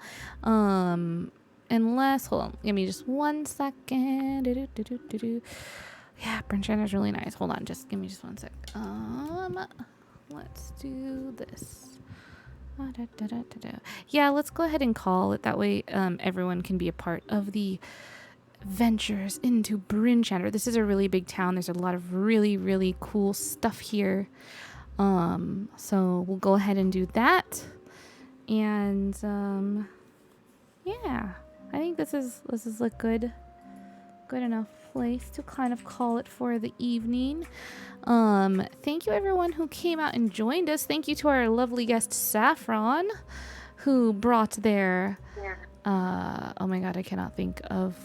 Unless, hold on, give me just 1 second. Yeah, Bryn Shander's really nice. Hold on, just give me just 1 sec. Let's do this. Yeah, let's go ahead and call it. That way, everyone can be a part of the ventures into Bryn Shander. This is a really big town. There's a lot of really, really cool stuff here. So we'll go ahead and do that. And yeah, I think this is a good enough place to kind of call it for the evening. Thank you everyone who came out and joined us. Thank you to our lovely guest Saffron, who brought their oh my god, I cannot think of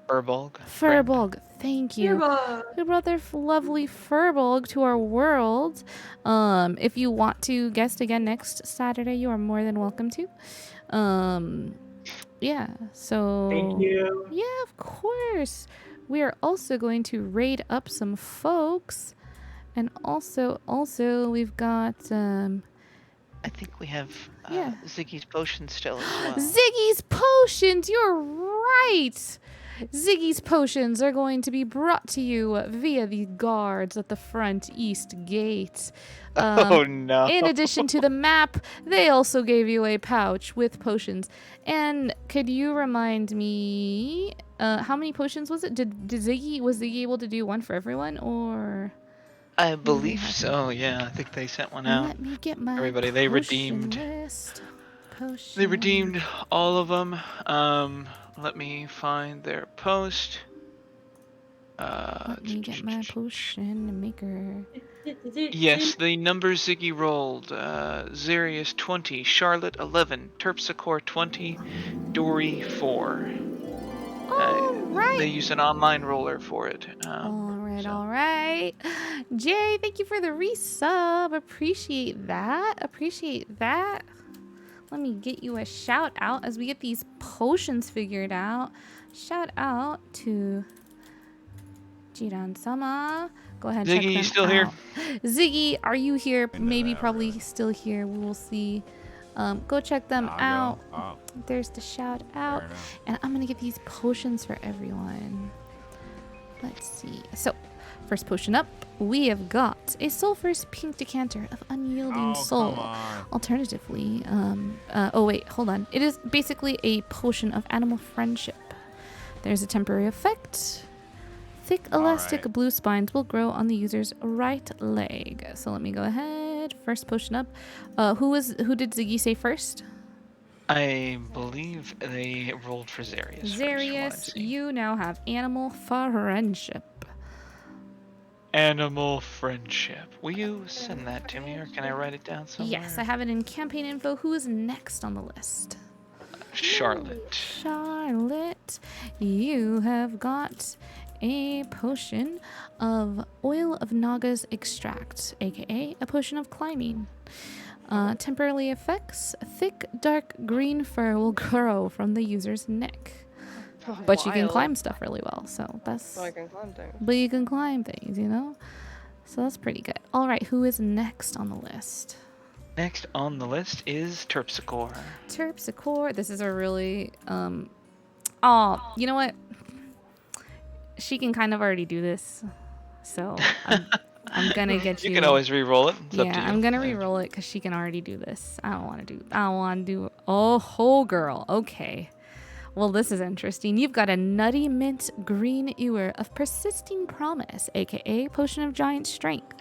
Furbolg, thank you. Who brought their lovely Furbolg to our world. If you want to guest again next Saturday, you are more than welcome to. Yeah, so Thank you. Yeah, of course. We are also going to raid up some folks. And also we've got I think we have Ziggy's potions still as well. Ziggy's potions, you're right. Ziggy's potions are going to be brought to you via the guards at the front east gate. Oh no. In addition to the map, they also gave you a pouch with potions. And could you remind me, how many potions was it? Was Ziggy able to do one for everyone, or? I believe so, yeah. I think they sent one out. Let me get my Everybody, they redeemed. They redeemed all of them. Let me find their post. Let me get my potion maker. Yes, the numbers Ziggy rolled. Zarius 20, Charlotte 11, Terpsichore 20, Dory 4. Alright. They use an online roller for it. Alright. Jay, thank you for the resub. Appreciate that. Let me get you a shout out as we get these potions figured out. Shout out to Jiran-sama. Go ahead and check them Ziggy, you still here? Ziggy, are you here? Maybe, probably still here. We will see. Go check them out. There's the shout out. And I'm going to get these potions for everyone. Let's see. So, first potion up, we have got a sulphurous pink decanter of unyielding soul. Alternatively, oh wait, hold on. It is basically a potion of animal friendship. There's a temporary effect. Thick elastic blue spines will grow on the user's right leg. So let me go ahead. First potion up. Who did Ziggy say first? I believe they rolled for Zarius. Zarius, you now have animal friendship. Animal friendship. Will you send that to me, or can I write it down somewhere? Yes, I have it in campaign info. Who is next on the list? Charlotte. Charlotte, you have got a potion of oil of Naga's extract, aka a potion of climbing. Temporarily affects thick dark green fur will grow from the user's neck. But you can Wild. climb stuff really well, so that's... Oh, I can climb things. But you can climb things, you know? So that's pretty good. All right, who is next on the list? Next on the list is Terpsichore. Terpsichore. This is a really... Oh, you know what? She can kind of already do this. So I'm going to get you... You can always re-roll it. It's up to you. I'm going to re-roll it because she can already do this. I don't want to do... Oh, girl. Okay. Well, this is interesting. You've got a nutty mint green ewer of persisting promise, aka potion of giant strength.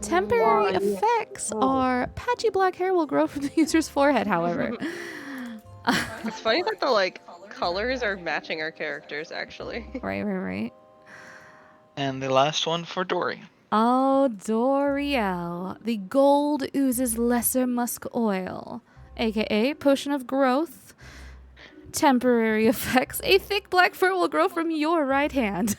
Temporary effects are patchy black hair will grow from the user's forehead, however. It's funny that the colors are matching our characters actually. Right. And the last one for Dory. Oh, Doriel. The gold oozes lesser musk oil, aka potion of growth. Temporary effects. A thick black fur will grow from your right hand.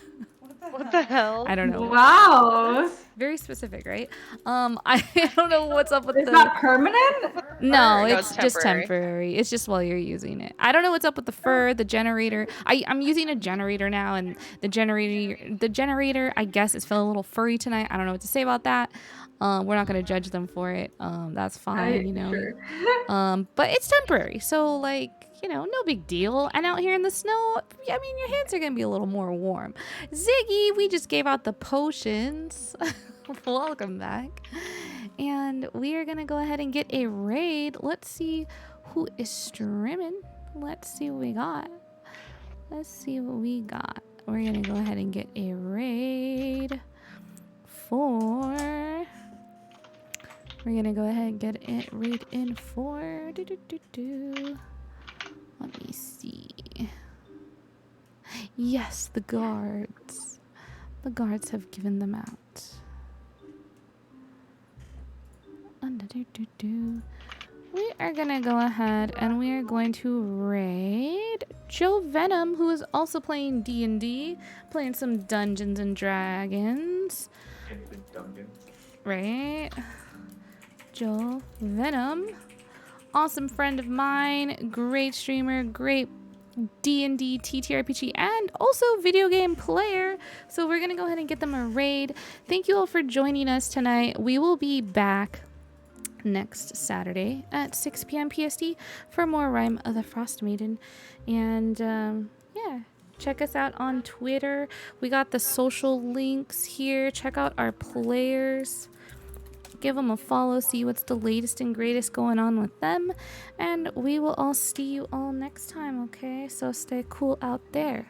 What the hell? I don't know. Wow. Very specific, right? I don't know what's up with Is that permanent? No, No, it's it's just temporary. temporary. It's just while you're using it. I don't know what's up with the fur, the generator. I'm using a generator now, and the generator, I guess, is feeling a little furry tonight. I don't know what to say about that. We're not gonna judge them for it. That's fine, you know. Sure. But it's temporary, so no big deal. And out here in the snow, I mean, your hands are gonna be a little more warm. Ziggy, we just gave out the potions. Welcome back. And we are gonna go ahead and get a raid. Let's see who is streaming. Let's see what we got. We're gonna go ahead and get a raid for... We're gonna go ahead and get it raid in for... Let me see. Yes, the guards. The guards have given them out. We are gonna go ahead and we are going to raid Joe Venom, who is also playing D&D, playing some Dungeons and Dragons. Right? Joe Venom. Awesome friend of mine, great streamer, great D&D, TTRPG, and also video game player. So we're gonna go ahead and get them a raid. Thank you all for joining us tonight. We will be back next Saturday at 6 p.m. PST for more Rime of the Frostmaiden. And yeah, check us out on Twitter. We got the social links here. Check out our players. Give them a follow, see what's the latest and greatest going on with them. And we will all see you all next time, okay? So stay cool out there.